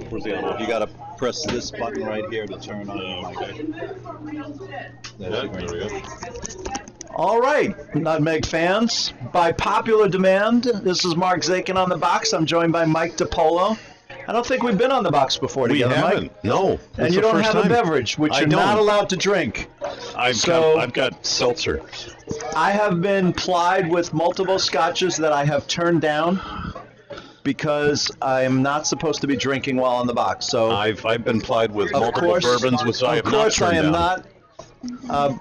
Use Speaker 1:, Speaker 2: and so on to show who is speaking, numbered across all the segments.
Speaker 1: Where's the on-off? You got to press this button right here to turn on the mic. That's the green.
Speaker 2: There we go.
Speaker 3: All right, Nutmeg fans. By popular demand, this is Mark Zakin on the box. I'm joined by Mike DiPolo. I don't think we've been on the box before
Speaker 2: We
Speaker 3: together,
Speaker 2: haven't.
Speaker 3: Mike.
Speaker 2: No.
Speaker 3: And you don't have a beverage, which
Speaker 2: I
Speaker 3: you're
Speaker 2: don't.
Speaker 3: not allowed to drink.
Speaker 2: I've got seltzer.
Speaker 3: I have been plied with multiple scotches that I have turned down because I am not supposed to be drinking while on the box. So
Speaker 2: I've been plied with
Speaker 3: of
Speaker 2: multiple
Speaker 3: course,
Speaker 2: bourbons, which I have
Speaker 3: of
Speaker 2: not
Speaker 3: course I
Speaker 2: turned
Speaker 3: am
Speaker 2: down.
Speaker 3: not.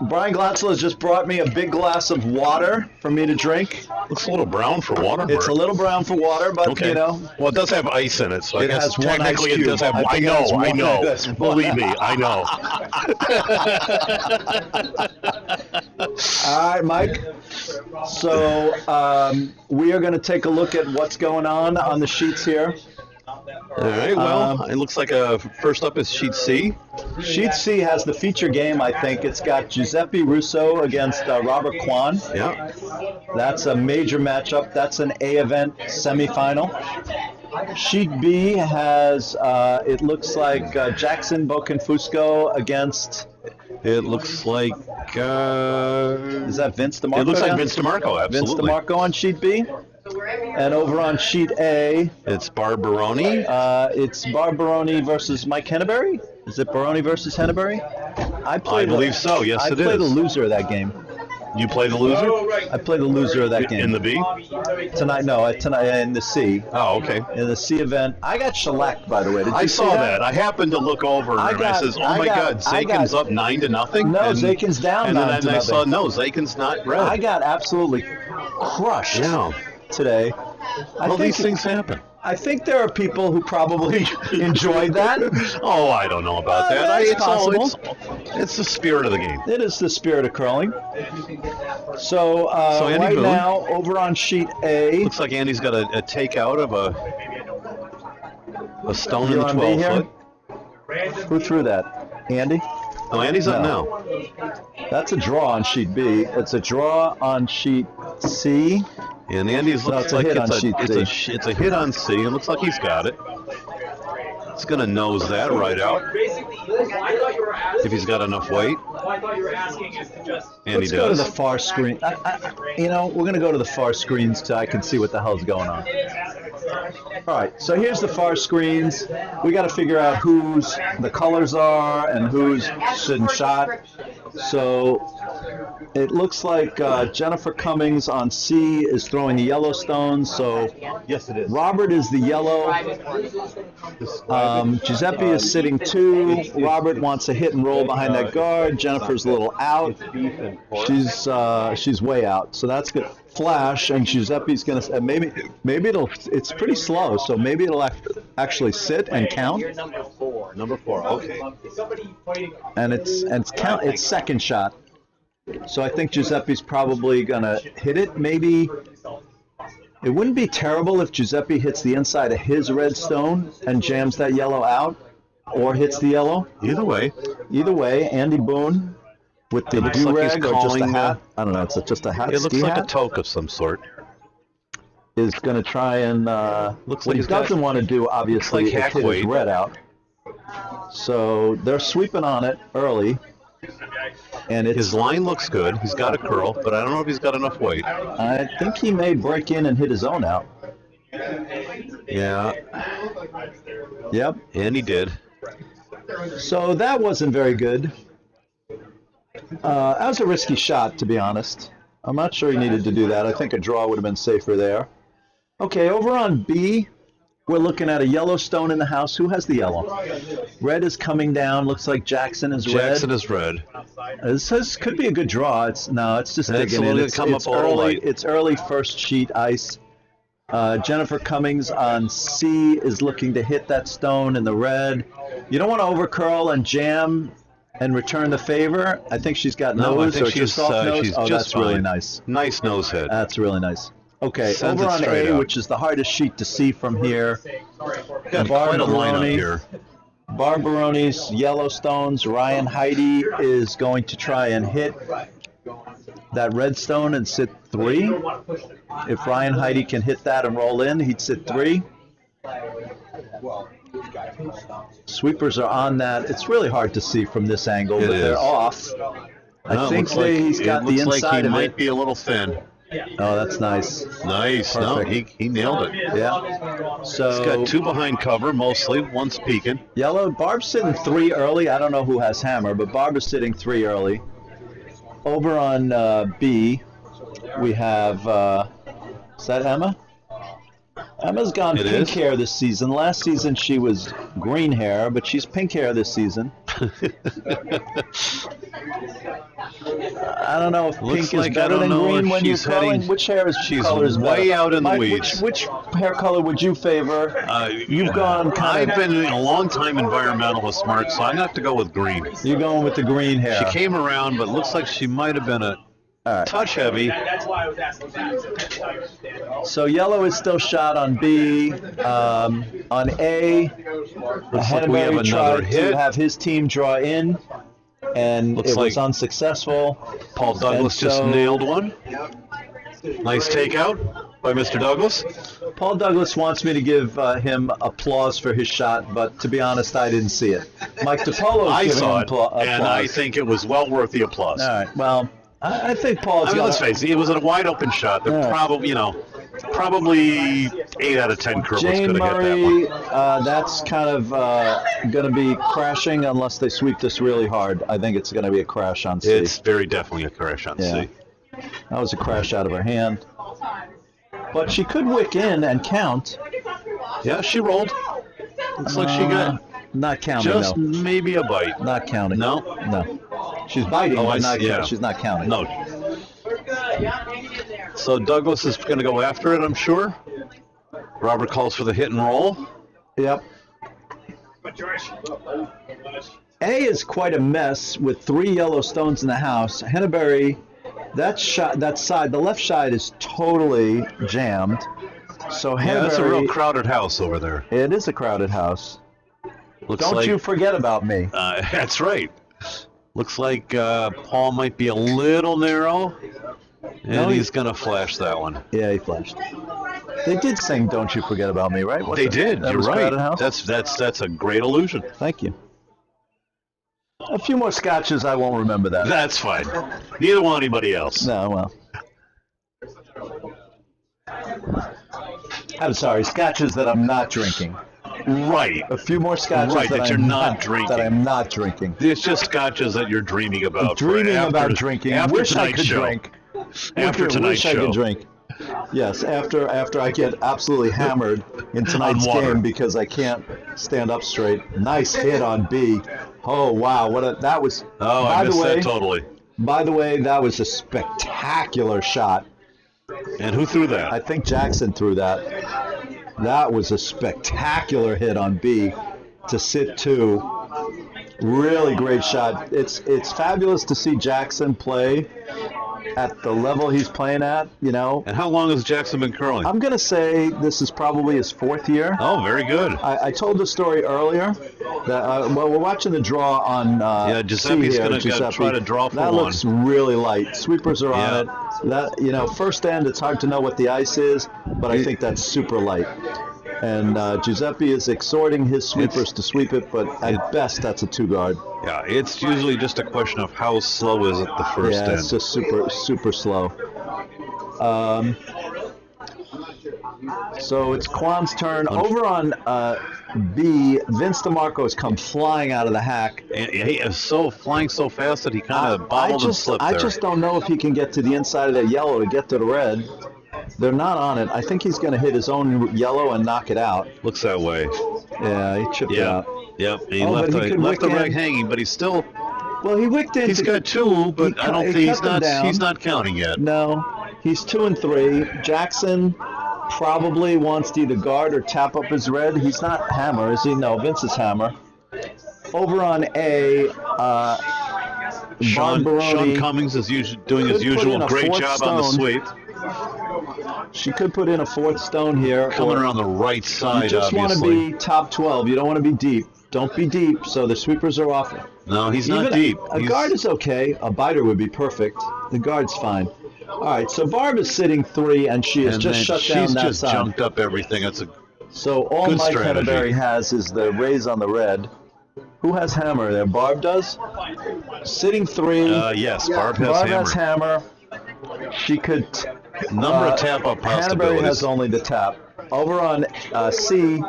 Speaker 3: Brian Glatzel has just brought me a big glass of water for me to drink.
Speaker 2: Looks a little brown for water.
Speaker 3: It's a little brown for water, but
Speaker 2: Okay.
Speaker 3: you know.
Speaker 2: Well, it does have ice in it, so I
Speaker 3: It
Speaker 2: guess
Speaker 3: has one ice
Speaker 2: technically it
Speaker 3: cube.
Speaker 2: does have.
Speaker 3: I
Speaker 2: I
Speaker 3: think
Speaker 2: know.
Speaker 3: that's
Speaker 2: I
Speaker 3: one-
Speaker 2: know.
Speaker 3: that's one.
Speaker 2: Believe me, I know.
Speaker 3: All right, Mike. So we are going to take a look at what's going on the sheets here.
Speaker 2: All right. Well, it looks like first up is sheet C.
Speaker 3: Sheet C has the feature game, I think. It's got Giuseppe Russo against Robert Kwan.
Speaker 2: Yeah.
Speaker 3: That's a major matchup. That's an A event semifinal. Sheet B has, it looks like Jackson Bocanfusco against,
Speaker 2: It looks like.
Speaker 3: is that Vince DeMarco?
Speaker 2: It looks like
Speaker 3: down?
Speaker 2: Vince DeMarco.
Speaker 3: Vince
Speaker 2: Absolutely.
Speaker 3: DeMarco on sheet B. And over on sheet A,
Speaker 2: It's Barbaroni.
Speaker 3: it's Barbaroni versus Mike Henneberry. Is it Baroni versus Henneberry? I
Speaker 2: believe so. Yes,
Speaker 3: I
Speaker 2: it
Speaker 3: play
Speaker 2: is.
Speaker 3: the loser of that game.
Speaker 2: You play the loser
Speaker 3: I play the loser of that game.
Speaker 2: in the B.
Speaker 3: Tonight, no, tonight in the C.
Speaker 2: Oh, okay.
Speaker 3: In the C event. I got shellacked, by the way. Did you
Speaker 2: I
Speaker 3: see
Speaker 2: saw that. I happened to look over and I says, "Oh my God, Zakin's up 9-0."
Speaker 3: No, Zakin's down
Speaker 2: And then
Speaker 3: 9-0.
Speaker 2: I saw no, Zakin's not red.
Speaker 3: I got absolutely crushed
Speaker 2: Yeah.
Speaker 3: today.
Speaker 2: Well, these things happen.
Speaker 3: I think there are people who probably enjoyed that.
Speaker 2: Oh, I don't know about that.
Speaker 3: That's possible.
Speaker 2: It's the spirit of the game.
Speaker 3: It is the spirit of curling. So,
Speaker 2: Andy
Speaker 3: right
Speaker 2: Boone.
Speaker 3: now, over on sheet A,
Speaker 2: Looks like Andy's got a takeout of a stone in
Speaker 3: You're
Speaker 2: the
Speaker 3: on B
Speaker 2: 12
Speaker 3: here?
Speaker 2: foot.
Speaker 3: who threw that? Andy?
Speaker 2: Oh, Andy's up
Speaker 3: No.
Speaker 2: now.
Speaker 3: That's a draw on sheet B. It's a draw on sheet C.
Speaker 2: And Andy's
Speaker 3: No,
Speaker 2: looks
Speaker 3: it's a
Speaker 2: like
Speaker 3: hit on sheet
Speaker 2: it's a hit on C. It looks like he's got it. It's gonna nose that right out if he's got enough weight. And
Speaker 3: Let's
Speaker 2: he
Speaker 3: go to
Speaker 2: does.
Speaker 3: the far screen. We're going to go to the far screens so I can see what the hell's going on. All right, so here's the far screens. We got to figure out whose the colors are and who's sitting shot. So it looks like Jennifer Cummings on C is throwing the yellow stones. So
Speaker 2: Yes, it is.
Speaker 3: Robert is the yellow. Giuseppe is sitting 2. Robert wants a hit and roll behind that guard. Jennifer's a little out. She's way out. So that's good. Flash, and Giuseppe's going to maybe it's pretty slow, so maybe it'll actually sit and count.
Speaker 2: Number four. Okay.
Speaker 3: And it's second shot. So I think Giuseppe's probably going to hit it. Maybe it wouldn't be terrible if Giuseppe hits the inside of his red stone and jams that yellow out, or hits the yellow.
Speaker 2: Either way.
Speaker 3: Either way, Andy Boone with the
Speaker 2: looks like he's
Speaker 3: do-rag or just a
Speaker 2: calling
Speaker 3: hat. I don't know. It's just a hat.
Speaker 2: It looks
Speaker 3: ski
Speaker 2: like a
Speaker 3: hat,
Speaker 2: toque of some sort.
Speaker 3: is going to try and
Speaker 2: Looks
Speaker 3: what
Speaker 2: like
Speaker 3: he
Speaker 2: he's got-
Speaker 3: doesn't want to do, obviously,
Speaker 2: like
Speaker 3: is
Speaker 2: hack
Speaker 3: hit his
Speaker 2: weight.
Speaker 3: red out. So they're sweeping on it early. And it's,
Speaker 2: His line looks good. He's got a curl, but I don't know if he's got enough weight.
Speaker 3: I think he may break in and hit his own out.
Speaker 2: Yeah,
Speaker 3: Yep.
Speaker 2: and he did.
Speaker 3: So that wasn't very good. That was a risky shot, to be honest. I'm not sure he needed to do that. I think a draw would have been safer there. Okay, over on B, we're looking at a yellow stone in the house. Who has the yellow? Red is coming down. Looks like Jackson is
Speaker 2: Jackson
Speaker 3: red.
Speaker 2: is red.
Speaker 3: This could be a good draw. It's just
Speaker 2: It's
Speaker 3: digging in.
Speaker 2: gonna
Speaker 3: It's,
Speaker 2: come
Speaker 3: it's
Speaker 2: up a little
Speaker 3: early.
Speaker 2: light.
Speaker 3: It's early first sheet ice. Jennifer Cummings on C is looking to hit that stone in the red. You don't want to overcurl and jam and return the favor. I think she's got
Speaker 2: No, I
Speaker 3: nose
Speaker 2: think
Speaker 3: or
Speaker 2: she's
Speaker 3: just off nose.
Speaker 2: she's
Speaker 3: Oh,
Speaker 2: just
Speaker 3: that's really
Speaker 2: fine.
Speaker 3: nice.
Speaker 2: Nice nose head.
Speaker 3: That's really nice. Okay,
Speaker 2: Sends
Speaker 3: over
Speaker 2: it
Speaker 3: on
Speaker 2: straight
Speaker 3: A,
Speaker 2: out.
Speaker 3: which is the hardest sheet to see from here.
Speaker 2: Got quite a line up
Speaker 3: Barbaroni.
Speaker 2: here.
Speaker 3: Barbaroni's Yellowstones. Ryan Heidi is going to try and hit that red stone and sit 3. If Ryan Heidi can hit that and roll in, he'd sit 3. Sweepers are on that. It's really hard to see from this angle,
Speaker 2: It
Speaker 3: but they're
Speaker 2: is.
Speaker 3: off. I
Speaker 2: No, it
Speaker 3: think
Speaker 2: looks like,
Speaker 3: he's got
Speaker 2: it
Speaker 3: the
Speaker 2: looks
Speaker 3: inside
Speaker 2: like he
Speaker 3: of
Speaker 2: might
Speaker 3: it.
Speaker 2: be a little thin.
Speaker 3: Oh, that's nice.
Speaker 2: Nice. No,
Speaker 3: Perfect.
Speaker 2: he nailed it.
Speaker 3: Yeah. So
Speaker 2: He's got two behind cover, mostly. One's peeking.
Speaker 3: yellow. Barb's sitting 3 early. I don't know who has hammer, but Barb is sitting 3 early. Over on B, we have. Is that Emma? Emma's gone
Speaker 2: It
Speaker 3: pink
Speaker 2: is?
Speaker 3: hair this season. Last season she was green hair, but she's pink hair this season. I don't know if
Speaker 2: Looks
Speaker 3: pink
Speaker 2: like
Speaker 3: is
Speaker 2: I
Speaker 3: better
Speaker 2: don't
Speaker 3: than
Speaker 2: know
Speaker 3: green
Speaker 2: if
Speaker 3: when you're
Speaker 2: she's
Speaker 3: curling.
Speaker 2: heading-
Speaker 3: Which hair is
Speaker 2: she's
Speaker 3: color is
Speaker 2: way
Speaker 3: better?
Speaker 2: out in the
Speaker 3: Mike,
Speaker 2: weeds.
Speaker 3: Which hair color would you favor? You've gone kind
Speaker 2: I've
Speaker 3: of.
Speaker 2: been a long time environmentalist, Mark, so I'm going to have to go with green.
Speaker 3: You're going with the green hair.
Speaker 2: She came around, but looks like she might have been a
Speaker 3: All right.
Speaker 2: touch heavy.
Speaker 4: That's why I was asking that.
Speaker 3: So yellow is still shot on B. On A,
Speaker 2: Looks like we have
Speaker 3: Henneberry
Speaker 2: another
Speaker 3: tried
Speaker 2: hit.
Speaker 3: to have his team draw in, and
Speaker 2: Looks
Speaker 3: it was
Speaker 2: like-
Speaker 3: unsuccessful.
Speaker 2: Paul Douglas
Speaker 3: And
Speaker 2: just
Speaker 3: so-
Speaker 2: nailed one. Nice takeout by Mr. Douglas.
Speaker 3: Paul Douglas wants me to give him applause for his shot, but to be honest, I didn't see it. Mike DiPolo's
Speaker 2: I
Speaker 3: giving
Speaker 2: saw
Speaker 3: him
Speaker 2: it,
Speaker 3: applause.
Speaker 2: and I think it was well worth the applause.
Speaker 3: All right. Well, I think Paul's
Speaker 2: I mean,
Speaker 3: got.
Speaker 2: let's face it, it was a wide open shot. They're
Speaker 3: Yeah.
Speaker 2: probably 8 out of 10 curlers
Speaker 3: Jane
Speaker 2: could have hit that
Speaker 3: Murray,
Speaker 2: one.
Speaker 3: that's kind of going to be crashing unless they sweep this really hard. I think it's going to be a crash on C.
Speaker 2: It's very definitely a crash on
Speaker 3: Yeah.
Speaker 2: C.
Speaker 3: That was a crash out of her hand. But she could wick in and count.
Speaker 2: Yeah, she rolled. Looks like she got
Speaker 3: Not counting,
Speaker 2: just
Speaker 3: though.
Speaker 2: maybe a bite.
Speaker 3: Not counting.
Speaker 2: No?
Speaker 3: No. She's biting,
Speaker 2: Oh,
Speaker 3: but
Speaker 2: I
Speaker 3: not
Speaker 2: see, yeah.
Speaker 3: she's not counting.
Speaker 2: No. So Douglas is going to go after it, I'm sure. Robert calls for the hit and roll.
Speaker 3: Yep. A is quite a mess with 3 yellow stones in the house. Henneberry, that side, the left side is totally jammed. So
Speaker 2: Yeah, that's a real
Speaker 3: Henneberry,
Speaker 2: crowded house over there.
Speaker 3: it is a crowded house.
Speaker 2: Looks
Speaker 3: Don't
Speaker 2: like,
Speaker 3: you forget about me.
Speaker 2: That's right. Looks like Paul might be a little narrow, and
Speaker 3: No,
Speaker 2: he's going to flash that one.
Speaker 3: Yeah, he flashed. They did sing "Don't You Forget About Me," right?
Speaker 2: They did.
Speaker 3: That
Speaker 2: You're
Speaker 3: was
Speaker 2: right.
Speaker 3: Crowded House?
Speaker 2: That's a great illusion.
Speaker 3: Thank you. A few more scotches, I won't remember that.
Speaker 2: That's fine. Neither will anybody else.
Speaker 3: No, well. I'm sorry, scotches that I'm not drinking.
Speaker 2: Right.
Speaker 3: A few more scotches
Speaker 2: Right, that you're
Speaker 3: I'm
Speaker 2: not drinking.
Speaker 3: That I'm not drinking.
Speaker 2: It's just scotches that you're dreaming about.
Speaker 3: I'm dreaming
Speaker 2: after-
Speaker 3: about drinking.
Speaker 2: After
Speaker 3: Wish I
Speaker 2: tonight's
Speaker 3: could
Speaker 2: show.
Speaker 3: drink.
Speaker 2: After tonight's
Speaker 3: Wish I
Speaker 2: show.
Speaker 3: could drink. Yes, after I get absolutely hammered in tonight's
Speaker 2: On water.
Speaker 3: game because I can't stand up straight. Nice hit on B. Oh wow, that was.
Speaker 2: Oh,
Speaker 3: by
Speaker 2: I
Speaker 3: the
Speaker 2: missed
Speaker 3: way,
Speaker 2: that totally.
Speaker 3: By the way, that was a spectacular shot.
Speaker 2: And who threw
Speaker 3: I
Speaker 2: that?
Speaker 3: think Jackson threw that. That was a spectacular hit on B to sit 2. Really great shot. It's fabulous to see Jackson play at the level he's playing at, you know.
Speaker 2: And how long has Jackson been curling?
Speaker 3: I'm going to say this is probably his 4th year.
Speaker 2: Oh, very good.
Speaker 3: I told the story earlier that well, we're watching the draw on
Speaker 2: Yeah, Giuseppe's
Speaker 3: C here,
Speaker 2: gonna
Speaker 3: Giuseppe.
Speaker 2: try to draw for
Speaker 3: that
Speaker 2: one.
Speaker 3: looks really light. Sweepers are
Speaker 2: Yeah.
Speaker 3: on it. That, you know, first end it's hard to know what the ice is, but I think that's super light. And Giuseppe is exhorting his sweepers to sweep it, but at best that's a 2 guard.
Speaker 2: Yeah, it's usually just a question of how slow is it the first
Speaker 3: Yeah,
Speaker 2: end.
Speaker 3: it's just super slow. So it's Kwan's turn. Over on B, Vince DeMarco has come flying out of the hack.
Speaker 2: And he is flying so fast that he kind of bobbled and slipped
Speaker 3: I
Speaker 2: there.
Speaker 3: just don't know if he can get to the inside of that yellow to get to the red. They're not on it. I think he's going to hit his own yellow and knock it out.
Speaker 2: Looks that way.
Speaker 3: Yeah, he chipped it
Speaker 2: Yeah.
Speaker 3: out.
Speaker 2: Yep. And he
Speaker 3: Oh,
Speaker 2: left
Speaker 3: but he
Speaker 2: the
Speaker 3: could
Speaker 2: left the
Speaker 3: wick
Speaker 2: rag
Speaker 3: in.
Speaker 2: hanging, but he's still
Speaker 3: Well, he wicked in.
Speaker 2: he's got 2, but I don't think
Speaker 3: he cut them
Speaker 2: he's
Speaker 3: down.
Speaker 2: not counting yet.
Speaker 3: No, he's 2 and 3. Jackson probably wants to either guard or tap up his red. He's not hammer, is he? No, Vince is hammer. Over on A,
Speaker 2: Sean
Speaker 3: Barbaroni,
Speaker 2: Cummings is doing his
Speaker 3: could put in
Speaker 2: usual
Speaker 3: a
Speaker 2: great
Speaker 3: 4th
Speaker 2: job on the
Speaker 3: stone.
Speaker 2: sweep.
Speaker 3: she could put in a 4th stone here.
Speaker 2: Coming
Speaker 3: or
Speaker 2: around the right
Speaker 3: you
Speaker 2: side,
Speaker 3: just want to
Speaker 2: obviously.
Speaker 3: be top 12. You don't want to be deep. Don't be deep, so the sweepers are off.
Speaker 2: No, he's not
Speaker 3: Even
Speaker 2: deep.
Speaker 3: A
Speaker 2: He's-
Speaker 3: guard is okay. A biter would be perfect. The guard's fine. All right, so Barb is sitting 3, and she has
Speaker 2: and
Speaker 3: just
Speaker 2: then
Speaker 3: shut
Speaker 2: she's
Speaker 3: down that
Speaker 2: just
Speaker 3: side.
Speaker 2: junked up everything. It's a
Speaker 3: So all
Speaker 2: Good
Speaker 3: Mike
Speaker 2: strategy.
Speaker 3: Henneberry has is the raise on the red. Who has hammer there? Barb does? Sitting 3.
Speaker 2: Yes, Barb has
Speaker 3: Barb
Speaker 2: hammer.
Speaker 3: has hammer. She could.
Speaker 2: Number of tap-up
Speaker 3: Henneberry
Speaker 2: possibilities.
Speaker 3: has only the tap. Over on C,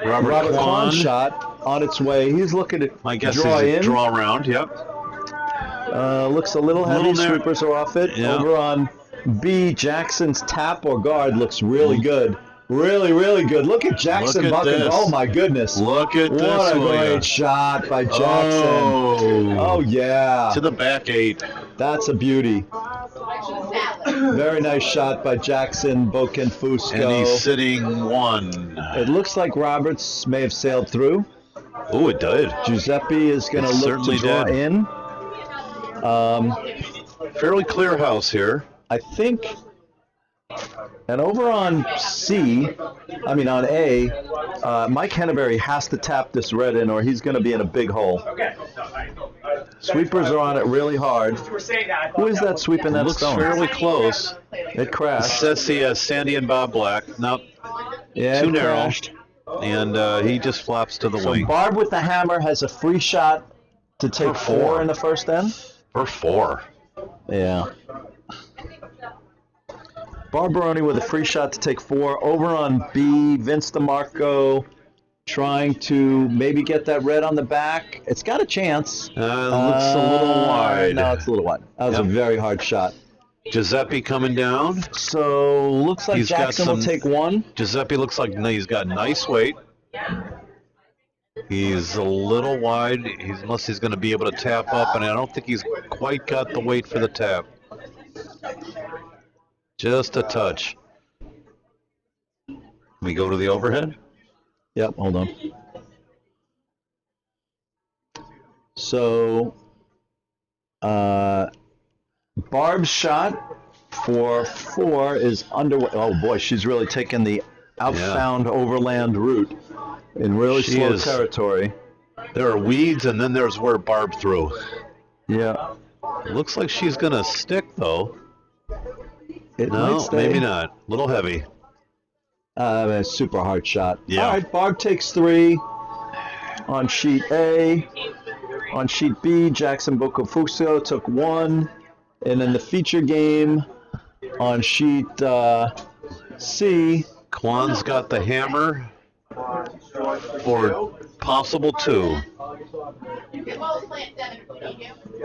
Speaker 3: Robert Kwan
Speaker 2: Kwan.
Speaker 3: shot on its way. He's looking to
Speaker 2: I guess
Speaker 3: draw
Speaker 2: he's a
Speaker 3: in.
Speaker 2: draw around. Yep.
Speaker 3: Looks a little heavy.
Speaker 2: Little narrow.
Speaker 3: Sweepers are off it.
Speaker 2: Yeah.
Speaker 3: Over on B, Jackson's tap or guard looks really good. Really, really good. Look at Jackson
Speaker 2: Look at
Speaker 3: bucking.
Speaker 2: this.
Speaker 3: Oh my goodness.
Speaker 2: Look at
Speaker 3: What
Speaker 2: this.
Speaker 3: a
Speaker 2: William.
Speaker 3: great shot by Jackson.
Speaker 2: Oh.
Speaker 3: Oh yeah.
Speaker 2: To the back 8.
Speaker 3: That's a beauty. Very nice shot by Jackson Bokenfusco.
Speaker 2: And he's sitting 1.
Speaker 3: It looks like Roberts may have sailed through.
Speaker 2: Oh, it did.
Speaker 3: Giuseppe is going to
Speaker 2: It
Speaker 3: look to
Speaker 2: certainly
Speaker 3: draw
Speaker 2: did.
Speaker 3: in.
Speaker 2: Fairly clear house here.
Speaker 3: I think, and over on on A, Mike Henneberry has to tap this red in or he's going to be in a big hole.
Speaker 4: Okay.
Speaker 3: Sweepers are on it really hard.
Speaker 4: We're saying that.
Speaker 3: Who is that sweeping that
Speaker 2: Looks
Speaker 3: stone?
Speaker 2: fairly close.
Speaker 3: It crashed.
Speaker 2: Says he has Sandy and Bob Black. Nope.
Speaker 3: Yeah,
Speaker 2: Too
Speaker 3: it
Speaker 2: narrow.
Speaker 3: crashed.
Speaker 2: And he just flops to the
Speaker 3: So
Speaker 2: wing.
Speaker 3: Barb with the hammer has a free shot to take
Speaker 2: For
Speaker 3: 4
Speaker 2: 4.
Speaker 3: in the first end.
Speaker 2: For 4.
Speaker 3: Yeah. Barbaroni with a free shot to take 4. Over on B, Vince DeMarco trying to maybe get that red on the back. It's got a chance.
Speaker 2: Looks a little wide.
Speaker 3: No, it's a little wide. That was a
Speaker 2: Yep.
Speaker 3: very hard shot.
Speaker 2: Giuseppe coming down.
Speaker 3: So looks like
Speaker 2: He's got
Speaker 3: Jackson will
Speaker 2: some-
Speaker 3: take 1.
Speaker 2: Giuseppe looks like he's got nice weight. He's a little wide, unless he's going to be able to tap up, and I don't think he's quite got the weight for the tap. Just a touch. We go to the overhead.
Speaker 3: Yep, hold on. So, Barb's shot for 4 is underway. Oh boy, she's really taken the outbound overland route in really
Speaker 2: She
Speaker 3: slow
Speaker 2: is.
Speaker 3: territory.
Speaker 2: There are weeds, and then there's where Barb threw.
Speaker 3: Yeah.
Speaker 2: Looks like she's going to stick, though.
Speaker 3: It might
Speaker 2: No,
Speaker 3: stay.
Speaker 2: maybe not. A little heavy.
Speaker 3: A super hard shot.
Speaker 2: Yeah.
Speaker 3: All right, Barb takes 3 on sheet A. On sheet B, Jackson Bocafuso took 1. And then the feature game on sheet C.
Speaker 2: Kwan's got the hammer for possible 2.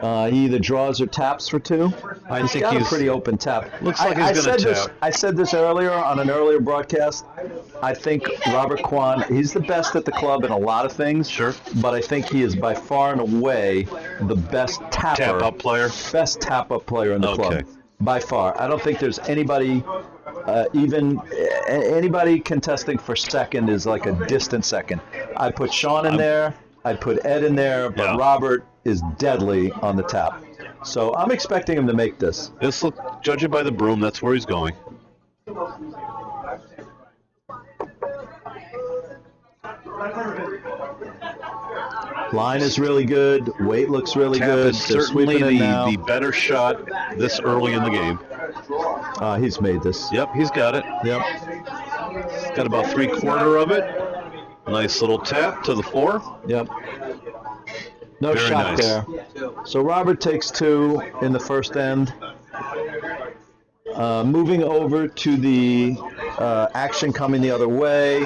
Speaker 3: He either draws or taps for 2.
Speaker 2: I
Speaker 3: He's
Speaker 2: think
Speaker 3: got a
Speaker 2: he's
Speaker 3: pretty open tap.
Speaker 2: Looks like he's gonna tap.
Speaker 3: I said this earlier on an earlier broadcast. I think Robert Kwan, he's the best at the club in a lot of things.
Speaker 2: Sure.
Speaker 3: But I think he is by far and away the best tapper.
Speaker 2: tap-up player.
Speaker 3: Best tap-up player in the
Speaker 2: Okay.
Speaker 3: club. By far. I don't think there's anybody, anybody contesting for second is like a distant second. I'd put Sean in there. I'd put Ed in there. But
Speaker 2: Yeah.
Speaker 3: Robert is deadly on the tap. So I'm expecting him to make this.
Speaker 2: This look, judging by the broom, that's where he's going.
Speaker 3: Line is really good. Weight looks really
Speaker 2: Tap
Speaker 3: good.
Speaker 2: is
Speaker 3: They're
Speaker 2: certainly
Speaker 3: sweeping it now.
Speaker 2: the better shot this early in the game.
Speaker 3: He's made this.
Speaker 2: Yep, he's got it.
Speaker 3: Yep.
Speaker 2: Got about 3/4 of it. Nice little tap to the 4.
Speaker 3: Yep. No
Speaker 2: Very
Speaker 3: shot
Speaker 2: nice.
Speaker 3: there. So Robert takes 2 in the first end. Moving over to the action coming the other way.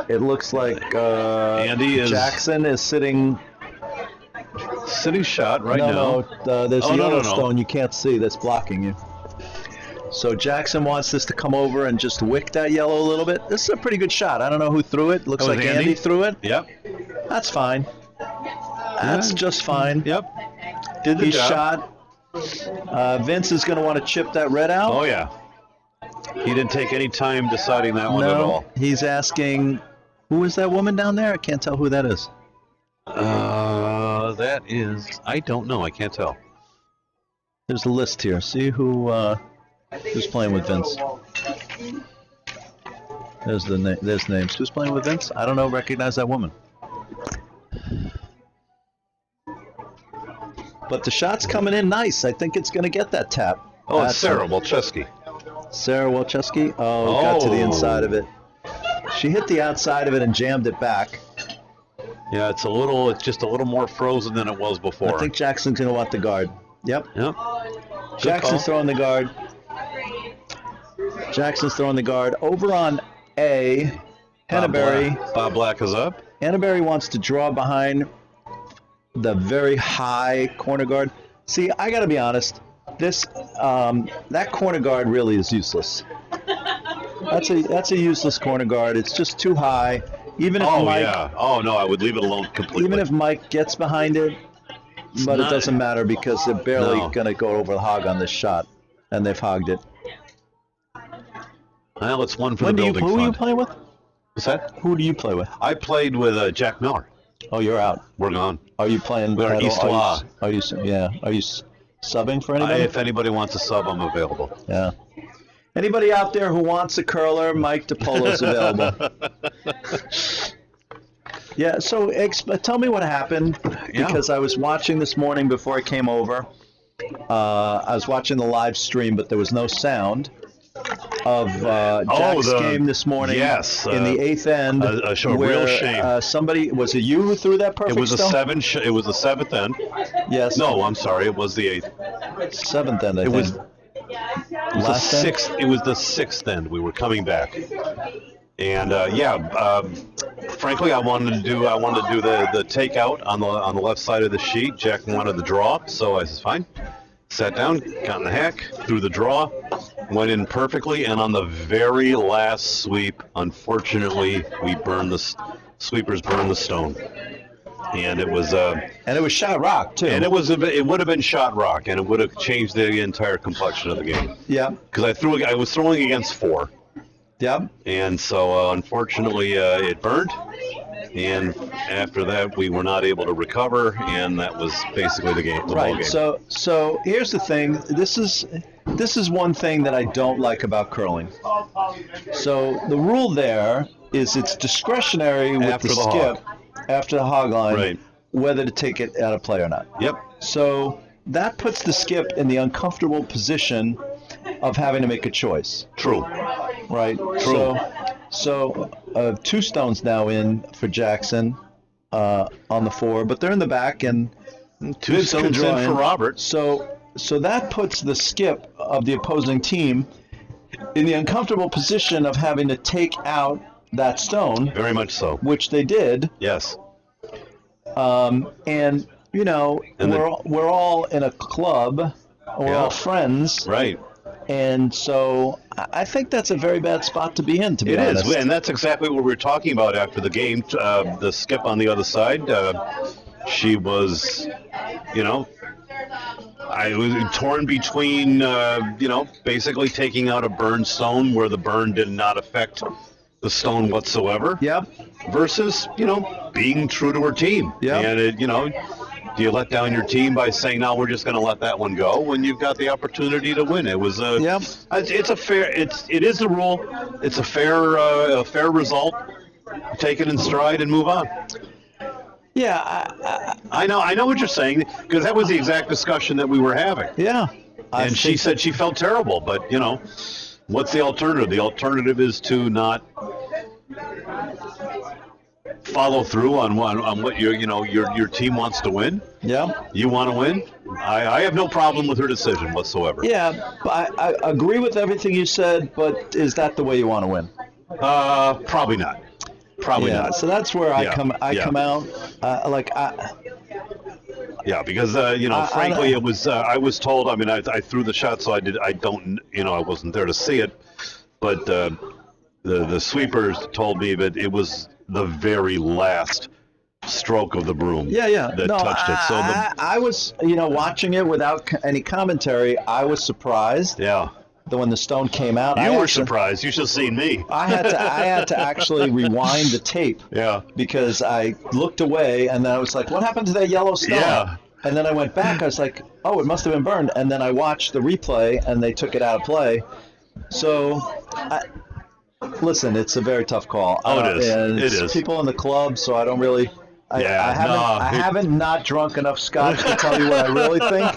Speaker 3: It looks like
Speaker 2: Andy is
Speaker 3: Jackson is sitting.
Speaker 2: sitting shot right now.
Speaker 3: No, there's
Speaker 2: Oh,
Speaker 3: a
Speaker 2: no, no, no.
Speaker 3: Yellowstone you can't see that's blocking you. So Jackson wants this to come over and just wick that yellow a little bit. This is a pretty good shot. I don't know who threw it. Looks
Speaker 2: That was
Speaker 3: like
Speaker 2: Andy?
Speaker 3: Andy threw it.
Speaker 2: Yep.
Speaker 3: That's fine. That's
Speaker 2: Yeah.
Speaker 3: just fine.
Speaker 2: Yep. Did the
Speaker 3: He
Speaker 2: job.
Speaker 3: shot. Vince is going to want to chip that red out.
Speaker 2: Oh yeah. He didn't take any time deciding that one at all.
Speaker 3: He's asking, who is that woman down there? I can't tell who that is.
Speaker 2: That is, I don't know. I can't tell.
Speaker 3: There's a list here. See who's playing with Vince. There's names. Who's playing with Vince? I don't know. Recognize that woman. But the shot's coming in nice. I think it's going to get that tap.
Speaker 2: Oh, it's
Speaker 3: That's
Speaker 2: Sarah Walczewski.
Speaker 3: Sarah Walczewski. Oh, got to the inside of it. She hit the outside of it and jammed it back.
Speaker 2: Yeah, it's just a little more frozen than it was before.
Speaker 3: I think Jackson's going to want the guard. Yep.
Speaker 2: Yep.
Speaker 3: Jackson's throwing the guard. Jackson's throwing the guard. Over on A, Henneberry.
Speaker 2: Bob Black is up.
Speaker 3: Henneberry wants to draw behind the very high corner guard. See, I got to be honest. That corner guard really is useless. That's a useless corner guard. It's just too high. Even if Mike,
Speaker 2: Oh no, I would leave it alone completely.
Speaker 3: even if Mike gets behind it, but it doesn't matter because they're barely going to go over the hog on this shot, and they've hogged it.
Speaker 2: Well, it's one for the building
Speaker 3: Who are you
Speaker 2: fund.
Speaker 3: playing with?
Speaker 2: What's that?
Speaker 3: Who do you play with?
Speaker 2: I played with Jack Miller.
Speaker 3: Oh, you're out.
Speaker 2: We're gone.
Speaker 3: Are you playing?
Speaker 2: We're at East Law.
Speaker 3: Are you subbing for anybody?
Speaker 2: If anybody wants a sub, I'm available.
Speaker 3: Yeah. Anybody out there who wants a curler, Mike DiPolo's available. Yeah, so tell me what happened, because I was watching this morning before I came over. I was watching the live stream, but there was no sound of Jack's game this morning.
Speaker 2: Yes,
Speaker 3: in the eighth end.
Speaker 2: A
Speaker 3: where,
Speaker 2: real shame.
Speaker 3: Somebody, was it you who threw that perfect
Speaker 2: It was
Speaker 3: stone?
Speaker 2: It was the seventh end.
Speaker 3: Yes.
Speaker 2: No, I'm sorry. It was the eighth.
Speaker 3: Seventh end, I
Speaker 2: It
Speaker 3: think.
Speaker 2: was the
Speaker 3: Last end?
Speaker 2: sixth. It was the sixth end. We were coming back, and frankly, I wanted to do the takeout on the left side of the sheet. Jack wanted the draw, so I said fine. Sat down, got in the hack, threw the draw, went in perfectly, and on the very last sweep, unfortunately, sweepers burned the stone, and it was
Speaker 3: shot rock too.
Speaker 2: and it would have been shot rock, and it would have changed the entire complexion of the game.
Speaker 3: Yeah.
Speaker 2: Because I was throwing against 4,
Speaker 3: Yep.
Speaker 2: and so unfortunately it burned, and after that we were not able to recover, and that was basically the game. The ball
Speaker 3: Right.
Speaker 2: game.
Speaker 3: So here's the thing. This is one thing that I don't like about curling. So the rule there is it's discretionary with
Speaker 2: After
Speaker 3: the
Speaker 2: the
Speaker 3: skip after the hog line,
Speaker 2: Right.
Speaker 3: whether to take it out of play or not.
Speaker 2: Yep.
Speaker 3: So that puts the skip in the uncomfortable position of having to make a choice.
Speaker 2: True.
Speaker 3: Right.
Speaker 2: True.
Speaker 3: So 2 stones now in for Jackson on the 4, but they're in the back, and
Speaker 2: 2
Speaker 3: Vids could
Speaker 2: stones
Speaker 3: draw
Speaker 2: in for Roberts.
Speaker 3: So that puts the skip of the opposing team in the uncomfortable position of having to take out that stone,
Speaker 2: Very much so.
Speaker 3: which they did.
Speaker 2: Yes.
Speaker 3: And you know,
Speaker 2: And
Speaker 3: we're all in a club, we're all friends,
Speaker 2: Right.
Speaker 3: and so I think that's a very bad spot to be in. To be
Speaker 2: It
Speaker 3: honest,
Speaker 2: is, and that's exactly what we were talking about after the game. The skip on the other side, she was, I was torn between, basically taking out a burned stone where the burn did not affect the stone whatsoever.
Speaker 3: Yep.
Speaker 2: Versus, being true to her team.
Speaker 3: Yep.
Speaker 2: And do you let down your team by saying, no, we're just going to let that one go when you've got the opportunity to win? It was
Speaker 3: Yep.
Speaker 2: it is a rule. It's a fair result. Take it in stride and move on.
Speaker 3: Yeah.
Speaker 2: I know what you're saying, because that was the exact discussion that we were having.
Speaker 3: Yeah.
Speaker 2: And she said she felt terrible, but what's the alternative? The alternative is to not follow through on what your team wants to win.
Speaker 3: Yeah.
Speaker 2: You want to win. I have no problem with her decision whatsoever.
Speaker 3: Yeah, but I agree with everything you said, but is that the way you want to win?
Speaker 2: Probably not. Probably
Speaker 3: Yeah,
Speaker 2: not.
Speaker 3: so that's where I
Speaker 2: Yeah,
Speaker 3: come
Speaker 2: yeah.
Speaker 3: come out
Speaker 2: Yeah, because frankly, it was. I was told. I mean, I threw the shot, so I wasn't there to see it, but the sweepers told me that it was the very last stroke of the broom.
Speaker 3: Yeah.
Speaker 2: That touched it. So
Speaker 3: I was, watching it without any commentary. I was surprised
Speaker 2: yeah,
Speaker 3: that when the stone came out.
Speaker 2: you were surprised. You should have seen me.
Speaker 3: I had to actually rewind the tape
Speaker 2: Yeah.
Speaker 3: because I looked away and then I was like, "What happened to that yellow stone?"
Speaker 2: Yeah.
Speaker 3: And then I went back. I was like, "Oh, it must have been burned." And then I watched the replay and they took it out of play. So, listen, it's a very tough call.
Speaker 2: Oh, it is.
Speaker 3: And
Speaker 2: It
Speaker 3: it's
Speaker 2: is.
Speaker 3: people in the club, so I don't really I
Speaker 2: Yeah,
Speaker 3: haven't not drunk enough scotch to tell you what I really think.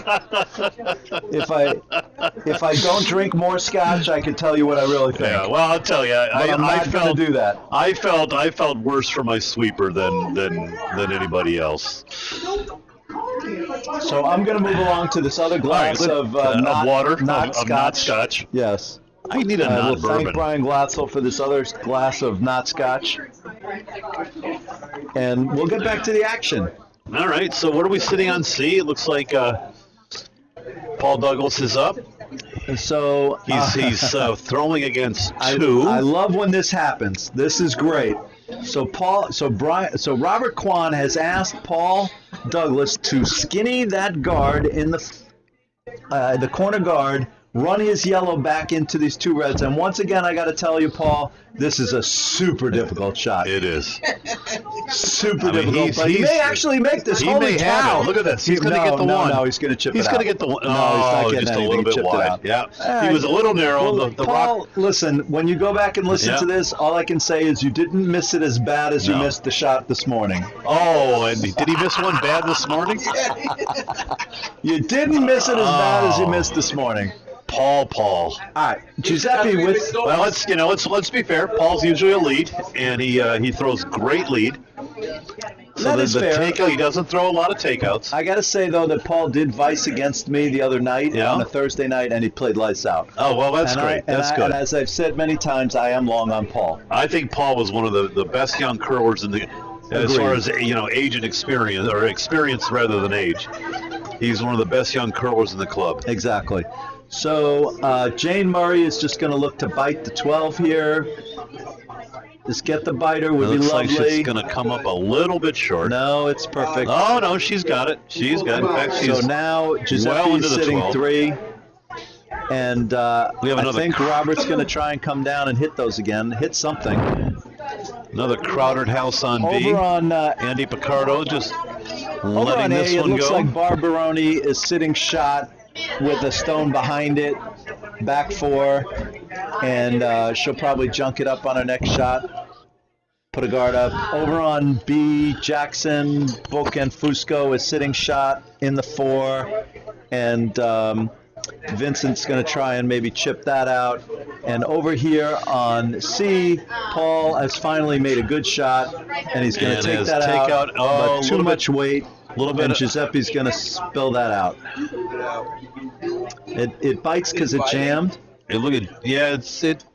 Speaker 3: If I don't drink more scotch, I can tell you what I really think.
Speaker 2: Yeah, well, I'll tell you,
Speaker 3: But I'm not going to do that.
Speaker 2: I felt worse for my sweeper than anybody else.
Speaker 3: So I'm going to move along to this other glass of not,
Speaker 2: water,
Speaker 3: not
Speaker 2: of
Speaker 3: scotch.
Speaker 2: not scotch.
Speaker 3: Yes.
Speaker 2: I need a
Speaker 3: We'll
Speaker 2: not bourbon.
Speaker 3: thank Brian Glatzel for this other glass of not scotch. And we'll get back to the action.
Speaker 2: All right, so what are we sitting on C? It looks like Paul Douglas is up.
Speaker 3: And so
Speaker 2: He's throwing against
Speaker 3: I
Speaker 2: 2.
Speaker 3: love when this happens. This is great. So Robert Kwan has asked Paul Douglas to skinny that guard in the corner guard, run his yellow back into these 2 reds, and once again I got to tell you, Paul, this is a super difficult shot.
Speaker 2: It is.
Speaker 3: Super
Speaker 2: I mean,
Speaker 3: difficult. But he may actually make this.
Speaker 2: He
Speaker 3: Holy
Speaker 2: may
Speaker 3: cow!
Speaker 2: have it. Look at this. He's going to get the one.
Speaker 3: No, he's going to chip it out.
Speaker 2: He's going to get the one.
Speaker 3: No, he's not getting
Speaker 2: just a
Speaker 3: anything.
Speaker 2: little bit
Speaker 3: Chipped it
Speaker 2: wide.
Speaker 3: out.
Speaker 2: Yeah. He was a little narrow.
Speaker 3: Well,
Speaker 2: the
Speaker 3: Paul,
Speaker 2: rock.
Speaker 3: listen, when you go back and listen
Speaker 2: Yeah.
Speaker 3: to this, all I can say is you didn't miss it as bad as you
Speaker 2: No.
Speaker 3: missed the shot this morning.
Speaker 2: Oh, and did he miss one bad this morning?
Speaker 3: You didn't miss it as bad as you
Speaker 2: Oh.
Speaker 3: missed this morning.
Speaker 2: Paul.
Speaker 3: All right, Giuseppe with.
Speaker 2: Well, let's be fair. Paul's usually a lead, and he throws great lead. So
Speaker 3: That
Speaker 2: the
Speaker 3: is fair.
Speaker 2: takeout, he doesn't throw a lot of takeouts.
Speaker 3: I got to say though that Paul did vice against me the other night
Speaker 2: Yeah.
Speaker 3: on a Thursday night, and he played lights out.
Speaker 2: Oh well, that's
Speaker 3: And
Speaker 2: great. That's good.
Speaker 3: And as I've said many times, I am long on Paul.
Speaker 2: I think Paul was one of the best young curlers in the, as
Speaker 3: Agreed.
Speaker 2: far as age and experience, or experience rather than age. He's one of the best young curlers in the club.
Speaker 3: Exactly. So Jane Murray is just going to look to bite the 12 here. Just get the biter would be
Speaker 2: Looks like
Speaker 3: lovely.
Speaker 2: she's going to come up a little bit short.
Speaker 3: No, it's perfect.
Speaker 2: Oh no, she's got it. She's got it. In fact, she's
Speaker 3: So now Giuseppe's
Speaker 2: well into the
Speaker 3: sitting
Speaker 2: 12.
Speaker 3: 3. And
Speaker 2: We have
Speaker 3: I
Speaker 2: another
Speaker 3: think Robert's going to try and come down and hit those again. Hit something.
Speaker 2: another crowded house on B.
Speaker 3: Over on
Speaker 2: Andy Picardo just
Speaker 3: over
Speaker 2: letting
Speaker 3: on A,
Speaker 2: this
Speaker 3: it
Speaker 2: one
Speaker 3: looks
Speaker 2: go.
Speaker 3: like Barbaroni is sitting shot with a stone behind it, back 4, and she'll probably junk it up on her next shot. Put a guard up. Over on B, Jackson, Book, and Fusco is sitting shot in the 4, and Vincent's going to try and maybe chip that out. And over here on C, Paul has finally made a good shot, and he's going to
Speaker 2: And
Speaker 3: take
Speaker 2: his
Speaker 3: that
Speaker 2: takeout,
Speaker 3: out,
Speaker 2: oh,
Speaker 3: but too
Speaker 2: little
Speaker 3: much weight.
Speaker 2: little bit
Speaker 3: And
Speaker 2: of-
Speaker 3: Giuseppe's going to spill that out. It bites because it jammed.
Speaker 2: It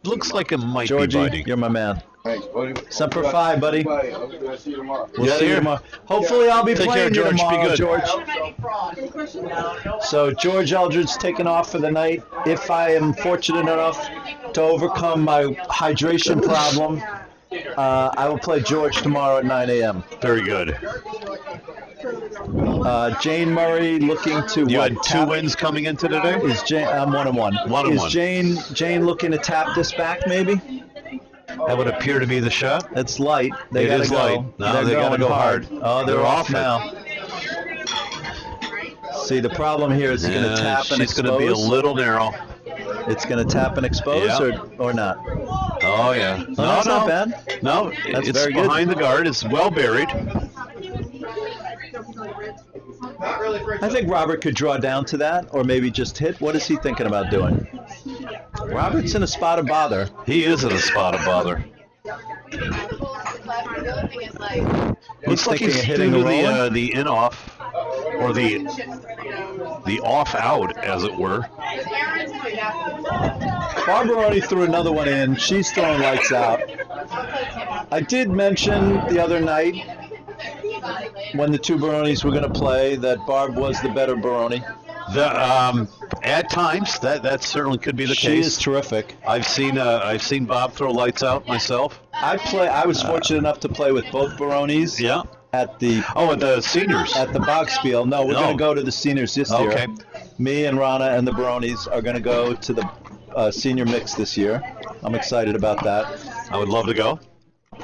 Speaker 2: looks like it might be
Speaker 3: Georgie,
Speaker 2: biting.
Speaker 3: you're my man.
Speaker 5: Thanks, buddy.
Speaker 3: Semper Fi, buddy.
Speaker 5: I'll see you tomorrow.
Speaker 3: We'll
Speaker 2: Yeah,
Speaker 3: see you
Speaker 2: here.
Speaker 3: tomorrow. Hopefully, I'll be
Speaker 2: Take
Speaker 3: playing
Speaker 2: care,
Speaker 3: you
Speaker 2: George. Be
Speaker 3: tomorrow,
Speaker 2: good.
Speaker 3: George. So George Eldred's taking off for the night. If I am fortunate enough to overcome my hydration problem, I will play George tomorrow at 9 a.m.
Speaker 2: Very good.
Speaker 3: Jane Murray looking to
Speaker 2: You
Speaker 3: what,
Speaker 2: had 2
Speaker 3: tap-
Speaker 2: wins coming in today?
Speaker 3: Is Jane? I'm 1-1.
Speaker 2: 1-1.
Speaker 3: Is Jane looking to tap this back? Maybe
Speaker 2: That would appear to be the shot.
Speaker 3: it's light. They
Speaker 2: It
Speaker 3: gotta
Speaker 2: is
Speaker 3: go.
Speaker 2: light. No,
Speaker 3: They're
Speaker 2: they gotta
Speaker 3: going
Speaker 2: go hard.
Speaker 3: Oh, they're
Speaker 2: They're
Speaker 3: off
Speaker 2: off it.
Speaker 3: now. See, the problem here is it's going to tap and
Speaker 2: she's
Speaker 3: expose.
Speaker 2: going to be a little narrow.
Speaker 3: It's going to tap and expose,
Speaker 2: Yeah.
Speaker 3: or not.
Speaker 2: Oh yeah.
Speaker 3: Oh, that's not bad.
Speaker 2: No,
Speaker 3: That's
Speaker 2: it's
Speaker 3: very good.
Speaker 2: behind the guard. It's well buried.
Speaker 3: I think Robert could draw down to that, or maybe just hit. What is he thinking about doing? Robert's in a spot of bother.
Speaker 2: He is in a spot of bother. Looks like
Speaker 3: thinking
Speaker 2: he's
Speaker 3: of hitting
Speaker 2: doing
Speaker 3: a roller?
Speaker 2: the in off, or the off out, as it were.
Speaker 3: Barbaroni threw another one in. She's throwing lights out. I did mention the other night when the 2 Baronis were going to play that Barb was the better Baroni.
Speaker 2: At times, that certainly could be the
Speaker 3: She
Speaker 2: case.
Speaker 3: is terrific.
Speaker 2: I've seen Bob throw lights out myself.
Speaker 3: I was fortunate enough to play with both Baronis
Speaker 2: Yeah.
Speaker 3: at the
Speaker 2: Oh, at the seniors.
Speaker 3: Bogspiel. No, we're
Speaker 2: No.
Speaker 3: going to go to the seniors this year.
Speaker 2: Okay.
Speaker 3: Me and Rana and the Baronis are going to go to the senior mix this year. I'm excited about that.
Speaker 2: I would love to go.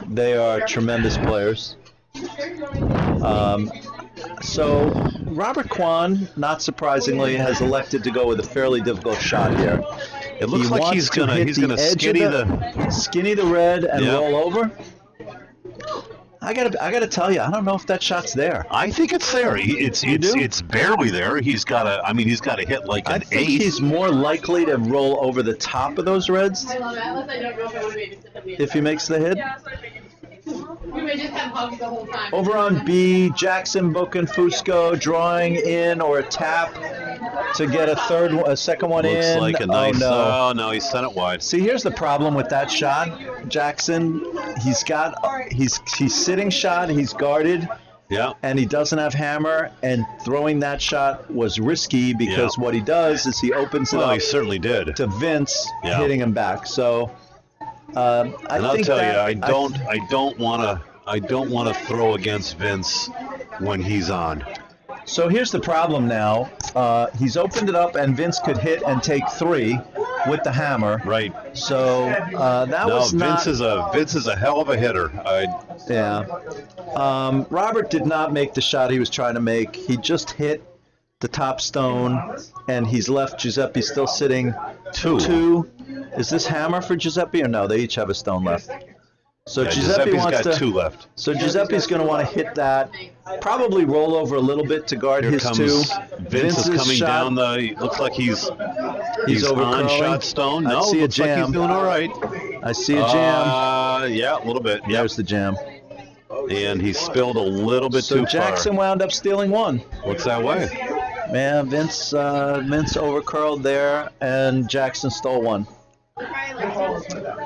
Speaker 3: They are tremendous players. So Robert Kwan, not surprisingly, has elected to go with a fairly difficult shot here.
Speaker 2: It looks
Speaker 3: He
Speaker 2: like
Speaker 3: wants
Speaker 2: he's
Speaker 3: to
Speaker 2: gonna
Speaker 3: hit the edge of
Speaker 2: skinny the.
Speaker 3: skinny the red and
Speaker 2: Yeah.
Speaker 3: roll over. I gotta tell you, I don't know if that shot's there.
Speaker 2: I think it's there. It's barely there. He's got to. I mean, he's got to hit like
Speaker 3: I
Speaker 2: an
Speaker 3: think
Speaker 2: eighth.
Speaker 3: he's more likely to roll over the top of those reds
Speaker 5: I love it. Unless I don't know if I would babysit them.
Speaker 3: if he makes the hit.
Speaker 5: We may just have hugs the whole time.
Speaker 3: Over on B, Jackson Bokenfusco drawing in or a tap to get a second one
Speaker 2: Looks
Speaker 3: in.
Speaker 2: like a nice.
Speaker 3: Oh, no.
Speaker 2: Oh no, he sent it wide.
Speaker 3: See, here's the problem with that shot, Jackson. He's sitting shot. He's guarded,
Speaker 2: Yeah.
Speaker 3: and he doesn't have hammer. And throwing that shot was risky because what he does is he opens it
Speaker 2: Well, he
Speaker 3: up
Speaker 2: certainly did.
Speaker 3: to Vince,
Speaker 2: Yeah.
Speaker 3: hitting him back. So
Speaker 2: And I'll
Speaker 3: think
Speaker 2: tell you,
Speaker 3: that-
Speaker 2: I don't want to throw against Vince when he's on.
Speaker 3: So here's the problem now. He's opened it up, and Vince could hit and take 3 with the hammer.
Speaker 2: Right.
Speaker 3: So that
Speaker 2: No,
Speaker 3: was not.
Speaker 2: Vince is a hell of a hitter.
Speaker 3: Yeah. Robert did not make the shot he was trying to make. He just hit the top stone, and he's left Giuseppe still sitting 2. Is this hammer for Giuseppe or no? They each have a stone left. So
Speaker 2: Yeah,
Speaker 3: Giuseppe
Speaker 2: Giuseppe's
Speaker 3: wants
Speaker 2: got
Speaker 3: to.
Speaker 2: 2 left.
Speaker 3: So Giuseppe's going to want to hit that. Probably roll over a little bit to guard
Speaker 2: Here
Speaker 3: his
Speaker 2: comes
Speaker 3: 2.
Speaker 2: Vince is
Speaker 3: Vince's
Speaker 2: coming
Speaker 3: shot,
Speaker 2: down the. Looks like he's
Speaker 3: over
Speaker 2: on
Speaker 3: curling.
Speaker 2: shot stone.
Speaker 3: I
Speaker 2: No,
Speaker 3: see a
Speaker 2: looks like
Speaker 3: jam.
Speaker 2: he's doing all right.
Speaker 3: I see a jam.
Speaker 2: Yeah, a little bit. Yeah,
Speaker 3: There's the jam.
Speaker 2: and he spilled a little bit
Speaker 3: So
Speaker 2: too
Speaker 3: Jackson wound up stealing 1.
Speaker 2: far. Looks that way.
Speaker 3: Man, Vince overcurled there, and Jackson stole 1.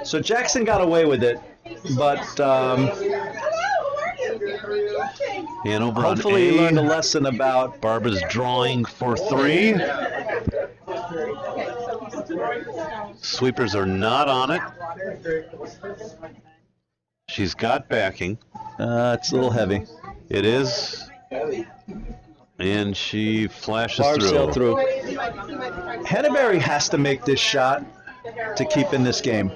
Speaker 3: So Jackson got away with it, but
Speaker 2: And over
Speaker 3: hopefully
Speaker 2: on
Speaker 3: he
Speaker 2: A,
Speaker 3: learned a lesson about.
Speaker 2: Barbara's drawing for 3. Sweepers are not on it. She's got backing.
Speaker 3: It's a little heavy.
Speaker 2: It is. And she flashes
Speaker 3: Barb sailed
Speaker 2: through.
Speaker 3: through. Henneberry has to make this shot to keep in this game.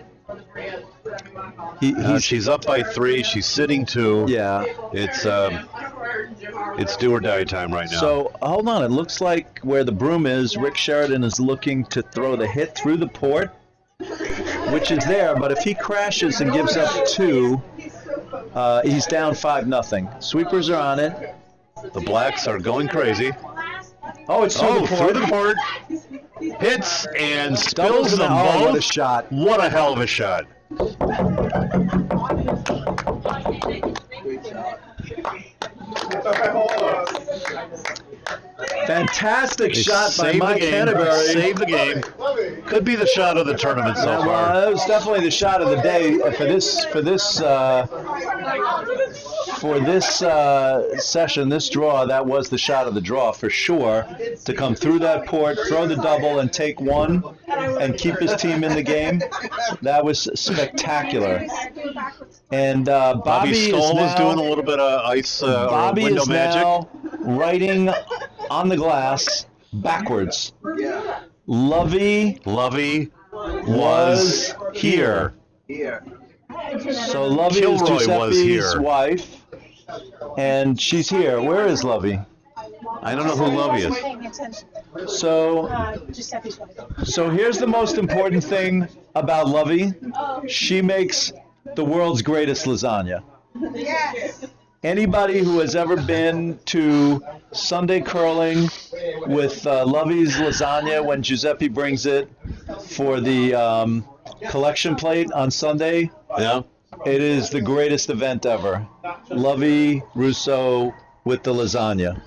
Speaker 2: She's up by 3. She's sitting 2.
Speaker 3: Yeah.
Speaker 2: It's do or die time right now.
Speaker 3: So hold on. It looks like where the broom is, Rick Sheridan is looking to throw the hit through the port, which is there. But if he crashes and gives up 2, he's down 5-0. Sweepers are on it.
Speaker 2: The Blacks are going crazy.
Speaker 3: Oh, it's through the port.
Speaker 2: Through the port. Hits and
Speaker 3: Doubles
Speaker 2: spills
Speaker 3: them
Speaker 2: them
Speaker 3: out.
Speaker 2: both.
Speaker 3: What a shot.
Speaker 2: What a hell of a shot.
Speaker 3: Fantastic
Speaker 2: They
Speaker 3: shot by
Speaker 2: saved the
Speaker 3: Mike
Speaker 2: game.
Speaker 3: Henneberry.
Speaker 2: Saved the game. Could be the shot of the tournament so
Speaker 3: Well,
Speaker 2: far.
Speaker 3: that was definitely the shot of the day for this session, this draw. That was the shot of the draw for sure. To come through that port, throw the double, and take 1, and keep his team in the game. That was spectacular. And
Speaker 2: Bobby Stoll
Speaker 3: is now,
Speaker 2: was doing a little bit of ice or
Speaker 3: Bobby
Speaker 2: window
Speaker 3: is
Speaker 2: magic.
Speaker 3: now writing on the glass backwards. Lovey
Speaker 2: Lovey
Speaker 3: was here. So Lovey is
Speaker 2: Kilroy was
Speaker 3: Giuseppe's
Speaker 2: here.
Speaker 3: wife, and she's here. Where is Lovey?
Speaker 2: I don't know who Lovey is.
Speaker 3: So here's the most important thing about Lovey. She makes the world's greatest lasagna. Anybody who has ever been to Sunday curling with Lovey's lasagna when Giuseppe brings it for the collection plate on Sunday,
Speaker 2: Yeah.
Speaker 3: it is the greatest event ever. Lovey Russo with the lasagna.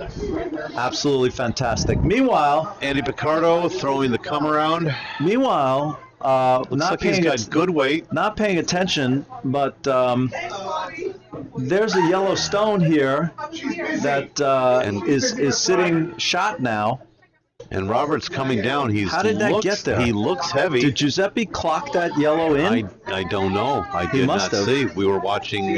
Speaker 3: Absolutely fantastic. Meanwhile,
Speaker 2: Andy Picardo throwing the come around.
Speaker 3: not
Speaker 2: Looks like he's got good weight.
Speaker 3: not paying attention, but there's a yellow stone here that is sitting shot now.
Speaker 2: And Robert's coming down.
Speaker 3: How did that get there?
Speaker 2: He looks heavy.
Speaker 3: Did Giuseppe clock that yellow in?
Speaker 2: I don't know. I
Speaker 3: He
Speaker 2: did
Speaker 3: must
Speaker 2: not
Speaker 3: have.
Speaker 2: see. We were watching.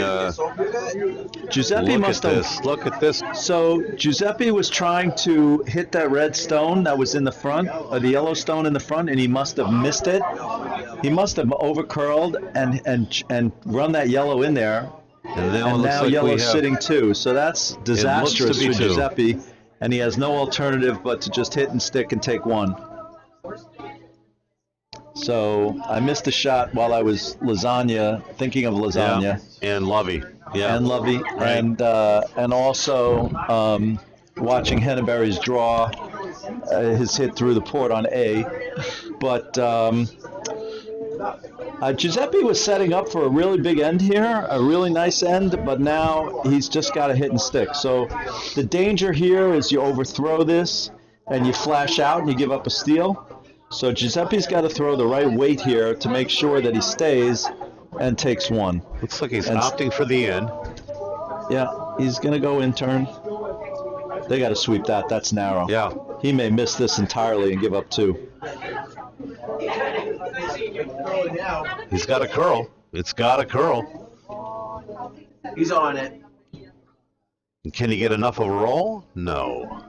Speaker 3: Giuseppe
Speaker 2: Look
Speaker 3: must
Speaker 2: at
Speaker 3: have.
Speaker 2: this. Look at this.
Speaker 3: So Giuseppe was trying to hit that red stone that was in the front, or the yellow stone in the front, and he must have missed it. He must have overcurled and run that yellow in there.
Speaker 2: And now, it
Speaker 3: And
Speaker 2: looks
Speaker 3: now
Speaker 2: like
Speaker 3: yellow's
Speaker 2: we have,
Speaker 3: sitting 2. So that's disastrous
Speaker 2: be
Speaker 3: for
Speaker 2: 2.
Speaker 3: Giuseppe, and he has no alternative but to just hit and stick and take 1. So I missed a shot while I was thinking of lasagna.
Speaker 2: Yeah, and Lovey. Yeah.
Speaker 3: and Lovey,
Speaker 2: Right.
Speaker 3: and also watching Henneberry's draw his hit through the port on A. But Giuseppe was setting up for a really big end here, a really nice end, but now he's just got a hit and stick. So the danger here is you overthrow this and you flash out and you give up a steal. So Giuseppe's got to throw the right weight here to make sure that he stays and takes one.
Speaker 2: Looks like he's
Speaker 3: And-
Speaker 2: opting for the end.
Speaker 3: Yeah, he's going to go in turn. They got to sweep that. That's narrow.
Speaker 2: Yeah.
Speaker 3: He may miss this entirely and give up two.
Speaker 2: He's got a curl. It's got a curl.
Speaker 4: He's on it.
Speaker 2: Can he get enough of a roll? No.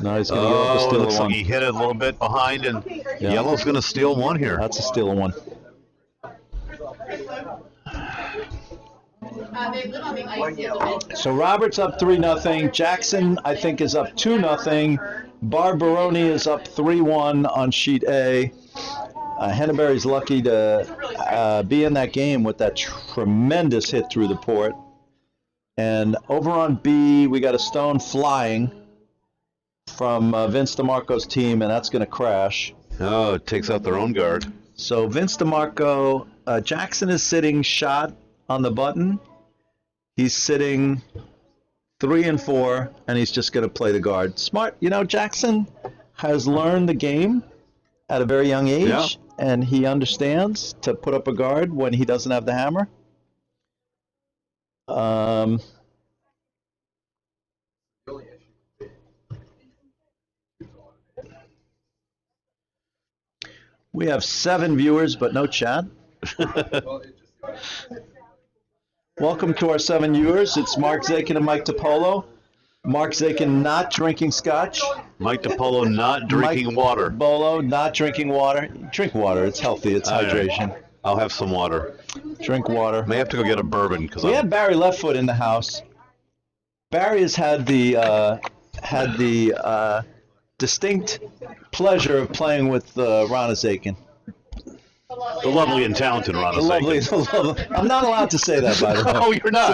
Speaker 3: No, he's going to give up a
Speaker 2: Oh, it
Speaker 3: steal
Speaker 2: looks
Speaker 3: of
Speaker 2: like
Speaker 3: one.
Speaker 2: he hit it a little bit behind, and
Speaker 3: Yeah.
Speaker 2: yellow's going to steal one here.
Speaker 3: That's a steal of one.
Speaker 5: They live on the ice the other way.
Speaker 3: So Robert's up 3-0. Jackson, I think, is up 2-0. Barbaroni is up 3-1 on sheet A. Henneberry's lucky to be in that game with that tremendous hit through the port. And over on B, we got a stone flying from Vince DeMarco's team, and that's going to crash.
Speaker 2: Oh, it takes out their own guard.
Speaker 3: So Vince DeMarco, Jackson is sitting shot on the button. He's sitting 3 and 4, and he's just going to play the guard. Smart. You know, Jackson has learned the game at a very young age,
Speaker 2: Yeah.
Speaker 3: and he understands to put up a guard when he doesn't have the hammer. We have 7 viewers, but no chat. Welcome to our 7 viewers. It's Mark Zakin and Mike DiPolo. Mark Zakin not drinking scotch.
Speaker 2: Mike DiPolo not drinking water.
Speaker 3: Bolo not drinking water. Drink water. It's healthy. It's
Speaker 2: All right.
Speaker 3: hydration.
Speaker 2: I'll have some water.
Speaker 3: Drink water.
Speaker 2: May have to go get a bourbon because
Speaker 3: We have Barry Leftfoot in the house. Barry has had the distinct pleasure of playing with Rana Zakin.
Speaker 2: the lovely and talented Ron.
Speaker 3: The lovely. I'm not allowed to say that, by the way.
Speaker 2: Oh, you're not?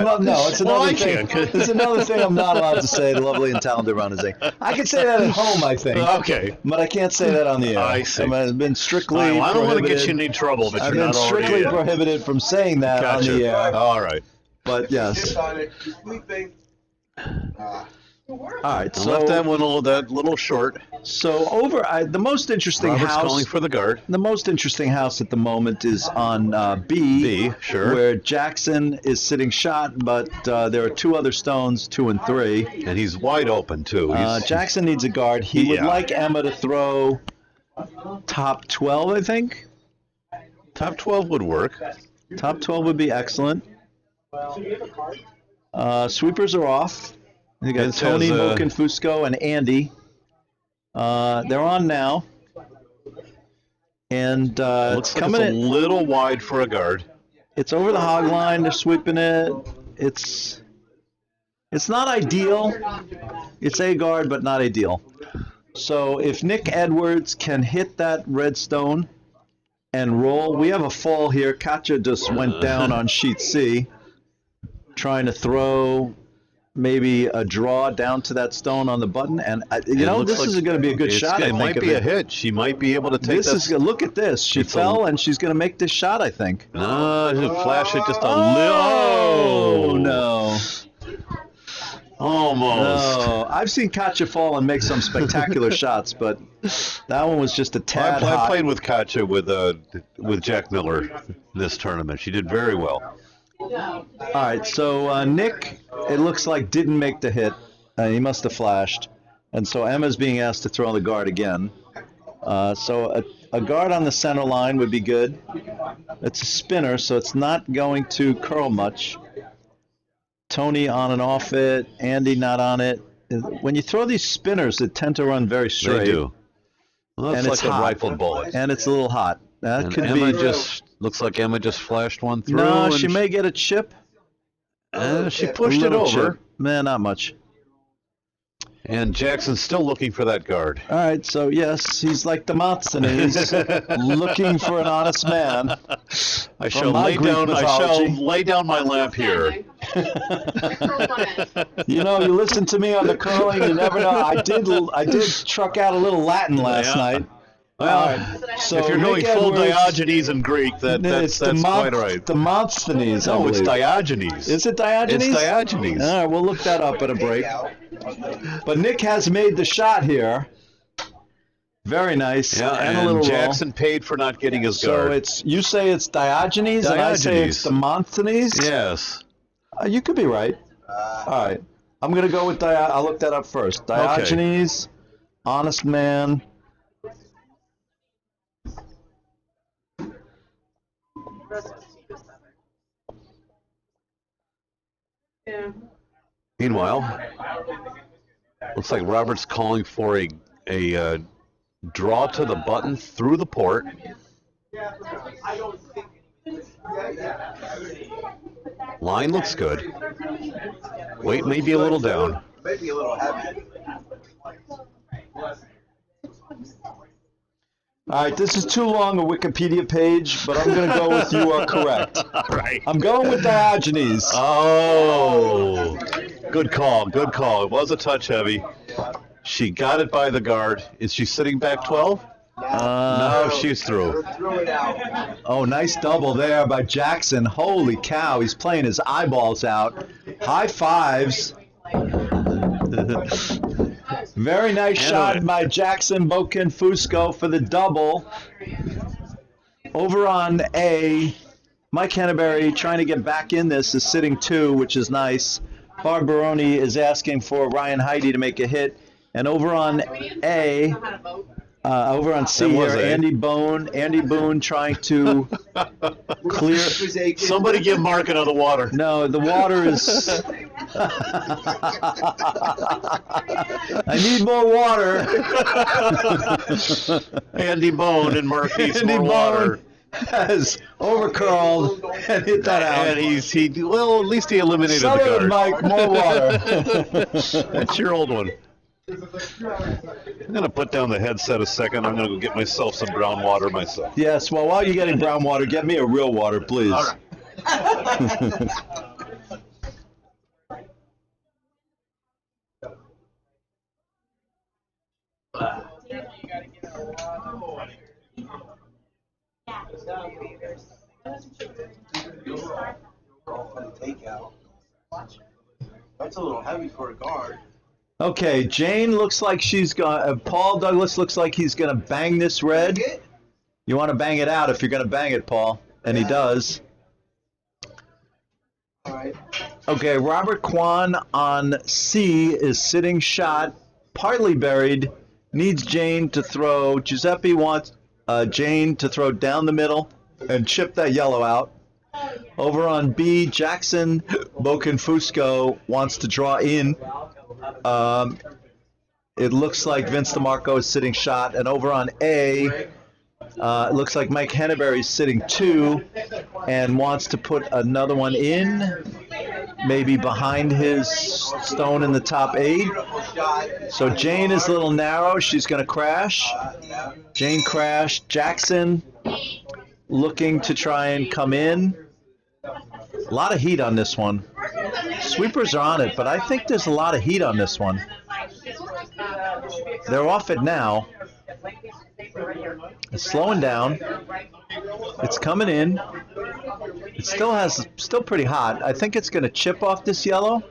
Speaker 3: It's another
Speaker 2: Well, I
Speaker 3: thing.
Speaker 2: can.
Speaker 3: It's another thing I'm not allowed to say. The lovely and talented Rana Zakin. I can say that at home, I think,
Speaker 2: Okay.
Speaker 3: but I can't say that on the air.
Speaker 2: I see.
Speaker 3: I've been strictly.
Speaker 2: Well, I don't want to get
Speaker 3: prohibited-
Speaker 2: you in any trouble that
Speaker 3: I've
Speaker 2: you're
Speaker 3: been
Speaker 2: not already
Speaker 3: strictly
Speaker 2: in.
Speaker 3: prohibited from saying that
Speaker 2: Gotcha.
Speaker 3: on the air.
Speaker 2: All right.
Speaker 3: But yes.
Speaker 4: on it. Sleeping.
Speaker 3: All right.
Speaker 2: I left that
Speaker 3: So,
Speaker 2: one that little short.
Speaker 3: the most interesting
Speaker 2: Robert's
Speaker 3: house.
Speaker 2: calling for the guard.
Speaker 3: The most interesting house at the moment is on B,
Speaker 2: B, sure.
Speaker 3: where Jackson is sitting shot, but there are 2 other stones, 2 and 3.
Speaker 2: And he's wide open, too.
Speaker 3: Jackson needs a guard. He would
Speaker 2: Yeah.
Speaker 3: like Emma to throw top 12, I think.
Speaker 2: Top 12 would work.
Speaker 3: Top 12 would be excellent. Sweepers are off. You got
Speaker 2: It says,
Speaker 3: Tony, Moken, Fusco, and Andy. They're on now. And
Speaker 2: Looks like
Speaker 3: coming
Speaker 2: it's a
Speaker 3: in.
Speaker 2: little wide for a guard.
Speaker 3: It's over the hog line. They're sweeping it. It's not ideal. It's a guard, but not ideal. So if Nick Edwards can hit that red stone and roll, we have a fall here. Katja just went down on sheet C, trying to throw maybe a draw down to that stone on the button. And
Speaker 2: It
Speaker 3: this
Speaker 2: looks
Speaker 3: is
Speaker 2: like
Speaker 3: going to be a good shot. I
Speaker 2: It
Speaker 3: think,
Speaker 2: might
Speaker 3: of
Speaker 2: be
Speaker 3: it.
Speaker 2: a hit. She might be able to take
Speaker 3: This is look at this. She
Speaker 2: It's
Speaker 3: fell
Speaker 2: a-
Speaker 3: and she's going to make this shot, I think.
Speaker 2: No, just flash it just a
Speaker 3: Oh
Speaker 2: little.
Speaker 3: no.
Speaker 2: Almost.
Speaker 3: No, I've seen Katja fall and make some spectacular shots, but that one was just a tad
Speaker 2: I
Speaker 3: hot.
Speaker 2: played with Katja with Jack Miller this tournament. She did very well.
Speaker 3: All right, so Nick, it looks like didn't make the hit. He must have flashed, and so Emma's being asked to throw on the guard again. So a guard on the center line would be good. It's a spinner, so it's not going to curl much. Tony on and off it. Andy not on it. When you throw these spinners, they tend to run very straight.
Speaker 2: They do. Well, that's
Speaker 3: And
Speaker 2: like
Speaker 3: it's
Speaker 2: a
Speaker 3: hot.
Speaker 2: rifled bullet.
Speaker 3: And it's a little hot. That
Speaker 2: And
Speaker 3: could
Speaker 2: Emma
Speaker 3: be.
Speaker 2: just looks like Emma just flashed one through.
Speaker 3: No,
Speaker 2: and
Speaker 3: she may get a chip.
Speaker 2: she pushed
Speaker 3: A
Speaker 2: it
Speaker 3: little
Speaker 2: over.
Speaker 3: chip. Man, not much.
Speaker 2: And Jackson's still looking for that guard.
Speaker 3: All right, so yes, he's like Demosthenes, looking for an honest man.
Speaker 2: I shall
Speaker 3: my
Speaker 2: lay
Speaker 3: Greek
Speaker 2: down. I
Speaker 3: mythology.
Speaker 2: shall lay down my lamp here.
Speaker 3: You know, you listen to me on the curling, you never know. I did truck out a little Latin last
Speaker 2: Yeah.
Speaker 3: night.
Speaker 2: Well,
Speaker 3: All right, so
Speaker 2: if you're
Speaker 3: Nick
Speaker 2: doing full
Speaker 3: Edwards-
Speaker 2: Diogenes in Greek, that's quite right.
Speaker 3: Demosthenes. I
Speaker 2: No, it's
Speaker 3: believe.
Speaker 2: Diogenes.
Speaker 3: Is it Diogenes?
Speaker 2: It's Diogenes.
Speaker 3: All right, we'll look that up at a break. But Nick has made the shot here. Very nice.
Speaker 2: Yeah,
Speaker 3: and a
Speaker 2: and
Speaker 3: little
Speaker 2: Jackson paid for not getting his
Speaker 3: roll. So
Speaker 2: guard.
Speaker 3: you say it's Diogenes, and I say it's Demosthenes.
Speaker 2: Yes.
Speaker 3: You could be right. All right, I'm gonna go with I'll look that up first. Diogenes, honest man.
Speaker 5: Yeah.
Speaker 2: Meanwhile, looks like Robert's calling for a draw to the button through the port. Line looks good. Weight may be a little down.
Speaker 4: Maybe a little heavy.
Speaker 3: All right, this is too long a Wikipedia page, but I'm gonna go with you are correct.
Speaker 2: Right.
Speaker 3: I'm going with Diogenes.
Speaker 2: Oh, good call. Good call. It was a touch heavy. She got it by the guard. Is she sitting back 12? No, she's through.
Speaker 4: Throw it out.
Speaker 3: Oh, nice double there by Jackson. Holy cow, he's playing his eyeballs out. High fives. Very nice shot by Jackson Boken Fusco for the double. Over on A, Mike Henneberry trying to get back in this is sitting 2, which is nice. Barbaroni is asking for Ryan Heidi to make a hit. And over on A, over on C
Speaker 2: That was
Speaker 3: here,
Speaker 2: A.
Speaker 3: Andy Boone trying to clear.
Speaker 2: Somebody give Mark another water.
Speaker 3: No, the water is. I need more water.
Speaker 2: Andy Bone and Mark needs
Speaker 3: Andy
Speaker 2: more water.
Speaker 3: Bone has overcurled and hit that out.
Speaker 2: And well, at least he eliminated the
Speaker 3: Southern
Speaker 2: guard.
Speaker 3: Mike, more water.
Speaker 2: That's your old one. I'm going to put down the headset a second. I'm going to go get myself some brown water myself.
Speaker 3: Yes, well, while you're getting brown water, get me a real water, please.
Speaker 4: All right. Takeout. That's a little heavy for a guard.
Speaker 3: Okay, Jane looks like she's going. Paul Douglas looks like he's going to bang this red. You want to bang it out if you're going to bang it, Paul, and he does.
Speaker 4: All right.
Speaker 3: Okay, Robert Kwan on C is sitting shot, partly buried. Needs Jane to throw. Giuseppe wants Jane to throw down the middle and chip that yellow out. Over on B, Jackson Boken Fusco wants to draw in. It looks like Vince DeMarco is sitting shot. And over on A, it looks like Mike Henneberry is sitting 2 and wants to put another one in, maybe behind his stone in the top 8. So Jane is a little narrow. She's going to crash. Jane crashed. Jackson looking to try and come in. A lot of heat on this one. Sweepers are on it, but I think there's a lot of heat on this one. They're off it now. It's slowing down. It's coming in. It still pretty hot. I think it's going to chip off this yellow.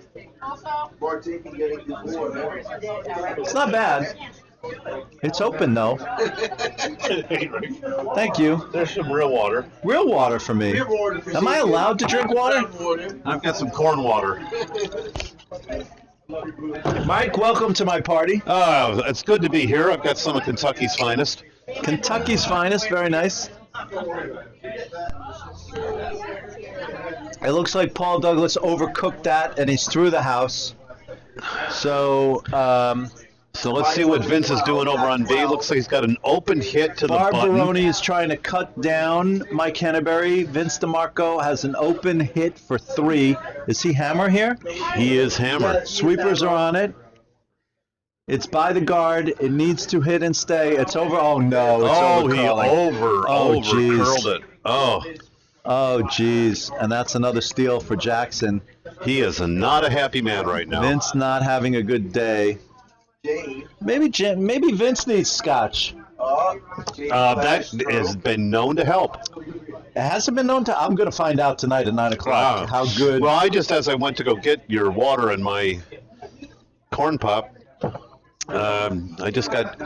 Speaker 3: It's not bad. It's open though. Thank you.
Speaker 2: There's some real water.
Speaker 3: Real water for me. Am I allowed to drink water?
Speaker 2: I've got some corn water.
Speaker 3: Mike, welcome to my party.
Speaker 2: It's good to be here. I've got some of Kentucky's finest.
Speaker 3: Kentucky's finest, very nice. It looks like Paul Douglas overcooked that and he's through the house. So
Speaker 2: let's see what Vince is doing over on B. Looks like he's got an open hit to the button.
Speaker 3: Barbaroni is trying to cut down Mike Henneberry. Vince DeMarco has an open hit for 3. Is he hammer here?
Speaker 2: He is hammer.
Speaker 3: Sweepers are on it. It's by the guard. It needs to hit and stay. It's over. Oh, no. It's
Speaker 2: He
Speaker 3: geez.
Speaker 2: curled it. Oh.
Speaker 3: Oh, geez. And that's another steal for Jackson.
Speaker 2: He is not a happy man right now.
Speaker 3: Vince not having a good day.
Speaker 4: Jay.
Speaker 3: Maybe Vince needs scotch.
Speaker 4: Jay
Speaker 2: That
Speaker 4: Castro.
Speaker 2: has been known to help.
Speaker 3: It hasn't been known to. I'm going to find out tonight at 9 o'clock how good.
Speaker 2: Well, as I went to go get your water and my corn pop, I just got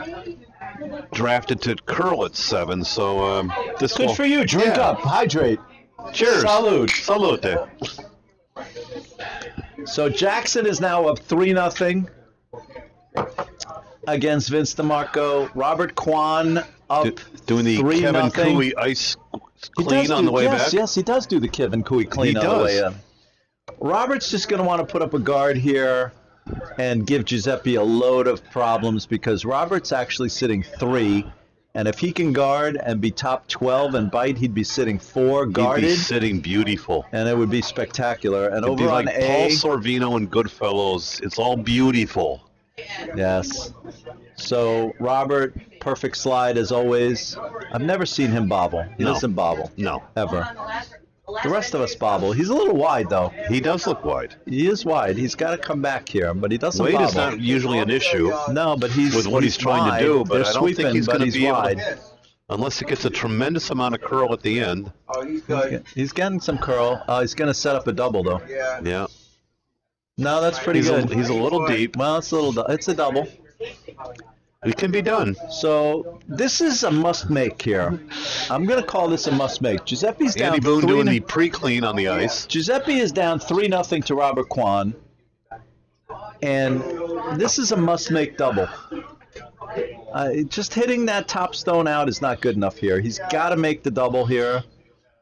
Speaker 2: drafted to curl at 7. So this
Speaker 3: Good
Speaker 2: will,
Speaker 3: for you. Drink
Speaker 2: yeah.
Speaker 3: up. Hydrate.
Speaker 2: Cheers.
Speaker 3: Salud.
Speaker 2: Salute.
Speaker 3: So Jackson is now up 3-0 against Vince DeMarco. Robert Kwan up
Speaker 2: Doing the
Speaker 3: 3-0.
Speaker 2: Kevin Cooley ice
Speaker 3: He
Speaker 2: clean
Speaker 3: does
Speaker 2: on the way
Speaker 3: yes,
Speaker 2: back.
Speaker 3: Yes, he does do the Kevin Cooey clean
Speaker 2: He
Speaker 3: on the
Speaker 2: does.
Speaker 3: way in. Robert's just going to want to put up a guard here and give Giuseppe a load of problems because Robert's actually sitting 3. And if he can guard and be top 12 and bite, he'd be sitting 4
Speaker 2: He'd be
Speaker 3: guarded.
Speaker 2: sitting beautiful.
Speaker 3: And it would be spectacular. And
Speaker 2: It'd be
Speaker 3: over
Speaker 2: like
Speaker 3: on
Speaker 2: Paul
Speaker 3: A,
Speaker 2: Sorvino and Goodfellas. It's all beautiful.
Speaker 3: yes. So Robert, perfect slide as always. I've never seen him bobble. He
Speaker 2: No.
Speaker 3: doesn't bobble
Speaker 2: No,
Speaker 3: ever. The rest of us bobble. He's a little wide though.
Speaker 2: he does look wide.
Speaker 3: He is wide. He's got to come back here, but he doesn't
Speaker 2: Weight
Speaker 3: bobble.
Speaker 2: is not usually an issue
Speaker 3: No, but he's
Speaker 2: with what he's trying
Speaker 3: wide.
Speaker 2: to do, but
Speaker 3: They're
Speaker 2: I don't think
Speaker 3: sweeping,
Speaker 2: he's
Speaker 3: but
Speaker 2: going to
Speaker 3: he's
Speaker 2: be able
Speaker 3: wide.
Speaker 2: to, unless he gets a tremendous amount of curl at the end.
Speaker 4: Oh, he's good.
Speaker 3: He's getting some curl. He's going to set up a double though.
Speaker 4: Yeah.
Speaker 2: Yeah,
Speaker 3: No, that's pretty good.
Speaker 2: he's a little deep.
Speaker 3: Well, it's a little. It's a double.
Speaker 2: It can be done.
Speaker 3: So this is a must-make here. I'm going to call this a must-make. Giuseppe's down
Speaker 2: Andy Boone
Speaker 3: 3
Speaker 2: doing the pre-clean on the ice.
Speaker 3: Giuseppe is down 3-0 to Robert Kwan, and this is a must-make double. Just hitting that top stone out is not good enough here. He's got to make the double here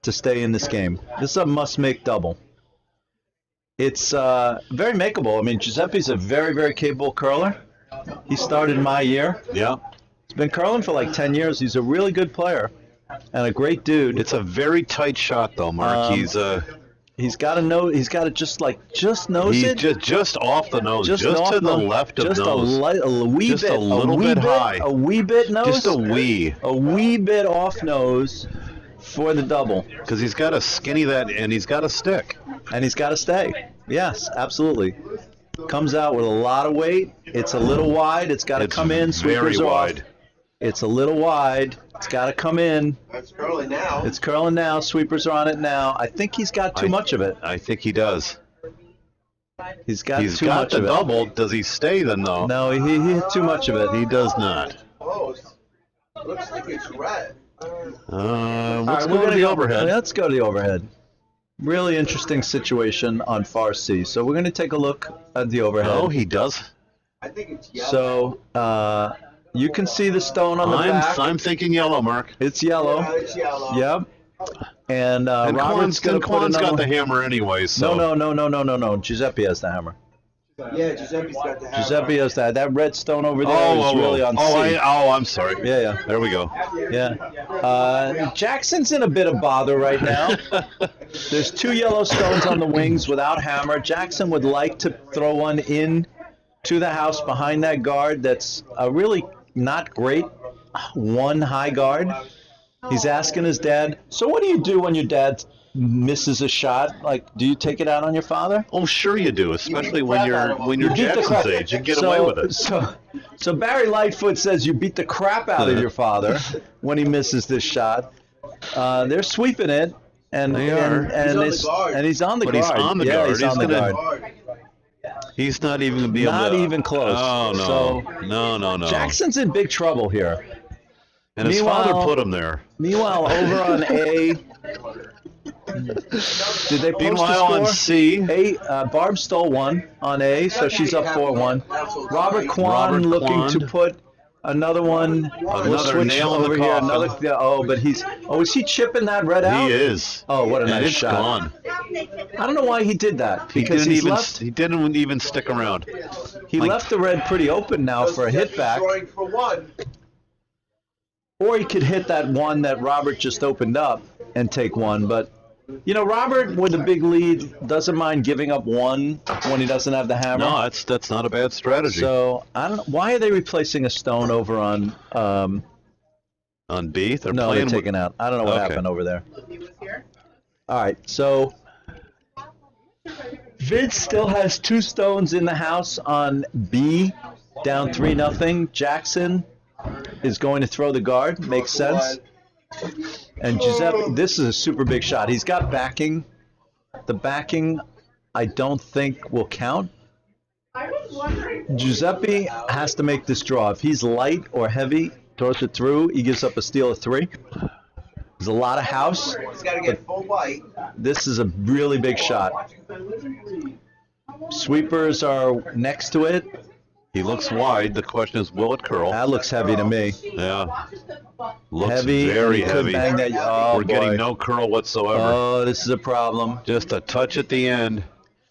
Speaker 3: to stay in this game. This is a must-make double. It's very makeable. I mean, Giuseppe's a very, very capable curler. He started my year.
Speaker 2: Yeah,
Speaker 3: He's been curling for like 10 years. He's a really good player and a great dude.
Speaker 2: it's a very tight shot though, Mark.
Speaker 3: He's got to know. He's got to just nose
Speaker 2: He's
Speaker 3: it.
Speaker 2: just off the nose, just
Speaker 3: off
Speaker 2: to the left of
Speaker 3: just
Speaker 2: nose,
Speaker 3: a wee
Speaker 2: Just
Speaker 3: bit,
Speaker 2: a little
Speaker 3: wee
Speaker 2: bit high.
Speaker 3: a wee bit nose,
Speaker 2: just a wee,
Speaker 3: a wee bit off nose for the double,
Speaker 2: because he's got to skinny that and he's got to stick.
Speaker 3: and he's got to stay. Yes, absolutely. Comes out with a lot of weight. It's a little wide. It's got to
Speaker 2: It's
Speaker 3: come in.
Speaker 2: very
Speaker 3: Sweepers are off.
Speaker 2: wide.
Speaker 3: It's a little wide. It's got to come in.
Speaker 4: That's curly now.
Speaker 3: It's curling now. Sweepers are on it now. I think he's got too much of it.
Speaker 2: I think he does.
Speaker 3: He's got
Speaker 2: He's
Speaker 3: too
Speaker 2: got
Speaker 3: much
Speaker 2: the
Speaker 3: of it.
Speaker 2: double. Does he stay then though?
Speaker 3: No, he hit too much of it.
Speaker 2: He does not.
Speaker 4: Close. Looks like it's red.
Speaker 2: Let's
Speaker 3: All right,
Speaker 2: go to the overhead.
Speaker 3: Let's go to the overhead. Really interesting situation on far C. So we're going to take a look at the overhead.
Speaker 2: Oh, he does.
Speaker 4: I think it's yellow.
Speaker 3: So you can see the stone on the back.
Speaker 2: I'm thinking yellow, Mark.
Speaker 3: It's yellow.
Speaker 4: Yeah, it's yellow.
Speaker 3: Yep. And
Speaker 2: And
Speaker 3: Robert's going to put
Speaker 2: Kwan's
Speaker 3: another
Speaker 2: got the hammer anyway, so.
Speaker 3: No. Giuseppe has the hammer.
Speaker 4: Yeah, Giuseppe's got the hammer.
Speaker 3: Giuseppe has that. That red stone over there is really on C.
Speaker 2: I'm sorry.
Speaker 3: Yeah.
Speaker 2: There we go.
Speaker 3: Yeah. Jackson's in a bit of bother right now. There's 2 yellow stones on the wings without hammer. Jackson would like to throw one in to the house behind that guard that's a really not great 1 high guard. He's asking his dad, so what do you do when your dad misses a shot? Like, do you take it out on your father?
Speaker 2: Oh, sure you do, especially when you're
Speaker 3: You beat the
Speaker 2: Jackson's
Speaker 3: crap-
Speaker 2: age. You get
Speaker 3: so-
Speaker 2: away with it.
Speaker 3: So Barry Lightfoot says you beat the crap out of your father when he misses this shot. They're sweeping it, and
Speaker 2: They are.
Speaker 3: and
Speaker 4: He's on the guard.
Speaker 3: and he's on the
Speaker 2: But
Speaker 3: guard.
Speaker 2: he's on the
Speaker 3: yeah,
Speaker 2: guard.
Speaker 3: He's on the
Speaker 2: He's gonna-
Speaker 3: guard.
Speaker 2: He's not even gonna be able
Speaker 3: Not
Speaker 2: to.
Speaker 3: even close.
Speaker 2: Oh no.
Speaker 3: So-
Speaker 2: no.
Speaker 3: Jackson's in big trouble here.
Speaker 2: And his father
Speaker 3: Meanwhile-
Speaker 2: put him there.
Speaker 3: Meanwhile, over on A, did they post
Speaker 2: Meanwhile,
Speaker 3: a
Speaker 2: on
Speaker 3: score?
Speaker 2: C,
Speaker 3: Barb stole 1 on A, so she's up 4-1. Robert Kwan
Speaker 2: Robert
Speaker 3: looking
Speaker 2: Kwan.
Speaker 3: to put another one. We'll
Speaker 2: Another
Speaker 3: switch
Speaker 2: nail in the
Speaker 3: over here.
Speaker 2: coffin.
Speaker 3: Another. But he's. Oh, is he chipping that red out?
Speaker 2: he is.
Speaker 3: Oh, what a
Speaker 2: And
Speaker 3: nice
Speaker 2: it's
Speaker 3: shot.
Speaker 2: gone.
Speaker 3: I don't know why he did that.
Speaker 2: He
Speaker 3: Because
Speaker 2: didn't
Speaker 3: he's
Speaker 2: even.
Speaker 3: left.
Speaker 2: He didn't even stick around.
Speaker 3: He left the red pretty open now for a hit back,
Speaker 4: Throwing for 1.
Speaker 3: or he could hit that one that Robert just opened up and take 1. But you know, Robert with a big lead doesn't mind giving up 1 when he doesn't have the hammer.
Speaker 2: No, that's not a bad strategy.
Speaker 3: So I don't. Why are they replacing a stone over on?
Speaker 2: On B, they're
Speaker 3: No, they're
Speaker 2: playing.
Speaker 3: taking out. I don't know what
Speaker 2: Okay.
Speaker 3: happened over there.
Speaker 5: He was here.
Speaker 3: All right, so Vince still has 2 stones in the house on B, down 3-0. Jackson is going to throw the guard. Makes sense. And Giuseppe, this is a super big shot. He's got backing. The backing, I don't think will count. Giuseppe has to make this draw. If he's light or heavy, throws it through, he gives up a steal of 3. There's a lot of house.
Speaker 4: He's got to get full white.
Speaker 3: This is a really big shot. Sweepers are next to it.
Speaker 2: He looks wide. The question is, will it curl?
Speaker 3: That looks heavy to me.
Speaker 2: Yeah. Looks
Speaker 3: Heavy.
Speaker 2: very
Speaker 3: He could
Speaker 2: heavy.
Speaker 3: bang that- oh,
Speaker 2: We're getting
Speaker 3: boy.
Speaker 2: no curl whatsoever.
Speaker 3: Oh, this is a problem.
Speaker 2: Just a touch at the end.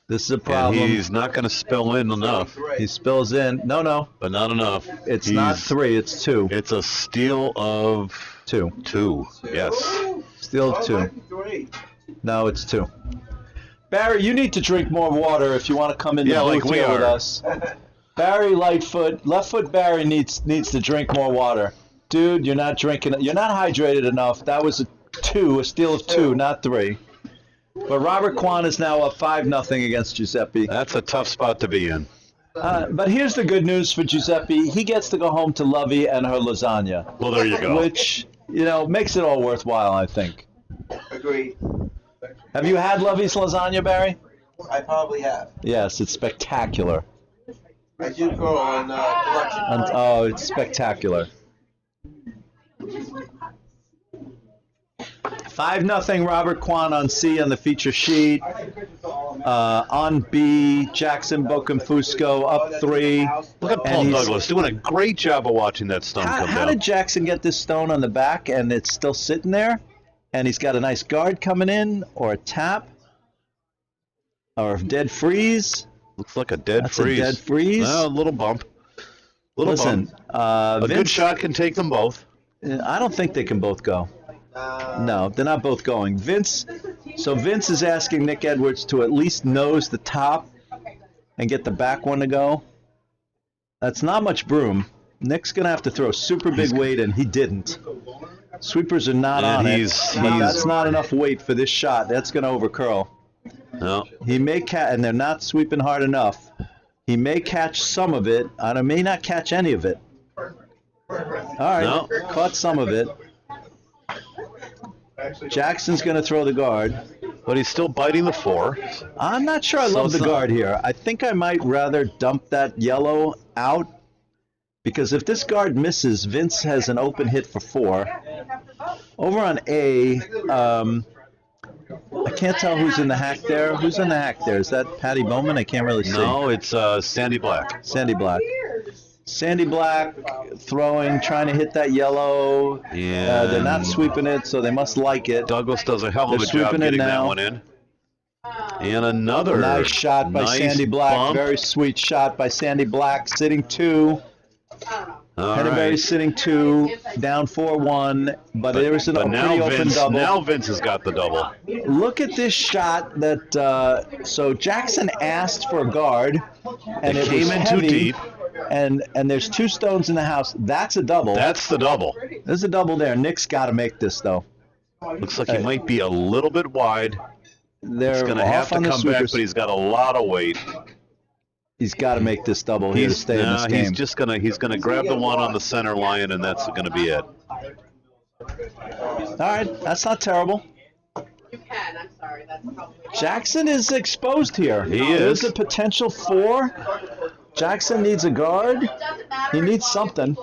Speaker 3: This is a
Speaker 2: And
Speaker 3: problem.
Speaker 2: he's not going to spill in enough,
Speaker 3: He spills in. No.
Speaker 2: but not enough.
Speaker 3: It's not
Speaker 2: He's-
Speaker 3: 3. It's 2.
Speaker 2: It's a steal of
Speaker 3: 2.
Speaker 2: 2. Yes.
Speaker 3: Steal of 2.
Speaker 4: 3.
Speaker 3: No, it's 2. Barry, you need to drink more water if you want to come in the
Speaker 2: Yeah, like
Speaker 3: booth
Speaker 2: we
Speaker 3: here with
Speaker 2: are.
Speaker 3: us. Barry Lightfoot, left foot Barry needs to drink more water. Dude, you're not drinking. You're not hydrated enough. That was a 2, a steal of 2, not 3. But Robert Kwan is now up 5-0 against Giuseppe.
Speaker 2: That's a tough spot to be in.
Speaker 3: But here's the good news for Giuseppe. He gets to go home to Lovey and her lasagna,
Speaker 2: Well, there you go.
Speaker 3: which, makes it all worthwhile, I think.
Speaker 4: Agreed.
Speaker 3: Have you had Lovey's lasagna, Barry?
Speaker 4: I probably have.
Speaker 3: Yes, it's spectacular.
Speaker 4: I did go on collection.
Speaker 3: And, oh, it's spectacular. 5-0 Robert Kwan on C on the feature sheet. On B, Jackson Bokamfusco up 3.
Speaker 2: Look at
Speaker 3: And
Speaker 2: Paul
Speaker 3: he's-
Speaker 2: Douglas doing a great job of watching that stone come
Speaker 3: How
Speaker 2: down.
Speaker 3: did Jackson get this stone on the back and it's still sitting there? And he's got a nice guard coming in, or a tap, or a dead freeze.
Speaker 2: Looks like a dead
Speaker 3: That's
Speaker 2: freeze.
Speaker 3: a dead freeze.
Speaker 2: No, a little bump. Little
Speaker 3: Listen,
Speaker 2: bump. A good
Speaker 3: Vince,
Speaker 2: shot can take them both.
Speaker 3: I don't think they can both go. No, they're not both going. Vince is asking Nick Edwards to at least nose the top and get the back one to go. That's not much broom. Nick's going to have to throw super big weight, and he didn't. Sweepers are not
Speaker 2: And
Speaker 3: on it.
Speaker 2: he's-
Speaker 3: But that's not enough weight for this shot. That's going to overcurl.
Speaker 2: No.
Speaker 3: He may catch, and they're not sweeping hard enough. He may catch some of it, and I may not catch any of it. All right,
Speaker 2: No.
Speaker 3: caught some of it. Jackson's going to throw the guard.
Speaker 2: But he's still biting the 4.
Speaker 3: I'm not sure I
Speaker 2: So
Speaker 3: love the
Speaker 2: it's not-
Speaker 3: guard here. I think I might rather dump that yellow out, because if this guard misses, Vince has an open hit for 4. Over on A, I can't tell who's in the hack there. Who's in the hack there? Is that Patty Bowman? I can't really see.
Speaker 2: No, it's Sandy Black.
Speaker 3: Sandy Black. Sandy Black throwing, trying to hit that yellow.
Speaker 2: Yeah.
Speaker 3: They're not sweeping it, so they must like it.
Speaker 2: Douglas does a hell of
Speaker 3: They're
Speaker 2: a job
Speaker 3: sweeping it
Speaker 2: getting that
Speaker 3: now.
Speaker 2: one in. And another
Speaker 3: Nice shot by
Speaker 2: nice
Speaker 3: Sandy Black.
Speaker 2: bump.
Speaker 3: Very sweet shot by Sandy Black. Sitting 2.
Speaker 2: All
Speaker 3: Henneberry
Speaker 2: right.
Speaker 3: sitting 2. Down 4-1. But there was a
Speaker 2: But
Speaker 3: pretty
Speaker 2: now
Speaker 3: open
Speaker 2: Vince,
Speaker 3: double.
Speaker 2: now Vince has got the double.
Speaker 3: Look at this shot that. So Jackson asked for a guard, and
Speaker 2: It
Speaker 3: it
Speaker 2: came
Speaker 3: was
Speaker 2: in too
Speaker 3: heavy,
Speaker 2: deep.
Speaker 3: And there's 2 stones in the house. That's a double.
Speaker 2: That's the double.
Speaker 3: There's a double there. Nick's got to make this though.
Speaker 2: Looks like he might be a little bit wide.
Speaker 3: They're
Speaker 2: He's going to
Speaker 3: off
Speaker 2: have to
Speaker 3: on the
Speaker 2: come back,
Speaker 3: sweepers.
Speaker 2: but he's got a lot of weight.
Speaker 3: He's got to make this double here to stay in this game.
Speaker 2: He's just gonna grab the one on the center line, and that's gonna be it.
Speaker 3: All right, that's not terrible.
Speaker 5: You can, I'm sorry, that's probably.
Speaker 3: Jackson is exposed here.
Speaker 2: He
Speaker 3: There's
Speaker 2: is.
Speaker 3: a potential 4. Jackson needs a guard.
Speaker 5: Doesn't matter.
Speaker 3: He needs something.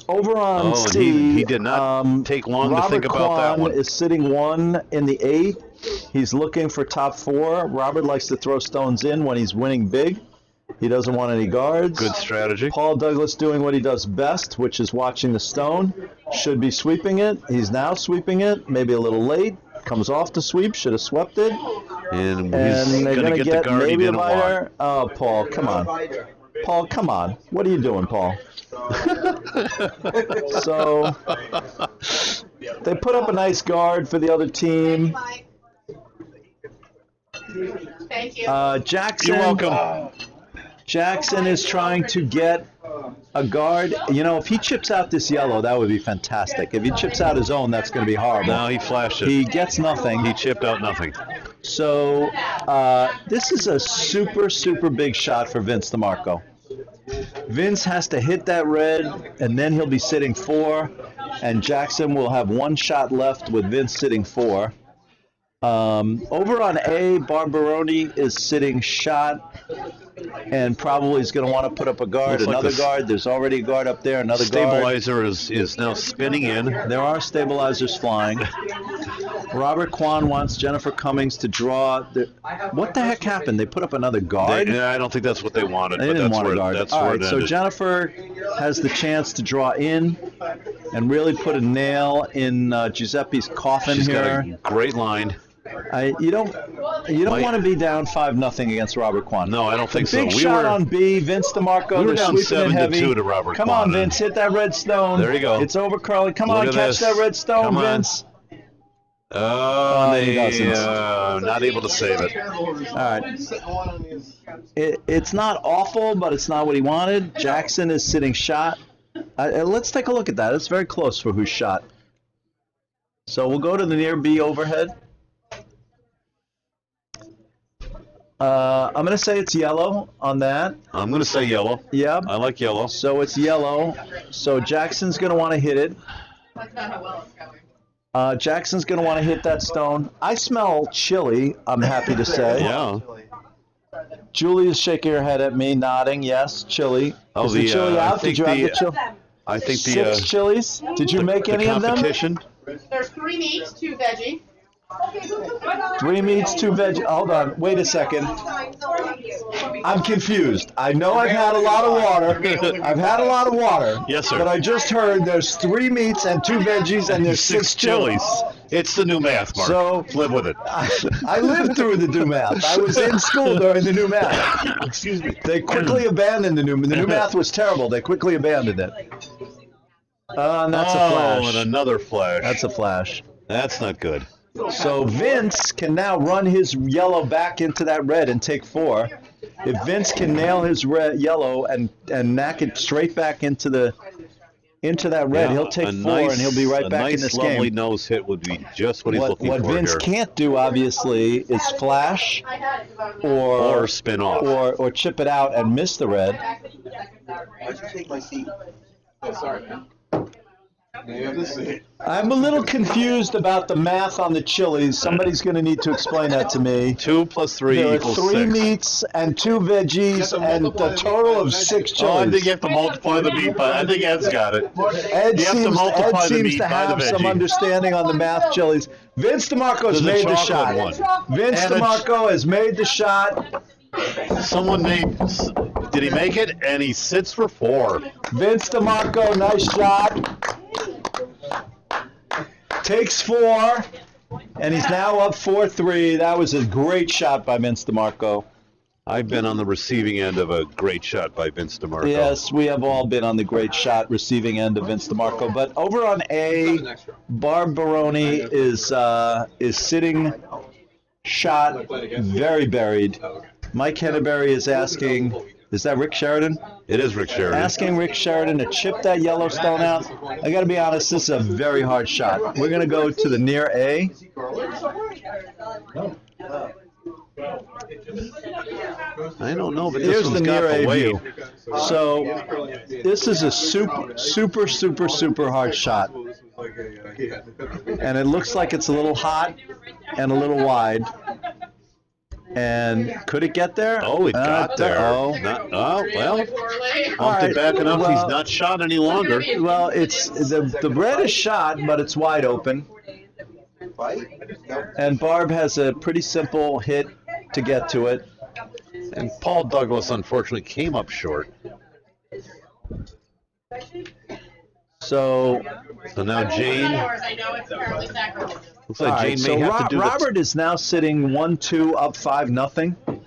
Speaker 3: Over on
Speaker 2: Oh, and
Speaker 3: C,
Speaker 2: he did not take long to
Speaker 3: Robert
Speaker 2: think about that
Speaker 3: Kwan
Speaker 2: one.
Speaker 3: is sitting 1 in the 8. He's looking for top 4. Robert likes to throw stones in when he's winning big. He doesn't want any guards.
Speaker 2: Good strategy.
Speaker 3: Paul Douglas doing what he does best, which is watching the stone. Should be sweeping it. He's now sweeping it. Maybe a little late. Comes off the sweep. Should have swept it.
Speaker 2: And
Speaker 3: And
Speaker 2: he's
Speaker 3: they're
Speaker 2: gonna
Speaker 3: going to
Speaker 2: get the
Speaker 3: get
Speaker 2: guard he
Speaker 3: maybe a
Speaker 2: didn't want.
Speaker 3: biter. Oh, Paul, come on. Paul, come on. What are you doing, Paul? So they put up a nice guard for the other team.
Speaker 5: Thank you.
Speaker 3: Jackson.
Speaker 2: You're welcome.
Speaker 3: Jackson is trying to get a guard. If he chips out this yellow, that would be fantastic. If he chips out his own, that's going to be horrible.
Speaker 2: No, he flashed it.
Speaker 3: He gets nothing.
Speaker 2: He chipped out nothing.
Speaker 3: So this is a super, super big shot for Vince DeMarco. Vince has to hit that red, and then he'll be sitting 4, and Jackson will have 1 shot left with Vince sitting 4. Over on A, Barbaroni is sitting shot, and probably is going to want to put up a guard,
Speaker 2: Looks like
Speaker 3: another
Speaker 2: the
Speaker 3: guard. There's already a guard up there, another guard.
Speaker 2: Stabilizer is now spinning in.
Speaker 3: There are stabilizers flying. Robert Kwan wants Jennifer Cummings to draw. What the heck happened? They put up another guard?
Speaker 2: I don't think that's what they wanted.
Speaker 3: They
Speaker 2: but
Speaker 3: didn't
Speaker 2: that's
Speaker 3: want
Speaker 2: where,
Speaker 3: a guard.
Speaker 2: That's
Speaker 3: All
Speaker 2: where
Speaker 3: right,
Speaker 2: it
Speaker 3: so
Speaker 2: ended.
Speaker 3: Jennifer has the chance to draw in and really put a nail in Giuseppe's coffin
Speaker 2: She's
Speaker 3: here.
Speaker 2: got a great line.
Speaker 3: You don't want to be down 5-0 against Robert Kwan.
Speaker 2: No, I don't think so.
Speaker 3: Big shot on B. Vince DeMarco.
Speaker 2: We were
Speaker 3: they're
Speaker 2: down
Speaker 3: sweeping it
Speaker 2: 7-2
Speaker 3: heavy.
Speaker 2: to Robert
Speaker 3: Come
Speaker 2: Kwan,
Speaker 3: on,
Speaker 2: and-
Speaker 3: Vince, hit that red stone.
Speaker 2: There you go.
Speaker 3: It's over, Carly. Come
Speaker 2: Look
Speaker 3: on,
Speaker 2: at
Speaker 3: catch
Speaker 2: this.
Speaker 3: that red stone,
Speaker 2: Come on.
Speaker 3: Vince.
Speaker 2: Oh,
Speaker 3: he
Speaker 2: they
Speaker 3: doesn't.
Speaker 2: not able to save it.
Speaker 3: All right. It's not awful, but it's not what he wanted. Jackson is sitting shot. Let's take a look at that. It's very close for who's shot. So we'll go to the near B overhead. I'm going to say it's yellow on that.
Speaker 2: I'm going to say yellow.
Speaker 3: Yep.
Speaker 2: I like yellow.
Speaker 3: So it's yellow. So Jackson's going to want to hit it.
Speaker 5: That's not how well it's going.
Speaker 3: Jackson's going to want to hit that stone. I smell chili, I'm happy to say.
Speaker 2: Yeah.
Speaker 3: Julie is shaking her head at me, nodding. Yes, chili.
Speaker 2: Oh,
Speaker 3: Is the
Speaker 2: the,
Speaker 3: chili
Speaker 2: I
Speaker 3: out?
Speaker 2: think
Speaker 3: Did you have
Speaker 2: the-
Speaker 3: the chili?
Speaker 2: I think the
Speaker 3: 6 chilies? Did you make any of them?
Speaker 2: competition.
Speaker 5: There's 3 meats, 2 veggie.
Speaker 3: 3 meats, 2 veg. Hold on. Wait a second. I'm confused. I know I've had a lot of water. I've had a lot of water.
Speaker 2: Yes, sir.
Speaker 3: But I just heard there's 3 meats and 2 veggies and there's 6 chilies.
Speaker 2: It's the new math, Mark.
Speaker 3: So-
Speaker 2: live with it.
Speaker 3: I lived through the new math. I was in school during the new math.
Speaker 2: Excuse me.
Speaker 3: They quickly abandoned the new math. The new math was terrible. They quickly abandoned it. And that's a flash.
Speaker 2: and another flash.
Speaker 3: That's a flash.
Speaker 2: That's not good.
Speaker 3: So Vince can now run his yellow back into that red and take 4. If Vince can nail his red yellow and knack it straight back into that red, he'll take 4 and he'll be right back in this
Speaker 2: lovely
Speaker 3: game.
Speaker 2: nose hit would be just what he's looking
Speaker 3: What
Speaker 2: for
Speaker 3: Vince
Speaker 2: here.
Speaker 3: can't do, obviously, is flash
Speaker 5: I had it because
Speaker 2: Or spin off.
Speaker 3: or chip it out and miss the red.
Speaker 4: Why'd you take my seat?
Speaker 6: Oh, sorry, man. You have to see.
Speaker 3: I'm a little confused about the math on the chilies. Somebody's going to need to explain that to me.
Speaker 2: 2 plus 3
Speaker 3: There are
Speaker 2: equals
Speaker 3: 3
Speaker 2: 6.
Speaker 3: meats and 2 veggies and a total of 6
Speaker 2: Oh, I think
Speaker 3: chilies.
Speaker 2: you have to multiply the meat by. I think Ed's got it.
Speaker 3: Ed
Speaker 2: You have to
Speaker 3: seems,
Speaker 2: multiply
Speaker 3: Ed
Speaker 2: the
Speaker 3: seems
Speaker 2: meat
Speaker 3: to
Speaker 2: by the
Speaker 3: have some
Speaker 2: veggie.
Speaker 3: understanding on the math chilies. Vince DeMarco's
Speaker 2: There's a
Speaker 3: made the
Speaker 2: chocolate
Speaker 3: shot.
Speaker 2: one.
Speaker 3: Vince
Speaker 2: And a ch-
Speaker 3: DeMarco has made the shot.
Speaker 2: Someone made. Did he make it? And he sits for 4.
Speaker 3: Vince DeMarco, nice shot. Takes 4, and he's now up 4-3. That was a great shot by Vince DeMarco.
Speaker 2: I've been on the receiving end of a great shot by Vince DeMarco.
Speaker 3: Yes, we have all been on the great shot receiving end of Vince DeMarco. But over on A, Barbaroni is sitting shot, very buried. Mike Henneberry is asking, is that Rick Sheridan?
Speaker 2: It is Rick Sheridan.
Speaker 3: Asking Rick Sheridan to chip that Yellowstone out. I got to be honest, this is a very hard shot. We're going to go to the near A.
Speaker 2: I don't know, but
Speaker 3: Here's
Speaker 2: this
Speaker 3: the
Speaker 2: one's got
Speaker 3: near
Speaker 2: the
Speaker 3: A
Speaker 2: weight.
Speaker 3: view. So this is a super hard shot. And it looks like it's a little hot and a little wide. And could it get there?
Speaker 2: Oh, it got there.
Speaker 3: Oh.
Speaker 2: Well,
Speaker 5: poorly.
Speaker 3: All
Speaker 2: bumped
Speaker 3: right,
Speaker 2: it back enough.
Speaker 3: well-
Speaker 2: He's not shot any longer.
Speaker 3: Well, it's the red is shot, but it's wide open.
Speaker 4: Fight? No.
Speaker 3: And Barb has a pretty simple hit to get to it.
Speaker 2: And Paul Douglas, unfortunately, came up short.
Speaker 3: So,
Speaker 2: So now Jane.
Speaker 5: I know it's apparently sacrilegious.
Speaker 2: Looks
Speaker 3: all
Speaker 2: like
Speaker 3: right,
Speaker 2: Jane
Speaker 3: so
Speaker 2: may have to do
Speaker 3: Robert is now sitting 1-2 up 5-0.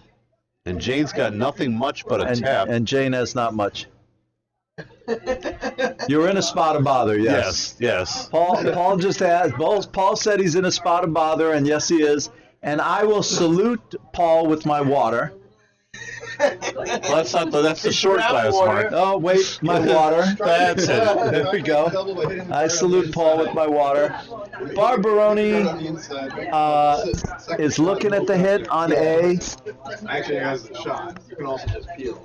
Speaker 2: And Jane's got nothing much but a tap.
Speaker 3: And Jane has not much. You're in a spot of bother, yes.
Speaker 2: Yes.
Speaker 3: Paul just asked. Paul said he's in a spot of bother, and yes, he is. And I will salute Paul with my water.
Speaker 2: That's not the, that's the short class, Mark.
Speaker 3: Oh, wait, my water.
Speaker 2: That's it.
Speaker 3: There we go. I salute Paul with my water. Barbaroni is looking at the hit on A.
Speaker 6: Actually, has the shot. You can also just peel.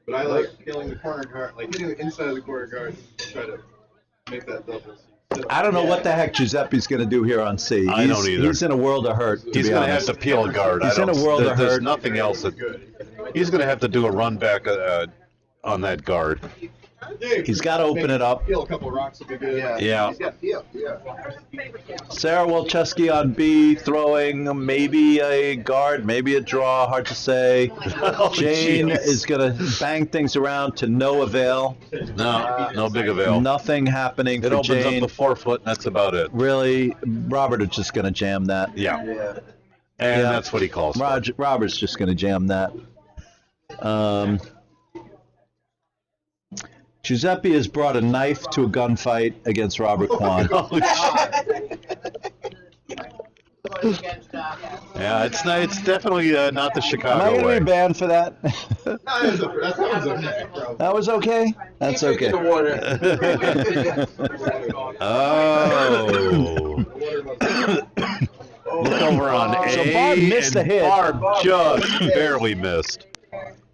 Speaker 6: But I like peeling the corner guard, like hitting the inside of the corner guard to try to make that double.
Speaker 3: I don't know what the heck Giuseppe's going to do here on C.
Speaker 2: I don't either.
Speaker 3: He's in a world of hurt.
Speaker 2: He's going to have to peel a guard.
Speaker 3: He's in a world of
Speaker 2: There's
Speaker 3: hurt.
Speaker 2: nothing else. That, he's going to have to do a run back on that guard.
Speaker 3: He's got to open it up.
Speaker 6: Peel a couple of rocks would be good.
Speaker 2: Yeah.
Speaker 6: He's got peel. Yeah.
Speaker 3: Sarah Wolcheski on B, throwing maybe a guard, maybe a draw, hard to say.
Speaker 2: Oh,
Speaker 3: Jane
Speaker 2: jeez.
Speaker 3: is going to bang things around to no avail.
Speaker 2: No big avail.
Speaker 3: Nothing happening
Speaker 2: It
Speaker 3: for
Speaker 2: opens
Speaker 3: Jane.
Speaker 2: up the forefoot, and that's about it.
Speaker 3: Really, Robert is just going to jam that.
Speaker 2: Yeah. And
Speaker 3: Yeah.
Speaker 2: that's what he calls for.
Speaker 3: Robert's just going to jam that. Giuseppe has brought a knife to a gunfight against Robert Kwan.
Speaker 2: Oh, yeah, it's not, it's definitely not the
Speaker 3: Am I
Speaker 2: Chicago
Speaker 3: going to
Speaker 2: way.
Speaker 3: be banned for that?
Speaker 6: That one's okay, bro.
Speaker 3: That was okay? That's okay.
Speaker 2: Oh. Look over on A.
Speaker 3: So Barb missed
Speaker 2: and
Speaker 3: the hit.
Speaker 2: Barb just barely missed.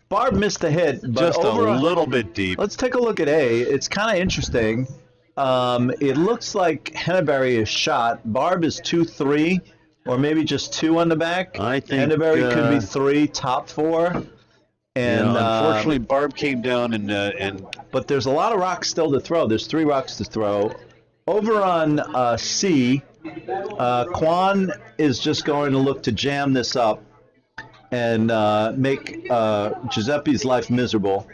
Speaker 3: Barb missed a hit, but
Speaker 2: Just a
Speaker 3: over
Speaker 2: little bit deep.
Speaker 3: Let's take a look at A. It's kind of interesting. It looks like Henneberry is shot. Barb is 2-3, or maybe just 2 on the back.
Speaker 2: I think
Speaker 3: Henneberry could be 3, top 4. And
Speaker 2: unfortunately, Barb came down and
Speaker 3: but there's a lot of rocks still to throw. There's 3 rocks to throw. Over on C, Kwan is just going to look to jam this up and make Giuseppe's life miserable.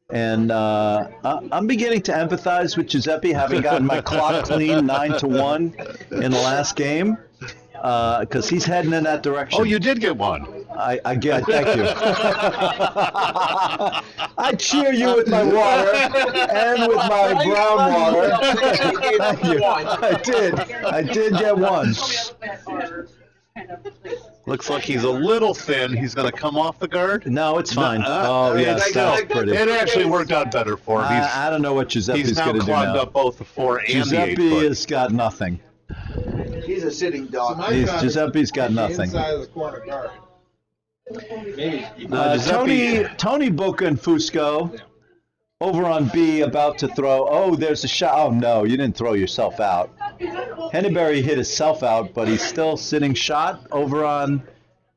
Speaker 3: And I'm beginning to empathize with Giuseppe, having gotten my clock clean 9-1 in the last game, because he's heading in that direction.
Speaker 2: oh, you did get one.
Speaker 3: I get. Thank you. I cheer you with my water and with my brown water. Thank you. I did get one.
Speaker 2: Looks like he's a little thin. He's going to come off the guard.
Speaker 3: No, it's fine.
Speaker 2: No,
Speaker 3: Oh yes, that's pretty.
Speaker 2: It actually worked out better for him.
Speaker 3: I don't know what Giuseppe's
Speaker 2: He's now
Speaker 3: going to do
Speaker 2: climbed
Speaker 3: now.
Speaker 2: up both the 4 and the 8
Speaker 3: Giuseppe
Speaker 2: foot.
Speaker 3: has got nothing.
Speaker 4: He's a sitting dog.
Speaker 3: Giuseppe's got nothing.
Speaker 6: Inside of the corner guard. Maybe.
Speaker 3: Tony Boca and Fusco over on B, about to throw. Oh, there's a shot. Oh no, you didn't throw yourself out. Henneberry hit himself out, but he's still sitting shot over on.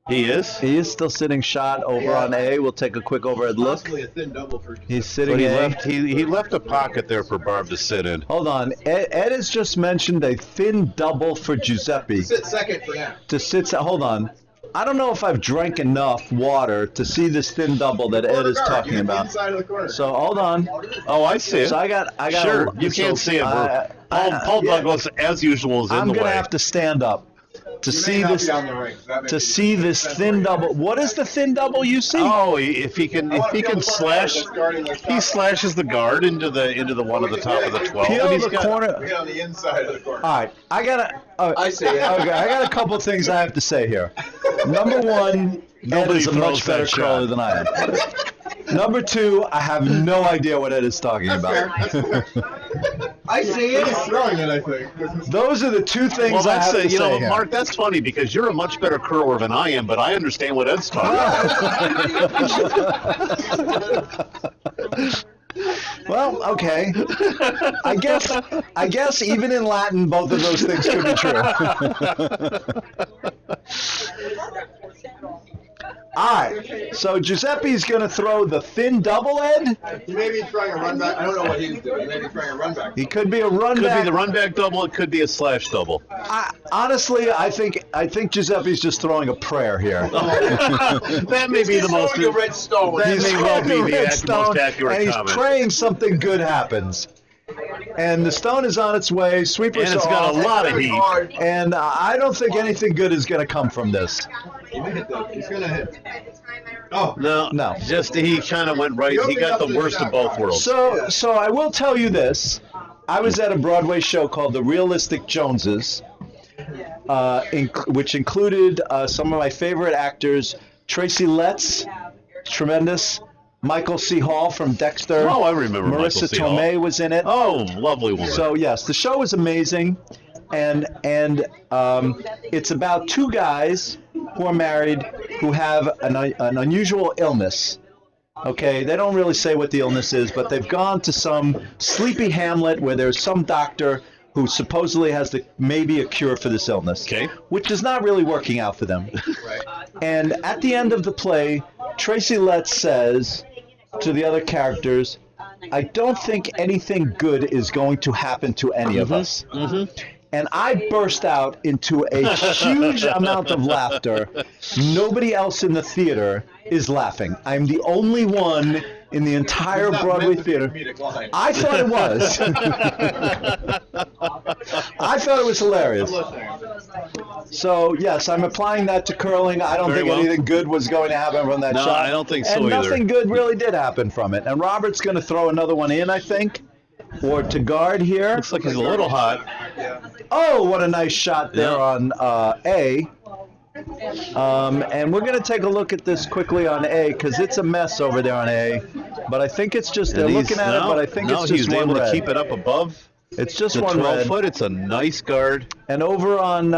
Speaker 2: He is.
Speaker 3: He is still sitting shot over on A. We'll take a quick overhead look.
Speaker 6: Possibly a thin double for
Speaker 3: He's
Speaker 2: But
Speaker 3: sitting
Speaker 2: he
Speaker 3: A.
Speaker 2: left. He left a pocket there for Barb to sit in.
Speaker 3: Hold on. Ed has just mentioned a thin double for Giuseppe.
Speaker 6: sit second for now.
Speaker 3: To sit. Hold on. I don't know if I've drank enough water to see this thin double that Ed is talking about.
Speaker 6: Inside of the corner.
Speaker 3: So hold on.
Speaker 2: Oh, I see it.
Speaker 3: So I got.
Speaker 2: Sure, you can't see it. Paul Douglas, as usual, is in
Speaker 3: I'm
Speaker 2: the
Speaker 3: gonna
Speaker 2: way.
Speaker 3: have to stand up to
Speaker 6: You may
Speaker 3: see
Speaker 6: not
Speaker 3: this.
Speaker 6: be on the ring, so that may
Speaker 3: To
Speaker 6: be-
Speaker 3: see this thin double. What is the thin double you see?
Speaker 2: Oh, if he can slash, he slashes the guard into the one at the top of the 12.
Speaker 3: Peel
Speaker 2: and he's
Speaker 3: the
Speaker 2: got-
Speaker 3: corner.
Speaker 6: Get on the inside of the corner.
Speaker 3: All right, I gotta.
Speaker 4: I see it.
Speaker 3: Okay, I got a couple things I have to say here. Number one, Ed
Speaker 2: Nobody
Speaker 3: is a
Speaker 2: throws
Speaker 3: much better
Speaker 2: that
Speaker 3: curler
Speaker 2: shot.
Speaker 3: than I am. Number two, I have no idea what Ed is talking about.
Speaker 4: I see
Speaker 6: He's
Speaker 4: it.
Speaker 6: throwing it, I think.
Speaker 3: Those are the two things
Speaker 2: Well,
Speaker 3: I
Speaker 2: that's
Speaker 3: have to
Speaker 2: you know,
Speaker 3: say here.
Speaker 2: Mark. That's funny because you're a much better curler than I am, but I understand what Ed's talking about.
Speaker 3: Well, okay. I guess even in Latin, both of those things could be true. All right. So Giuseppe's going to throw the thin double, Ed.
Speaker 6: He may be trying a run back. I don't know what he's doing. He may be trying a run back.
Speaker 3: He could be a run
Speaker 2: Could
Speaker 3: back.
Speaker 2: be the run back double. It could be a slash double.
Speaker 3: Honestly, I think Giuseppe's just throwing a prayer here.
Speaker 2: That may be the most.
Speaker 4: Throwing a red stone.
Speaker 2: That
Speaker 3: He's
Speaker 2: may well
Speaker 3: throwing
Speaker 2: be
Speaker 3: a
Speaker 2: the
Speaker 3: red stone,
Speaker 2: most accurate
Speaker 3: and he's
Speaker 2: comment.
Speaker 3: praying something good happens. And the stone is on its way. Sweepers
Speaker 2: And it's
Speaker 3: are
Speaker 2: got a
Speaker 3: off.
Speaker 2: lot of heat.
Speaker 3: And I don't think anything good is going to come from this.
Speaker 6: He may hit that. He's going to hit. Oh.
Speaker 2: No,
Speaker 3: No.
Speaker 2: just he kind of went right. He got the worst of both worlds.
Speaker 3: So I will tell you this. I was at a Broadway show called The Realistic Joneses, which included some of my favorite actors, Tracy Letts, tremendous. Michael C. Hall from Dexter.
Speaker 2: Oh, I remember
Speaker 3: Marissa
Speaker 2: Michael C. Hall.
Speaker 3: Tomei was in it.
Speaker 2: Oh, lovely woman.
Speaker 3: So yes, the show is amazing, and it's about two guys who are married who have an unusual illness. Okay, they don't really say what the illness is, but they've gone to some sleepy hamlet where there's some doctor who supposedly has maybe a cure for this illness.
Speaker 2: Okay.
Speaker 3: Which is not really working out for them.
Speaker 6: Right.
Speaker 3: And at the end of the play, Tracy Letts says to the other characters, I don't think anything good is going to happen to any of us. And I burst out into a huge amount of laughter. Nobody else in the theater is laughing. I'm the only one in the entire Broadway theater. I thought it was. I thought it was hilarious. So, yes, I'm applying that to curling. I don't
Speaker 2: Very
Speaker 3: think
Speaker 2: well.
Speaker 3: anything good was going to happen from that
Speaker 2: No,
Speaker 3: shot.
Speaker 2: I don't think so
Speaker 3: and
Speaker 2: either.
Speaker 3: nothing good really did happen from it. And Robert's going to throw another one in, I think, or to guard here.
Speaker 2: Looks like he's a little hot.
Speaker 3: Oh, what a nice shot there
Speaker 2: Yeah.
Speaker 3: on A. And we're going to take a look at this quickly on A because it's a mess over there on A. But I think it's just, they're
Speaker 2: And
Speaker 3: looking at it, but I think it's just
Speaker 2: he's
Speaker 3: one
Speaker 2: able
Speaker 3: red.
Speaker 2: to keep it up above
Speaker 3: It's just
Speaker 2: the
Speaker 3: one
Speaker 2: 12
Speaker 3: red.
Speaker 2: foot. It's a nice guard.
Speaker 3: And over on,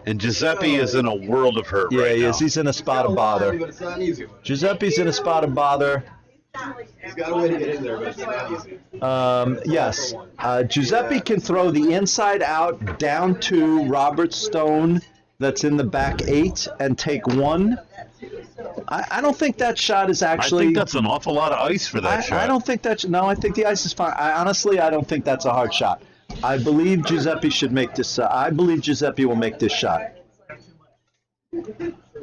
Speaker 2: And Giuseppe is in a world of hurt
Speaker 3: yeah,
Speaker 2: right
Speaker 3: he
Speaker 2: now.
Speaker 3: is. He's in a spot of bother.
Speaker 6: But it's not an easy one.
Speaker 3: Giuseppe's in a spot of bother.
Speaker 6: He's got a way to get in there, but it's not easy.
Speaker 3: Yes. Giuseppe can throw the inside out down to Robert Stone that's in the back 8 and take one. I don't think that shot is actually...
Speaker 2: I think that's an awful lot of ice for that shot.
Speaker 3: I don't think that's... No, I think the ice is fine. Honestly, I don't think that's a hard shot. I believe Giuseppe should make this... I believe Giuseppe will make this shot.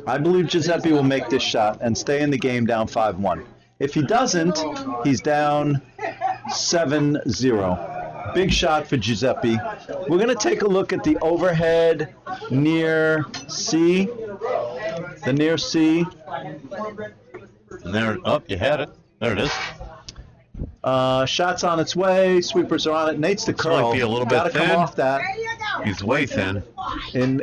Speaker 3: I believe Giuseppe will make this shot and stay in the game down 5-1. If he doesn't, he's down 7-0. Big shot for Giuseppe. We're going to take a look at the overhead near C. The near C.
Speaker 2: And there, you had it. There it is.
Speaker 3: Shots on its way. Sweepers are on it. Nate's the curl.
Speaker 2: might be a little bit
Speaker 3: Gotta come
Speaker 2: thin.
Speaker 3: off that.
Speaker 2: He's way thin.
Speaker 3: And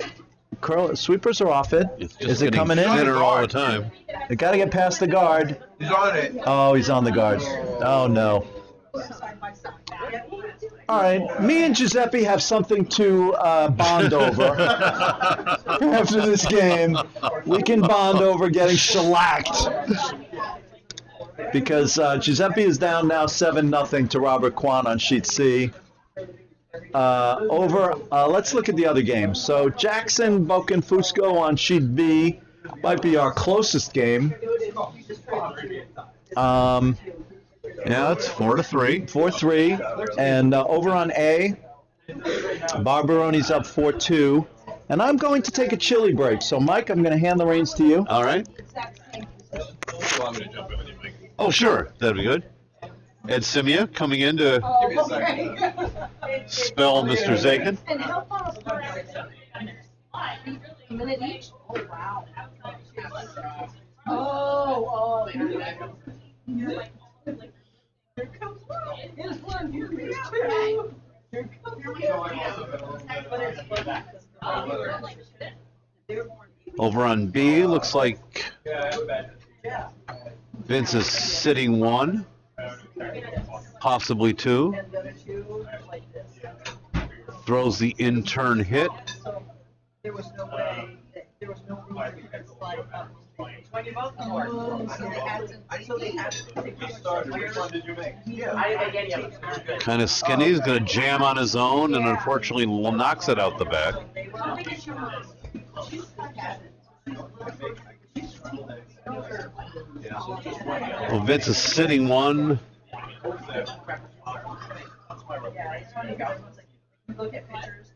Speaker 3: curl. Sweepers are off it.
Speaker 2: It's just
Speaker 3: Is it
Speaker 2: getting
Speaker 3: coming in?
Speaker 2: thinner all the time.
Speaker 3: They got to get past the guard.
Speaker 6: He's on it.
Speaker 3: Oh, he's on the guard. Oh, no. All right. Me and Giuseppe have something to bond over. After this game, we can bond over getting shellacked. Because Giuseppe is down now 7-0 to Robert Kwan on sheet C. Let's look at the other games. So Jackson, Boken, Fusco on sheet B might be our closest game.
Speaker 2: Yeah, it's 4-3.
Speaker 3: 4-3. And over on A, Barbaroni's up 4-2. And I'm going to take a chili break. So, Mike, I'm going to hand the reins to you.
Speaker 2: All right. Oh, sure. That'd be good. Ed Simia coming in to spell Mr. Zakin.
Speaker 5: And how far apart a minute each? Oh, wow. Oh. Here comes one. Here's one. Here's two. Here comes
Speaker 2: Over on B, looks like Vince is sitting 1, possibly 2. Throws the intern hit.
Speaker 7: There was no way, there was no room to slide up. So they had to take
Speaker 6: Which one did you make?
Speaker 7: I didn't make any of them.
Speaker 2: Kind of skinny. He's going to jam on his own and unfortunately knocks it out the back. Well, Vince is sitting 1.
Speaker 7: Look at pictures.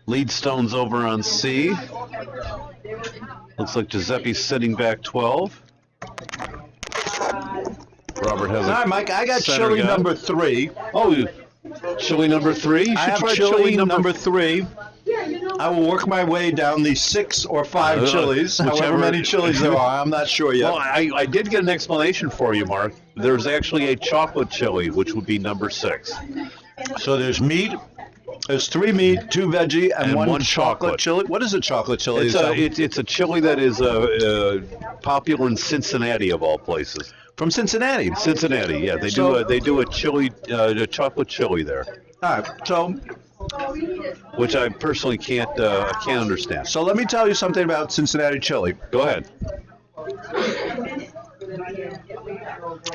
Speaker 2: Lead Stone's over on C. Looks like Giuseppe's sitting back 12. Robert has
Speaker 3: All right,
Speaker 2: a
Speaker 3: Mike, I got
Speaker 2: center
Speaker 3: chili
Speaker 2: guy.
Speaker 3: number 3.
Speaker 2: Oh, chili number 3. You
Speaker 3: I
Speaker 2: should
Speaker 3: have
Speaker 2: try
Speaker 3: chili number 3. I will work my way down the 6 or 5 chilies, however
Speaker 2: whichever-
Speaker 3: many chilies there are. I'm not sure yet.
Speaker 2: Well, I did get an explanation for you, Mark. There's actually a chocolate chili, which would be number 6.
Speaker 3: So there's meat, There's 3 meat, 2 veggie, and,
Speaker 2: And
Speaker 3: one
Speaker 2: one
Speaker 3: chocolate
Speaker 2: chocolate.
Speaker 3: chili. What is a chocolate chili?
Speaker 2: It's a chili that is popular in Cincinnati of all places.
Speaker 3: From Cincinnati.
Speaker 2: Cincinnati, yeah, they
Speaker 3: So-
Speaker 2: do a chili, a chocolate chili there,
Speaker 3: All right.
Speaker 2: which I personally can't understand.
Speaker 3: So let me tell you something about Cincinnati chili.
Speaker 2: Go ahead.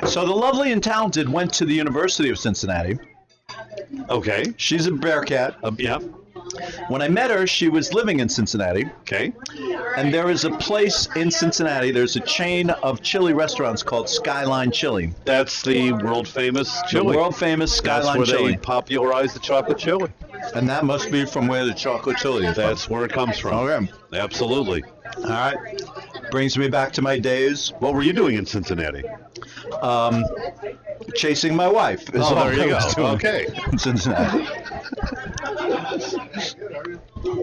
Speaker 3: So the lovely and talented went to the University of Cincinnati.
Speaker 2: Okay.
Speaker 3: She's a Bearcat.
Speaker 2: Yeah.
Speaker 3: When I met her, she was living in Cincinnati.
Speaker 2: Okay.
Speaker 3: And there is a place in Cincinnati, there's a chain of chili restaurants called Skyline Chili.
Speaker 2: That's the world famous chili.
Speaker 3: The world famous
Speaker 2: That's
Speaker 3: Skyline
Speaker 2: where
Speaker 3: Chili.
Speaker 2: they popularized the chocolate chili.
Speaker 3: And that must be from where the chocolate chili is.
Speaker 2: That's where it comes from.
Speaker 3: Okay.
Speaker 2: Absolutely.
Speaker 3: All right. Brings me back to my days.
Speaker 2: What were you doing in Cincinnati?
Speaker 3: Chasing my wife. is
Speaker 2: Oh,
Speaker 3: all
Speaker 2: there you
Speaker 3: I was
Speaker 2: go.
Speaker 3: doing
Speaker 2: Okay.
Speaker 3: In Cincinnati.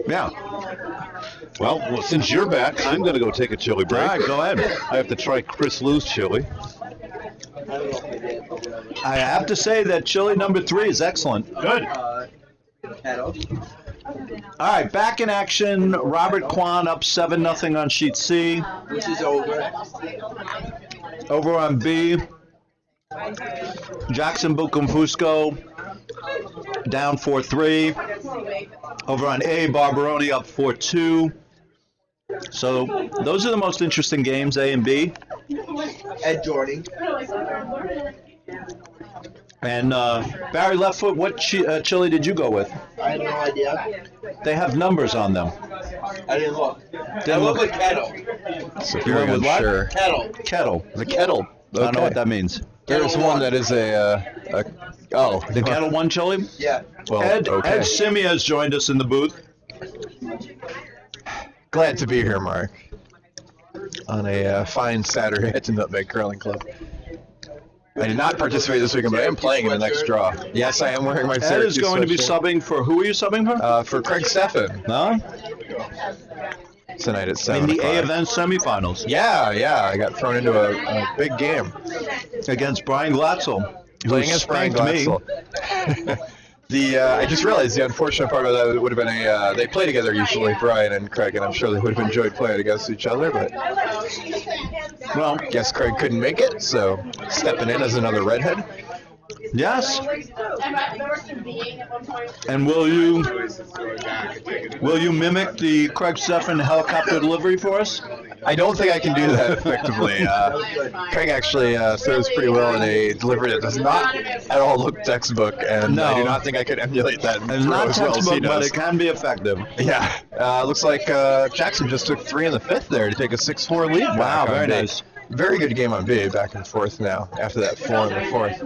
Speaker 3: Yeah.
Speaker 2: Well, since you're back, I'm going to go take a chili
Speaker 3: All
Speaker 2: break.
Speaker 3: right, go ahead.
Speaker 2: I have to try Chris Lou's chili.
Speaker 3: I have to say that chili number 3 is excellent.
Speaker 2: Good.
Speaker 3: All right, back in action. Robert Kwan up 7-0 on sheet C.
Speaker 4: Which is over.
Speaker 3: Over on B, Jackson Bucumfusco down 4-3. Over on A, Barbaroni up 4-2. So those are the most interesting games, A and B.
Speaker 4: Ed Jordan.
Speaker 3: And Barry Leftfoot, what chili did you go with?
Speaker 4: I have no idea.
Speaker 3: They have numbers on them.
Speaker 4: I didn't look.
Speaker 3: Didn't
Speaker 4: I
Speaker 3: look.
Speaker 4: look with kettle.
Speaker 8: So if
Speaker 3: You
Speaker 8: you're
Speaker 3: went with what?
Speaker 8: unsure,
Speaker 4: Kettle.
Speaker 3: Kettle.
Speaker 8: the kettle.
Speaker 3: I don't know
Speaker 8: Okay.
Speaker 3: what that means.
Speaker 8: There's one that is
Speaker 3: The Kettle One chili?
Speaker 4: Yeah.
Speaker 8: Well,
Speaker 3: Ed
Speaker 8: okay.
Speaker 3: Simia has joined us in the booth.
Speaker 8: Glad to be here, Mark. On a fine Saturday at the Nutmeg Curling Club. I did not participate this weekend, but I am playing in the next draw. Yes, I am wearing my
Speaker 3: Ed
Speaker 8: Syracuse
Speaker 3: is going to be
Speaker 8: sweatshirt.
Speaker 3: subbing for, who are you subbing for?
Speaker 8: For Craig Steffen
Speaker 3: No?
Speaker 8: tonight at
Speaker 3: In
Speaker 8: 7
Speaker 3: the A
Speaker 8: o'clock.
Speaker 3: event semifinals
Speaker 8: Yeah, I got thrown into a big game.
Speaker 3: against Brian Glatzel, who
Speaker 8: Playing against Brian
Speaker 3: spanked me.
Speaker 8: Glatzel. I just realized the unfortunate part of that would have been they play together usually, Brian and Craig, and I'm sure they would have enjoyed playing against each other, but
Speaker 3: Well,
Speaker 8: guess Craig couldn't make it, so stepping in as another redhead.
Speaker 3: yes. And will you mimic the Craig Steffen helicopter delivery for us?
Speaker 8: I don't think I can do that effectively. Craig actually throws pretty well in a delivery that does not at all look textbook, and I
Speaker 3: No.
Speaker 8: do not think I could emulate that and
Speaker 3: It's
Speaker 8: throw
Speaker 3: not
Speaker 8: as well as he
Speaker 3: textbook, but
Speaker 8: does.
Speaker 3: it can be effective.
Speaker 8: Yeah, looks like Jackson just took 3 in the 5th there to take a 6-4 lead.
Speaker 3: Wow,
Speaker 8: back on
Speaker 3: very
Speaker 8: B.
Speaker 3: nice.
Speaker 8: Very good game on B, back and forth now after that 4 in the 4th.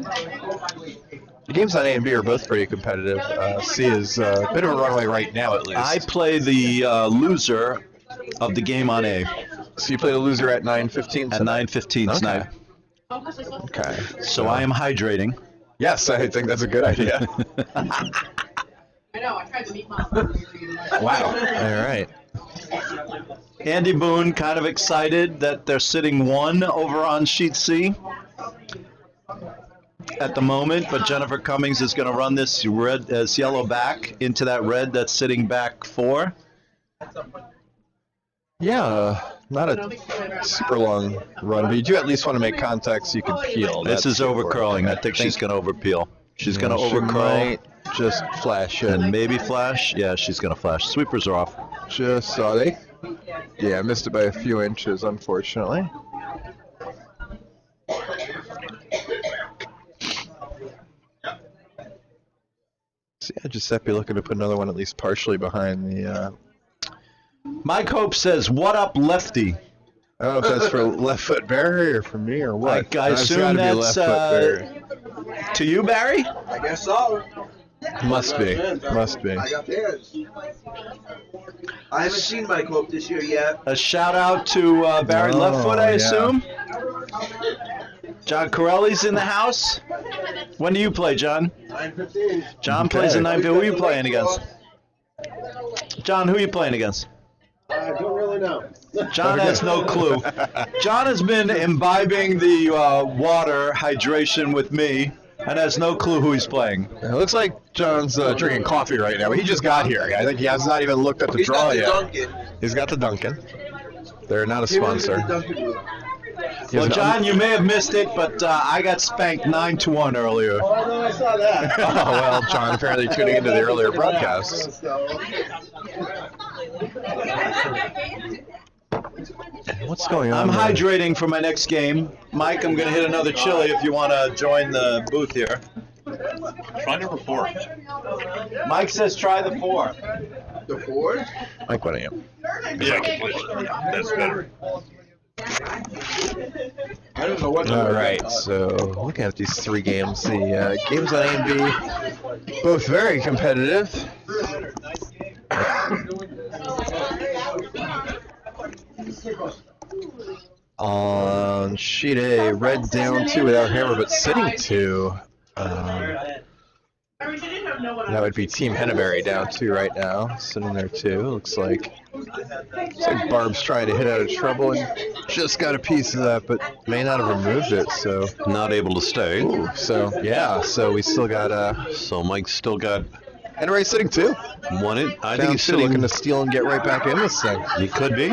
Speaker 8: The games on A and B are both pretty competitive. C is a bit of a runaway right now, at least.
Speaker 3: I play the loser of the game on A
Speaker 8: So you play the loser at 9:15
Speaker 3: at 9:15 tonight.
Speaker 8: Okay.
Speaker 3: So I am hydrating.
Speaker 8: Yes, I think that's a good idea.
Speaker 5: I know, I tried to meet mom.
Speaker 8: Wow. All right.
Speaker 3: Andy Boone kind of excited that they're sitting 1 over on sheet C at the moment, but Jennifer Cummings is going to run this yellow back into that red that's sitting back 4.
Speaker 8: Yeah, not a super long run, but you do at least want to make contact so you can peel.
Speaker 3: This is
Speaker 8: That's
Speaker 3: over
Speaker 8: important.
Speaker 3: curling. I think she's going to over peel. She's going to
Speaker 8: She
Speaker 3: over curl
Speaker 8: might just flash
Speaker 3: and
Speaker 8: in.
Speaker 3: maybe flash. Yeah, she's going to flash. Sweepers are off.
Speaker 8: Just saw they. Yeah, missed it by a few inches, unfortunately. So yeah, Giuseppe looking to put another one at least partially behind the.
Speaker 3: Mike Hope says, "What up, lefty?"
Speaker 8: I don't know if that's for left foot Barry or for me or what.
Speaker 3: I
Speaker 8: It's
Speaker 3: assume
Speaker 8: gotta be
Speaker 3: that's,
Speaker 8: left foot Barry.
Speaker 3: To you, Barry?
Speaker 4: I guess so.
Speaker 8: Must be. Must be.
Speaker 4: I got pairs. I haven't seen Mike Hope this year yet.
Speaker 3: A shout out to Barry
Speaker 8: Oh,
Speaker 3: Leftfoot, I
Speaker 8: yeah.
Speaker 3: assume. John Corelli's in the house. When do you play, John?
Speaker 4: 9:15.
Speaker 3: John
Speaker 8: Okay.
Speaker 3: plays at 9. Who are you playing against? John, who are you playing against?
Speaker 4: I don't really know.
Speaker 3: John has no clue. John has been imbibing the water hydration with me and has no clue who he's playing.
Speaker 8: It looks like John's drinking coffee right now, but he just got here. I think he has not even looked at the
Speaker 4: He's
Speaker 8: draw
Speaker 4: got the
Speaker 8: yet.
Speaker 4: Dunkin'.
Speaker 8: He's got the Dunkin'. They're not a
Speaker 4: He went to the
Speaker 8: sponsor.
Speaker 4: Dunkin' Room.
Speaker 8: He has
Speaker 3: Well,
Speaker 8: an
Speaker 3: John, you may have missed it, but I got spanked 9-1 earlier.
Speaker 4: Oh, no, I saw that.
Speaker 8: Oh, well, John apparently tuning into the earlier broadcasts. What's going on?
Speaker 3: I'm
Speaker 8: there?
Speaker 3: hydrating for my next game. Mike, I'm going to hit another chili if you want to join the booth here.
Speaker 2: Try number 4.
Speaker 3: Mike says try the 4.
Speaker 4: The Ford?
Speaker 8: Mike, what are you?
Speaker 2: Yeah, that's better.
Speaker 4: I don't know what.
Speaker 8: All right, so looking at these 3 games, the games on A and B, both very competitive. On sheet A, red down 2 without hammer, but sitting 2. That would be Team Henneberry down 2 right now, sitting there too. Looks like Barb's trying to hit out of trouble and just got a piece of that, but may not have removed it. So
Speaker 2: Not able to stay.
Speaker 8: ooh, so yeah, so we still got
Speaker 2: So Mike's still got
Speaker 8: Henneberry sitting 2.
Speaker 2: one. I think
Speaker 8: Down
Speaker 2: he's
Speaker 8: 2,
Speaker 2: sitting.
Speaker 8: looking to steal and get right back in this thing.
Speaker 2: He could be.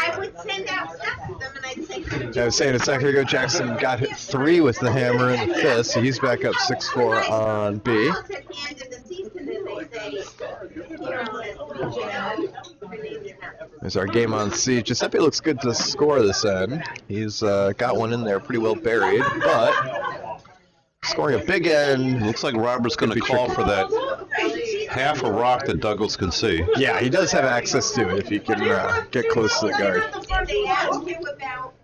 Speaker 5: I would send out stuff to them and I'd say,
Speaker 8: I was saying a second ago, Jackson got hit 3 with the hammer and the fist, so he's back up 6-4 on B.
Speaker 5: well, it's at the end of the season and they say,
Speaker 8: There's our game on C. Giuseppe looks good to score this end. He's got one in there pretty well buried, but scoring a big end.
Speaker 2: Looks like Robert's going to
Speaker 8: Could be
Speaker 2: call
Speaker 8: tricky.
Speaker 2: for that half a rock that Douglas can see.
Speaker 8: Yeah, he does have access to it if he can get close to the guard.
Speaker 5: They ask you about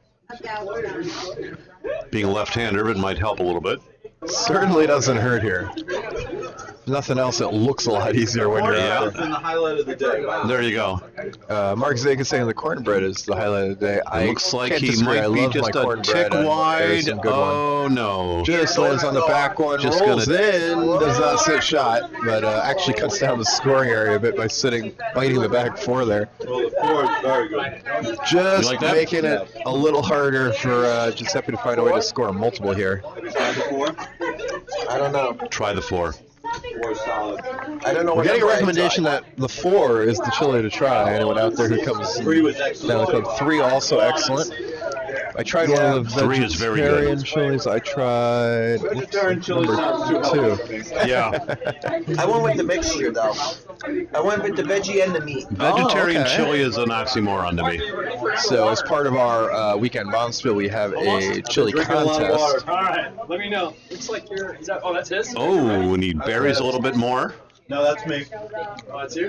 Speaker 2: Being a left-hander, it might help a little bit.
Speaker 8: Certainly doesn't hurt here. If nothing else, it looks a lot easier when you're
Speaker 2: Yeah.
Speaker 8: out there.
Speaker 3: And the highlight of the day.
Speaker 2: There you go.
Speaker 8: Mark Zake is saying the cornbread is the highlight of the day. I
Speaker 2: Looks like
Speaker 8: can't
Speaker 2: he
Speaker 8: disagree. I
Speaker 2: might be
Speaker 8: love my
Speaker 2: just a
Speaker 8: cornbread,
Speaker 2: tick
Speaker 8: and
Speaker 2: wide.
Speaker 8: there's some good one.
Speaker 2: Oh, no.
Speaker 8: Just lands on the back one,
Speaker 2: Just
Speaker 8: rolls
Speaker 2: gonna-
Speaker 8: in, does not sit shot, but actually cuts down the scoring area a bit by biting the back 4 there.
Speaker 3: Well, the 4 is very good.
Speaker 8: Just
Speaker 2: You like that?
Speaker 8: making it a little harder for Giuseppe to find a way to score a multiple here.
Speaker 3: Try the 4.
Speaker 4: I don't know.
Speaker 2: Try the 4.
Speaker 3: 4 is solid.
Speaker 4: I don't know
Speaker 8: We're
Speaker 4: what.
Speaker 8: getting a
Speaker 4: number I
Speaker 8: recommendation
Speaker 4: tried.
Speaker 8: that the 4 is the chili to try. Anyone out there who comes
Speaker 3: 3 was
Speaker 8: down the
Speaker 3: excellent.
Speaker 8: club, 3 also excellent. I tried one of the
Speaker 2: 3 is very good.
Speaker 8: vegetarian chilies. I tried
Speaker 3: Vegetarian chili
Speaker 8: number
Speaker 3: sounds too
Speaker 8: 2.
Speaker 3: healthy.
Speaker 2: Yeah.
Speaker 4: I went with the mixture though. I went with the veggie and the meat.
Speaker 2: Vegetarian
Speaker 8: okay.
Speaker 2: chili is an oxymoron to me.
Speaker 8: So as part of our weekend bonspiel, we have a chili
Speaker 3: Drink a lot of water.
Speaker 8: contest.
Speaker 9: All right, let me know. Looks like you're. Is that? Oh, that's his.
Speaker 2: Oh, and he buries a little bit more.
Speaker 3: No, that's me.
Speaker 9: Oh, that's you.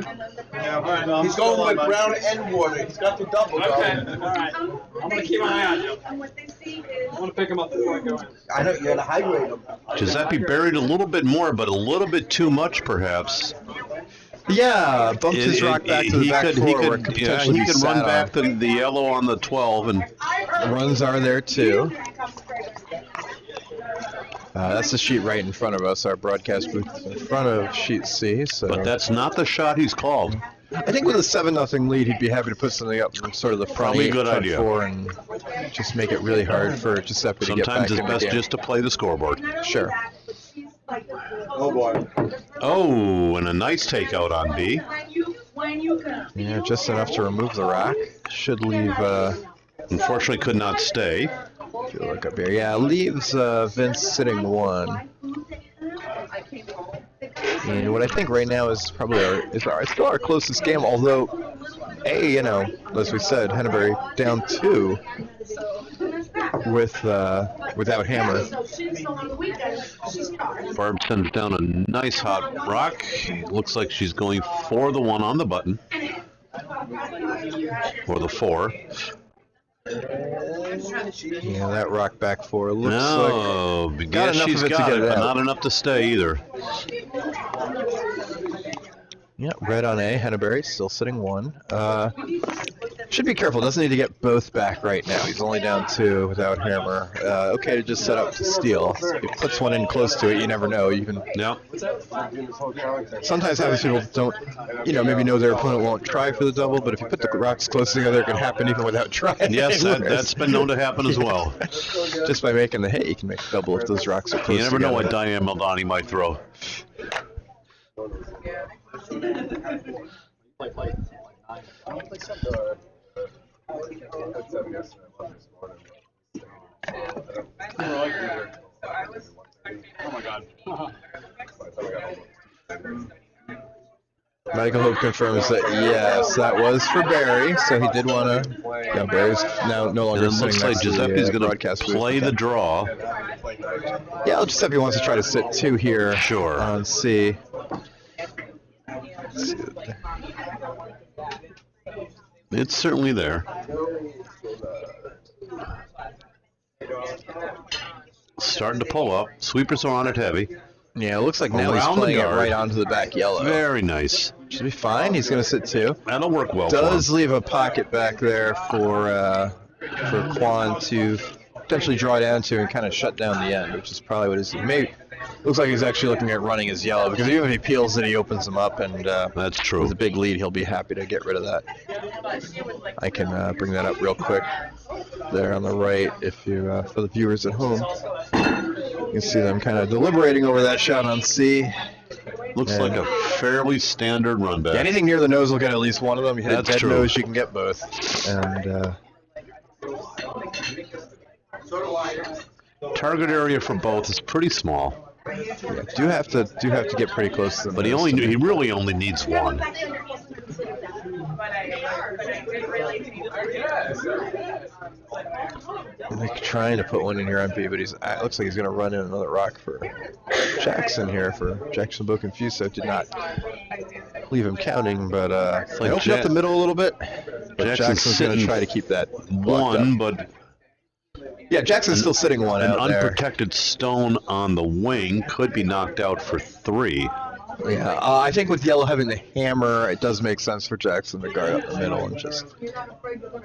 Speaker 3: Yeah, no, I'm
Speaker 4: He's
Speaker 3: still
Speaker 4: going
Speaker 3: on
Speaker 4: with
Speaker 3: my-
Speaker 4: brown and water. He's got the double
Speaker 9: Okay.
Speaker 4: though.
Speaker 9: All right. I'm gonna keep my eye on you.
Speaker 5: and what they see is.
Speaker 9: I'm gonna pick him up before I go in.
Speaker 4: I know you gotta hydrate him.
Speaker 2: Giuseppe buried a little bit more, but a little bit too much, perhaps.
Speaker 8: Yeah, bumped his rock back to the
Speaker 2: He
Speaker 8: back
Speaker 2: could,
Speaker 8: 4
Speaker 2: he
Speaker 8: where it
Speaker 2: could,
Speaker 8: could
Speaker 2: yeah,
Speaker 8: potentially
Speaker 2: he
Speaker 8: be
Speaker 2: could run
Speaker 8: sat
Speaker 2: back the yellow on the 12, and
Speaker 8: on. Runs are there too. That's the sheet right in front of us, our broadcast booth in front of sheet C. So
Speaker 2: but that's not the shot he's called.
Speaker 8: I think with a 7-0 lead, he'd be happy to put something up from sort of the front
Speaker 2: Probably a good
Speaker 8: front
Speaker 2: idea.
Speaker 8: 4 and just make it really hard for Giuseppe to get back
Speaker 2: Sometimes it's
Speaker 8: in the
Speaker 2: best
Speaker 8: game.
Speaker 2: just to play the scoreboard.
Speaker 8: Sure.
Speaker 3: Oh boy.
Speaker 2: Oh, and a nice takeout on B.
Speaker 5: When you come.
Speaker 8: Yeah, just enough to remove the rock. Should leave.
Speaker 2: Unfortunately, could not stay.
Speaker 8: If you look up here, yeah, leaves Vince sitting 1. And what I think right now is probably it's still our closest game. Although, as we said, Henneberry down 2 with without hammer.
Speaker 2: Barb sends down a nice hot rock. Looks like she's going for the 1 on the button. Or the 4.
Speaker 8: Yeah, that rock back 4 looks like.
Speaker 2: No,
Speaker 8: got
Speaker 2: yes,
Speaker 8: enough
Speaker 2: she's
Speaker 8: of it to
Speaker 2: got
Speaker 8: get
Speaker 2: it,
Speaker 8: it
Speaker 2: but
Speaker 8: out.
Speaker 2: not enough to stay either.
Speaker 8: Yeah, red on A. Henneberry still sitting 1. Should be careful. Doesn't need to get both back right now. He's only down 2 without hammer. Okay to just set up to steal. If he puts one in close to it, you never know. You can.
Speaker 2: Yeah.
Speaker 8: Sometimes happens people don't, maybe know their opponent won't try for the double, but if you put the rocks close together, it can happen even without trying.
Speaker 2: Yes, that's been known to happen as well.
Speaker 8: Just by making the hit, you can make a double if those rocks are close
Speaker 2: You never know
Speaker 8: together.
Speaker 2: what Diane Maldani might throw.
Speaker 9: Oh my god.
Speaker 8: Michael Hope confirms that yes, that was for Barry, so he did want to. Yeah, Barry's now no longer
Speaker 2: And it
Speaker 8: sitting
Speaker 2: looks like
Speaker 8: next to the,
Speaker 2: Giuseppe's going
Speaker 8: broadcast
Speaker 2: to
Speaker 8: booth.
Speaker 2: play the draw.
Speaker 8: Yeah, Giuseppe wants to try to sit 2 here.
Speaker 2: Sure.
Speaker 8: On C.
Speaker 2: It's certainly there. Starting to pull up. Sweepers are on it heavy.
Speaker 8: Yeah, it looks like now he's
Speaker 2: Around the
Speaker 8: playing it
Speaker 2: guard.
Speaker 8: right onto the back yellow.
Speaker 2: Very nice.
Speaker 8: Should be fine. He's going to sit 2.
Speaker 2: That'll work well for
Speaker 8: Does
Speaker 2: him.
Speaker 8: leave a pocket back there for Quan to potentially draw down to and kind of shut down the end, which is probably what maybe looks like he's actually looking at running his yellow, because even if he peels it, he opens them up, and
Speaker 2: That's true.
Speaker 8: with a big lead, he'll be happy to get rid of that. I can bring that up real quick there on the right if you for the viewers at home. You can see them kind of deliberating over that shot on C.
Speaker 2: Looks
Speaker 8: And-
Speaker 2: like a fairly standard run back.
Speaker 8: Yeah, anything near the nose will get at least one of them. You hit
Speaker 2: That's
Speaker 8: a dead
Speaker 2: true.
Speaker 8: nose, you can get both. And
Speaker 2: Target area for both is pretty small,
Speaker 8: yeah, do have to get pretty close to them.
Speaker 2: but he really only needs one.
Speaker 8: Like trying to put one in here on B, but it looks like he's going to run in another rock for Jackson here for Jackson Bo Confused. So did not leave him counting, but they opened up the middle a little bit. But
Speaker 2: Jackson's
Speaker 8: Jackson's going to
Speaker 2: sitting
Speaker 8: try to keep that blocked
Speaker 2: One,
Speaker 8: up.
Speaker 2: but
Speaker 8: Yeah, Jackson's still sitting one
Speaker 2: an
Speaker 8: out there.
Speaker 2: unprotected stone on the wing could be knocked out for 3.
Speaker 8: Yeah, I think with yellow having the hammer, it does make sense for Jackson to guard up the middle and just,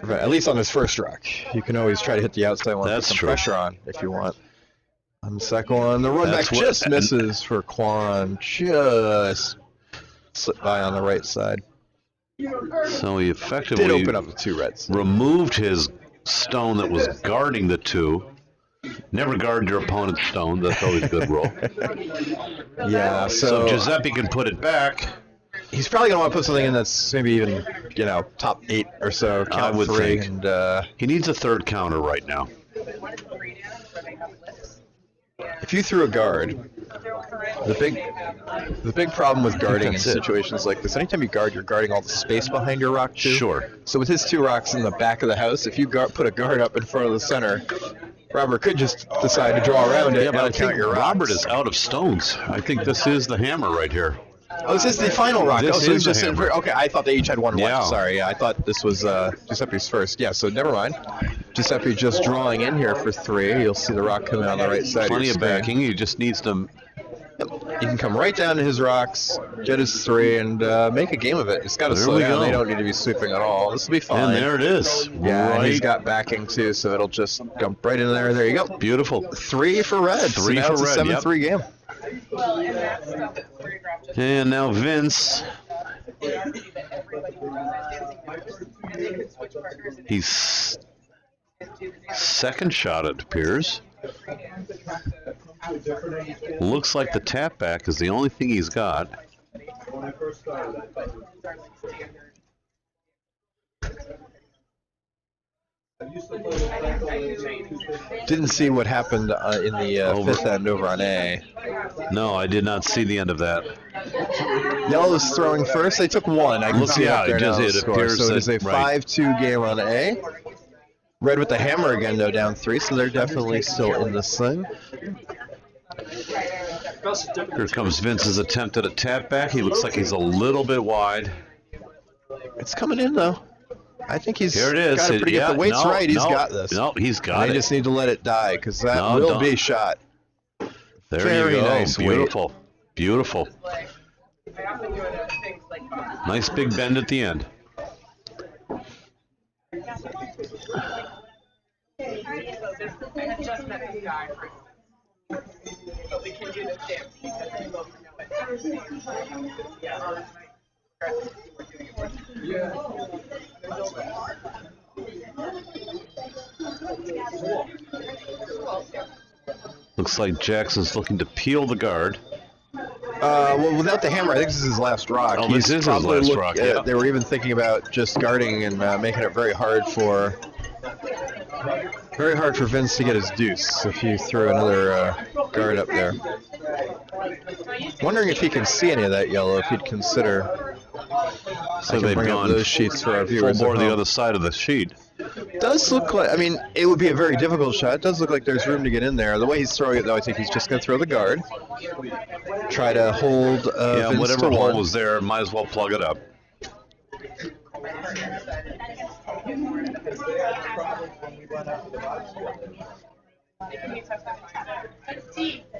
Speaker 8: at least on his first rock. You can always try to hit the outside one,
Speaker 2: That's
Speaker 8: put some
Speaker 2: true.
Speaker 8: pressure on if you want. On the second one, the run
Speaker 2: That's
Speaker 8: back
Speaker 2: what-
Speaker 8: just misses for Quan, just slipped by on the right side.
Speaker 2: So he effectively
Speaker 8: Did open up the 2 reds.
Speaker 2: removed his stone that was guarding the 2. Never guard your opponent's stone. That's always a good rule.
Speaker 8: Yeah,
Speaker 2: So
Speaker 8: so
Speaker 2: Giuseppe can put it back.
Speaker 8: he's probably going to want to put something in that's maybe even, top 8 or so, count
Speaker 2: I would
Speaker 8: 3,
Speaker 2: think.
Speaker 8: and
Speaker 2: He needs a 3rd counter right now.
Speaker 8: if you threw a guard, the big problem with guarding in
Speaker 2: That's it.
Speaker 8: situations like this, anytime you guard, you're guarding all the space behind your rock too.
Speaker 2: Sure.
Speaker 8: So with his 2 rocks in the back of the house, if you put a guard up in front of the center, Robert could just decide to draw around it.
Speaker 2: Yeah, but I
Speaker 8: and
Speaker 2: think
Speaker 8: count your
Speaker 2: Robert
Speaker 8: rocks.
Speaker 2: is out of stones. I think this is the hammer right here.
Speaker 8: Oh, is this the final rock?
Speaker 2: This
Speaker 8: oh, so
Speaker 2: is
Speaker 8: it's
Speaker 2: the
Speaker 8: just
Speaker 2: hammer.
Speaker 8: okay. I thought they each had one
Speaker 2: Yeah.
Speaker 8: left. Sorry, yeah, I thought this was Giuseppe's first. Yeah, so never mind. Giuseppe just drawing in here for 3. You'll see the rock coming on the right side.
Speaker 2: Plenty
Speaker 8: of
Speaker 2: of
Speaker 8: your screen.
Speaker 2: backing. He just needs to.
Speaker 8: He can come right down to his rocks, get his 3, and make a game of it. It's got to
Speaker 2: There
Speaker 8: slow
Speaker 2: we
Speaker 8: down.
Speaker 2: go.
Speaker 8: They don't need to be sweeping at all. This will be fine.
Speaker 2: And there it is.
Speaker 8: Yeah, and he's
Speaker 2: Right.
Speaker 8: got backing too, so it'll just jump right in there. There you go.
Speaker 2: Beautiful.
Speaker 8: 3 for red.
Speaker 2: 3
Speaker 8: so now
Speaker 2: for
Speaker 8: it's a
Speaker 2: red,
Speaker 8: 7-3 game.
Speaker 2: And now Vince. He's second shot, it appears. Looks like the tap back is the only thing he's got.
Speaker 8: Didn't see what happened in the
Speaker 2: Over.
Speaker 8: 5th end over on A.
Speaker 2: No, I did not see the end of that.
Speaker 8: Yellow's throwing first. They took 1. I can
Speaker 2: Looks-
Speaker 8: see
Speaker 2: yeah,
Speaker 8: up there
Speaker 2: it
Speaker 8: now
Speaker 2: does-
Speaker 8: the
Speaker 2: it
Speaker 8: score.
Speaker 2: appears
Speaker 8: So it is a
Speaker 2: that- right.
Speaker 8: 5-2 game on A. Red with the hammer again, though, down 3, so they're definitely still in this thing.
Speaker 2: Here comes Vince's attempt at a tap back. He looks like he's a little bit wide.
Speaker 8: It's coming in, though. I think he's
Speaker 2: Here it is.
Speaker 8: got it pretty good.
Speaker 2: Yeah,
Speaker 8: The weight's
Speaker 2: no,
Speaker 8: right. He's
Speaker 2: no,
Speaker 8: got this.
Speaker 2: No, he's got
Speaker 8: They
Speaker 2: it.
Speaker 8: just need to let it die, because that
Speaker 2: No,
Speaker 8: will
Speaker 2: don't.
Speaker 8: be shot.
Speaker 2: There
Speaker 8: very
Speaker 2: you go.
Speaker 8: nice weight.
Speaker 2: Beautiful. Beautiful. Nice big bend at the end.
Speaker 5: I had just met this guy, but we can do this dance because we both know it.
Speaker 2: Looks like Jackson's looking to peel the guard.
Speaker 8: Well, without the hammer, I think this is his last rock.
Speaker 2: Oh, this is his
Speaker 8: probably
Speaker 2: last rock, yeah.
Speaker 8: They were even thinking about just guarding and making it very hard for Vince to get his deuce if you threw another guard up there. Wondering if he can see any of that yellow, if he'd consider.
Speaker 2: So
Speaker 8: I can
Speaker 2: they've
Speaker 8: bring up
Speaker 2: gone
Speaker 8: those sheets for our
Speaker 2: full
Speaker 8: viewers.
Speaker 2: bore
Speaker 8: at
Speaker 2: the
Speaker 8: home.
Speaker 2: other side of the sheet.
Speaker 8: Does look like, I mean, it would be a very difficult shot. It does look like there's room to get in there. The way he's throwing it, though, I think he's just going to throw the guard. Try to hold
Speaker 2: Yeah,
Speaker 8: Vince
Speaker 2: whatever
Speaker 8: to
Speaker 2: hole
Speaker 8: one.
Speaker 2: was there, might as well plug it up.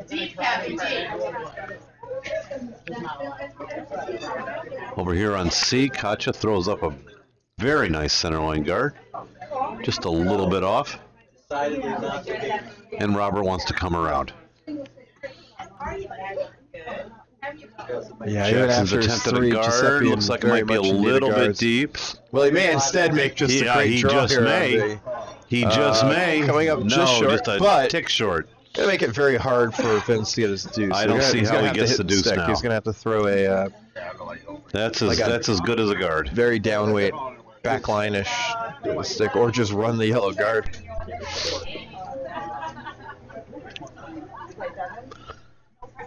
Speaker 5: Deep, Kathy, deep.
Speaker 2: Over here on C, Katja throws up a very nice center line guard. Just a little bit off. And Robert wants to come around.
Speaker 8: Yeah, even
Speaker 2: Jackson's
Speaker 8: after his
Speaker 2: attempted a
Speaker 8: three,
Speaker 2: guard.
Speaker 8: Giuseppe
Speaker 2: Looks like it
Speaker 8: very
Speaker 2: might be a
Speaker 8: much in need of
Speaker 2: little bit
Speaker 8: guards.
Speaker 2: deep.
Speaker 8: Well, he may instead make just a
Speaker 2: Yeah,
Speaker 8: great
Speaker 2: he
Speaker 8: draw
Speaker 2: just
Speaker 8: here.
Speaker 2: may. He just may.
Speaker 8: Coming up
Speaker 2: no,
Speaker 8: just short,
Speaker 2: just a
Speaker 8: but
Speaker 2: tick short.
Speaker 8: gonna make it very hard for Vince to get his deuce.
Speaker 2: I don't see
Speaker 8: He's
Speaker 2: how
Speaker 8: gonna
Speaker 2: he
Speaker 8: have to
Speaker 2: gets
Speaker 8: hit
Speaker 2: the deuce
Speaker 8: stick.
Speaker 2: now.
Speaker 8: He's gonna have to throw a
Speaker 2: That's
Speaker 8: like a-
Speaker 2: as good as a guard.
Speaker 8: very downweight, backline-ish stick, or just run the yellow guard.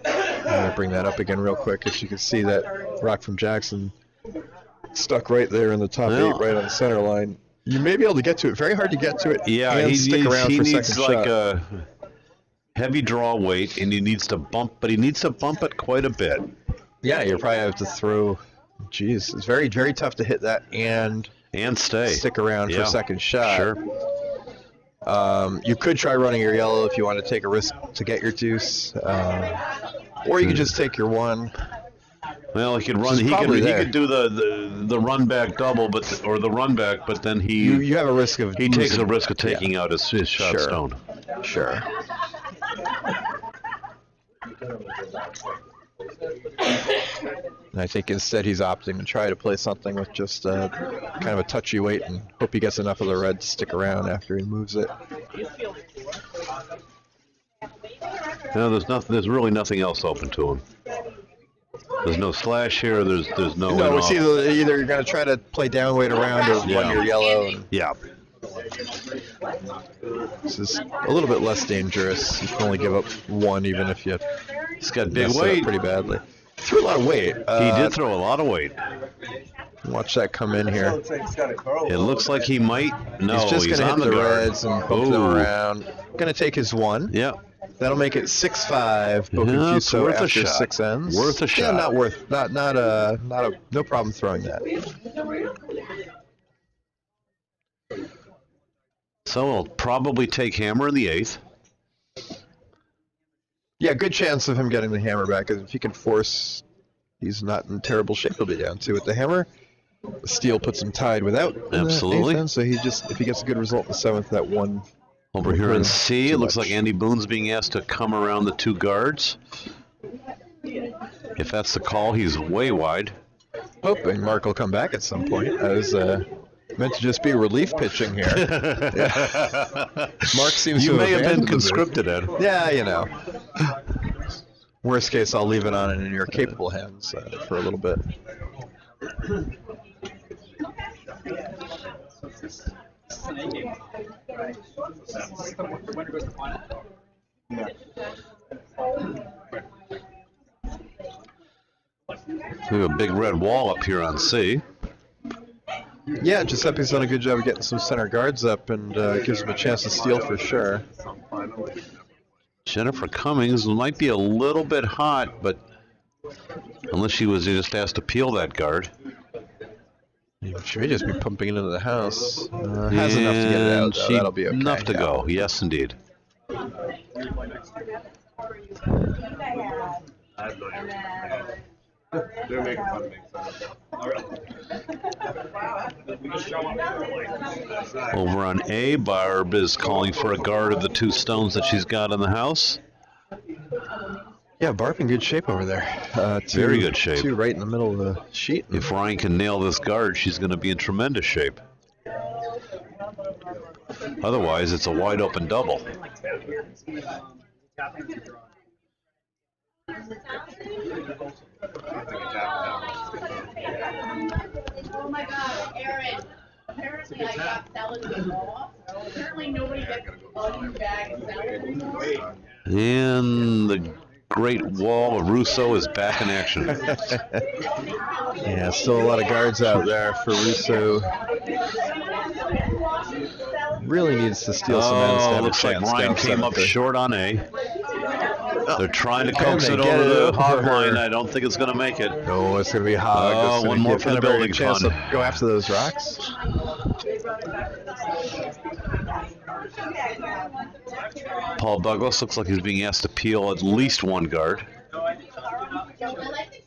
Speaker 8: I'm gonna bring that up again real quick, as you can see that rock from Jackson stuck right there in the top
Speaker 2: Well-
Speaker 8: 8, right on the center line. You may be able to get to it. Very hard to get to it.
Speaker 2: Yeah,
Speaker 8: and
Speaker 2: he
Speaker 8: stick around
Speaker 2: he
Speaker 8: for
Speaker 2: needs
Speaker 8: second
Speaker 2: like
Speaker 8: shot.
Speaker 2: a heavy draw weight, and he needs to bump, but he needs to bump it quite a bit.
Speaker 8: Yeah, you probably have to throw. Geez, it's very, very tough to hit that and
Speaker 2: Stay.
Speaker 8: stick around for
Speaker 2: Yeah,
Speaker 8: a second shot.
Speaker 2: Sure.
Speaker 8: You could try running your yellow if you want to take a risk to get your deuce, or you could just take your one.
Speaker 2: Well, he could run.
Speaker 8: He's
Speaker 2: He
Speaker 8: probably
Speaker 2: could
Speaker 8: there.
Speaker 2: do the run back double, or the run back, but then
Speaker 8: You have a risk of
Speaker 2: he takes a
Speaker 8: losing.
Speaker 2: risk of taking out his shot
Speaker 8: Sure.
Speaker 2: stone.
Speaker 8: Sure. And I think instead he's opting to try to play something with just kind of a touchy weight and hope he gets enough of the red to stick around after he moves it.
Speaker 2: No, there's nothing. There's really nothing else open to him. There's no slash here. There's no.
Speaker 8: No,
Speaker 2: in
Speaker 8: it's
Speaker 2: off.
Speaker 8: either you're going to try to play downweight around or
Speaker 2: Yeah.
Speaker 8: run your yellow. And
Speaker 2: Yeah.
Speaker 8: this is a little bit less dangerous. You can only give up one, even if you
Speaker 2: He's got big
Speaker 8: mess it up
Speaker 2: weight.
Speaker 8: pretty badly. Threw a lot of weight.
Speaker 2: He did throw a lot of weight.
Speaker 8: Watch that come in here.
Speaker 2: It looks like he might. No,
Speaker 8: He's just going to
Speaker 2: on
Speaker 8: hit the
Speaker 2: guard.
Speaker 8: reds and bump them
Speaker 2: Ooh.
Speaker 8: around. Going to take his one.
Speaker 2: Yeah.
Speaker 8: That'll make it 6-5.
Speaker 2: Yeah, it's
Speaker 8: Boconfuso
Speaker 2: worth a
Speaker 8: after
Speaker 2: shot.
Speaker 8: 6 ends.
Speaker 2: Worth a
Speaker 8: Yeah,
Speaker 2: shot.
Speaker 8: not worth. Not a. No problem throwing that.
Speaker 2: So he'll probably take hammer in the 8th.
Speaker 8: Yeah, good chance of him getting the hammer back. 'Cause if he can force, he's not in terrible shape. He'll be down 2 with the hammer. The steel puts him tied without. in the
Speaker 2: Absolutely.
Speaker 8: 8th end, so he just, if he gets a good result in the 7th, that one.
Speaker 2: Over here on
Speaker 8: Really
Speaker 2: C,
Speaker 8: too
Speaker 2: it looks
Speaker 8: much.
Speaker 2: like Andy Boone's being asked to come around the 2 guards. If that's the call, he's way wide.
Speaker 8: Hoping Mark will come back at some point. I was meant to just be relief pitching here. Mark seems
Speaker 2: You
Speaker 8: to
Speaker 2: may have been
Speaker 8: abandoned the booth.
Speaker 2: conscripted, Ed.
Speaker 8: Yeah, you know. Worst case, I'll leave it on in your capable hands for a little bit.
Speaker 2: We have a big red wall up here on C.
Speaker 8: Yeah, Giuseppe's done a good job of getting some center guards up and gives him a chance to steal for sure.
Speaker 2: Jennifer Cummings might be a little bit hot, but unless she was just asked to peel that guard.
Speaker 8: She may just be pumping it into the house. Has enough to get it out, though.
Speaker 2: She-
Speaker 8: That'll be okay.
Speaker 2: Enough to
Speaker 8: Yeah.
Speaker 2: go. Yes, indeed.
Speaker 6: They're making fun of me.
Speaker 2: Over on A, Barb is calling for a guard of the 2 stones that she's got in the house.
Speaker 8: Yeah, Barb in good shape over there.
Speaker 2: Very good shape.
Speaker 8: 2 right in the middle of the sheet.
Speaker 2: If Ryan can nail this guard, she's going to be in tremendous shape. Otherwise, it's a wide open double.
Speaker 5: Oh my God, Aaron. Apparently I got salad with law. Apparently nobody gets one bag of salad.
Speaker 2: And the Great Wall of Russo is back in action.
Speaker 8: Yeah, still a lot of guards out there for Russo. Really needs to steal some ends to have a
Speaker 2: looks like
Speaker 8: chance
Speaker 2: Ryan
Speaker 8: down
Speaker 2: came up
Speaker 8: 7-3.
Speaker 2: short on A. They're trying to
Speaker 8: Can
Speaker 2: coax
Speaker 8: they
Speaker 2: it
Speaker 8: get
Speaker 2: over
Speaker 8: it
Speaker 2: the
Speaker 8: over
Speaker 2: hog
Speaker 8: her?
Speaker 2: line. I don't think it's going to make it.
Speaker 8: No, it's going to be Hog.
Speaker 2: Oh,
Speaker 8: That's gonna
Speaker 2: one more
Speaker 8: give
Speaker 2: for the
Speaker 8: Henneberry
Speaker 2: building
Speaker 8: a chance
Speaker 2: fund.
Speaker 8: to go after those rocks.
Speaker 2: Paul Douglas looks like he's being asked to peel at least 1 guard.
Speaker 5: I think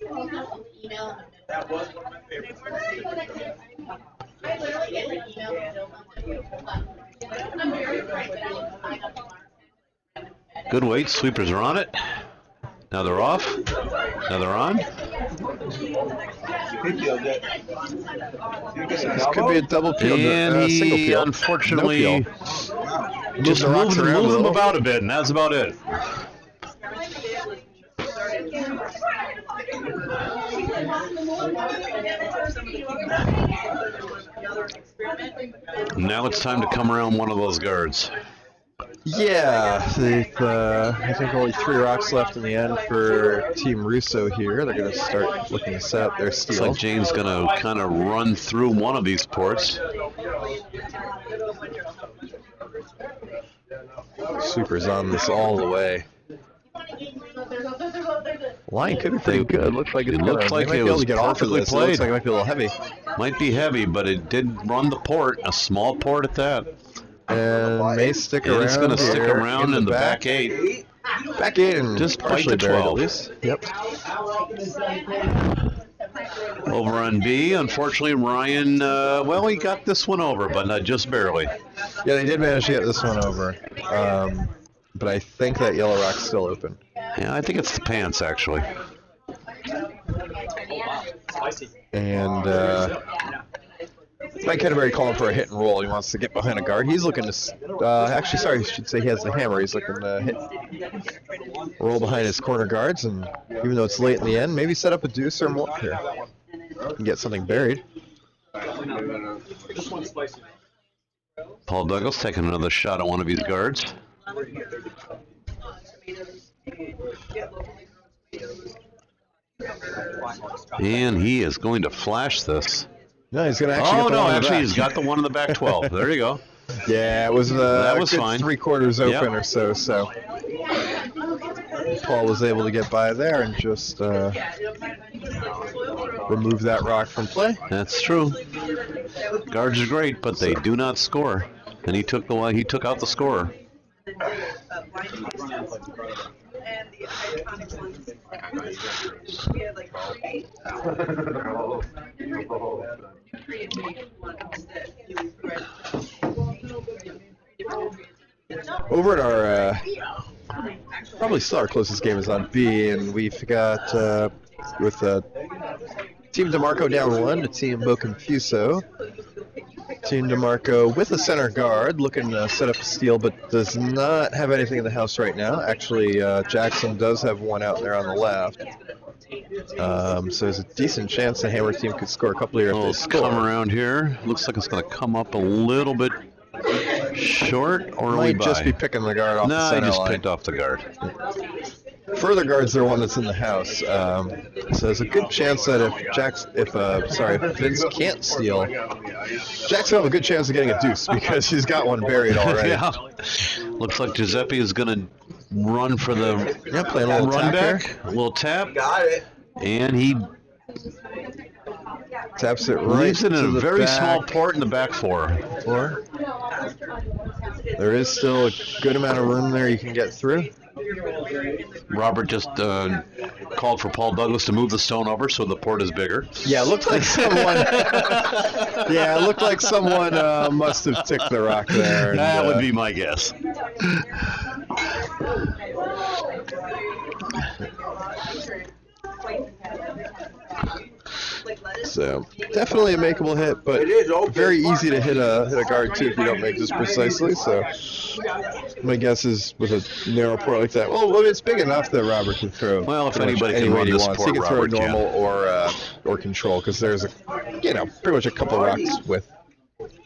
Speaker 5: you can have some email.
Speaker 9: That was one of my favorites.
Speaker 5: I literally get like emails and I'm very afraid that I'll sign up tomorrow.
Speaker 2: Good weight. Sweepers are on it. Now they're off. Now they're on.
Speaker 8: This could be a double peel,
Speaker 2: And
Speaker 8: single
Speaker 2: he
Speaker 8: peel.
Speaker 2: unfortunately
Speaker 8: No
Speaker 2: just
Speaker 8: the rocks around a
Speaker 2: moved them
Speaker 8: little.
Speaker 2: about a bit, and that's about it. Now it's time to come around one of those guards.
Speaker 8: Yeah, they've, I think only 3 rocks left in the end for Team Russo here. They're going to start looking to set up their
Speaker 2: Looks
Speaker 8: steal.
Speaker 2: like Jane's going to kind of run through one of these ports.
Speaker 8: Super's on this all the way. Line could be pretty good. Looks like it's
Speaker 2: It looks
Speaker 8: gonna,
Speaker 2: like
Speaker 8: they might
Speaker 2: it
Speaker 8: be able
Speaker 2: was
Speaker 8: to get off of
Speaker 2: perfectly
Speaker 8: this. It looks
Speaker 2: played.
Speaker 8: like it might be a little heavy.
Speaker 2: Might be heavy, but it did run the port, a small port at that.
Speaker 8: And may stick
Speaker 2: And
Speaker 8: around.
Speaker 2: it's going to stick
Speaker 8: here
Speaker 2: around in the back 8.
Speaker 8: Back 8 and
Speaker 2: Just bite
Speaker 8: partially
Speaker 2: the
Speaker 8: buried
Speaker 2: 12.
Speaker 8: at least. Yep.
Speaker 2: Over on B, unfortunately, Ryan, well, he got this one over, but not just barely.
Speaker 8: Yeah, they did manage to get this one over. But I think that yellow rock's still open.
Speaker 2: Yeah, I think it's the pants, actually.
Speaker 8: And Mike Henneberry calling for a hit and roll. He wants to get behind a guard. He's looking to, actually, sorry, I should say he has the hammer. He's looking to roll behind his corner guards, and even though it's late in the end, maybe set up a deuce or more here and get something buried.
Speaker 2: Paul Douglas taking another shot at one of his guards. And he is going to flash this.
Speaker 8: No, he's going to actually
Speaker 2: Oh,
Speaker 8: get the
Speaker 2: no,
Speaker 8: one in the
Speaker 2: actually,
Speaker 8: back.
Speaker 2: he's got the one in the back 12. There you go.
Speaker 8: Yeah, it was,
Speaker 2: That was
Speaker 8: a good
Speaker 2: fine.
Speaker 8: 3/4 open
Speaker 2: Yep.
Speaker 8: or so, so Paul was able to get by there and just remove that rock from play.
Speaker 2: That's true. Guards are great, but they do not score. And he took out the scorer.
Speaker 7: And the iconic ones, we had like 3 and big ones that you read.
Speaker 8: Over at our, probably still our closest game is on B, and we've got, with Team DeMarco down 1 to Team Bo Confuso. Team DeMarco with a center guard looking to set up a steal, but does not have anything in the house right now. Actually, Jackson does have one out there on the left. So there's a decent chance the Hammer team could score a couple here if they
Speaker 2: We'll
Speaker 8: score.
Speaker 2: come around here. Looks like it's going to come up a little bit short, or are we
Speaker 8: Might
Speaker 2: by?
Speaker 8: just be picking the guard off
Speaker 2: No,
Speaker 8: the
Speaker 2: I
Speaker 8: center
Speaker 2: just
Speaker 8: line.
Speaker 2: picked off the guard.
Speaker 8: Further guards are one that's in the house. So there's a good chance that if Vince can't steal, Jackson will have a good chance of getting a deuce because he's got one buried already.
Speaker 2: Yeah. Looks like Giuseppe is going to run for the
Speaker 8: Playing a little
Speaker 2: run
Speaker 8: tap
Speaker 2: back,
Speaker 8: here.
Speaker 2: a little tap,
Speaker 4: Got it.
Speaker 2: and he
Speaker 8: Taps it right
Speaker 2: leaves it
Speaker 8: to
Speaker 2: in a
Speaker 8: the
Speaker 2: very
Speaker 8: back
Speaker 2: small port in the back 4.
Speaker 8: floor. There is still a good amount of room there you can get through.
Speaker 2: Robert just called for Paul Douglas to move the stone over so the port is bigger.
Speaker 8: Yeah, it looked like someone. Yeah, it looked like someone must have ticked the rock there. And,
Speaker 2: That would be my guess.
Speaker 8: So definitely a makeable hit, but very easy to hit a guard too if you don't make this precisely. So my guess is with a narrow port like that, well, it's big enough that Robert can throw.
Speaker 2: Well, if
Speaker 8: pretty much
Speaker 2: anybody
Speaker 8: any
Speaker 2: can
Speaker 8: way
Speaker 2: run
Speaker 8: he
Speaker 2: this
Speaker 8: wants.
Speaker 2: port,
Speaker 8: He can throw
Speaker 2: Robert can.
Speaker 8: normal or control because there's pretty much a couple rocks with.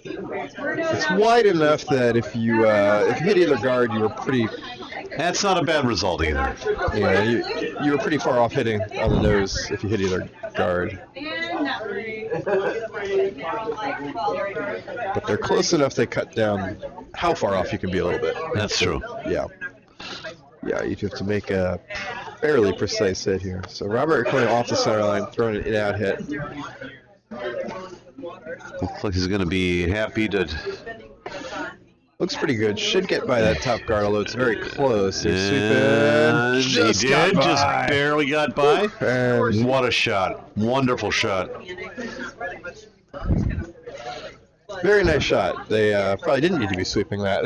Speaker 8: It's wide enough that if you hit either guard, you were pretty.
Speaker 2: That's not a bad result either.
Speaker 8: Yeah, you were pretty far off hitting on the nose if you hit either guard. But they're close enough they cut down how far off you can be a little bit.
Speaker 2: That's true.
Speaker 8: Yeah. Yeah, you have to make a fairly precise hit here. So Robert coming off the center line, throwing an in-out hit.
Speaker 2: Looks like he's going to be happy to.
Speaker 8: Looks pretty good. Should get by that top guard, although it's very close. He's
Speaker 2: And
Speaker 8: sweeping.
Speaker 2: he did, just barely got by.
Speaker 8: And
Speaker 2: What a shot. Wonderful shot.
Speaker 8: very nice shot. They probably didn't need to be sweeping that.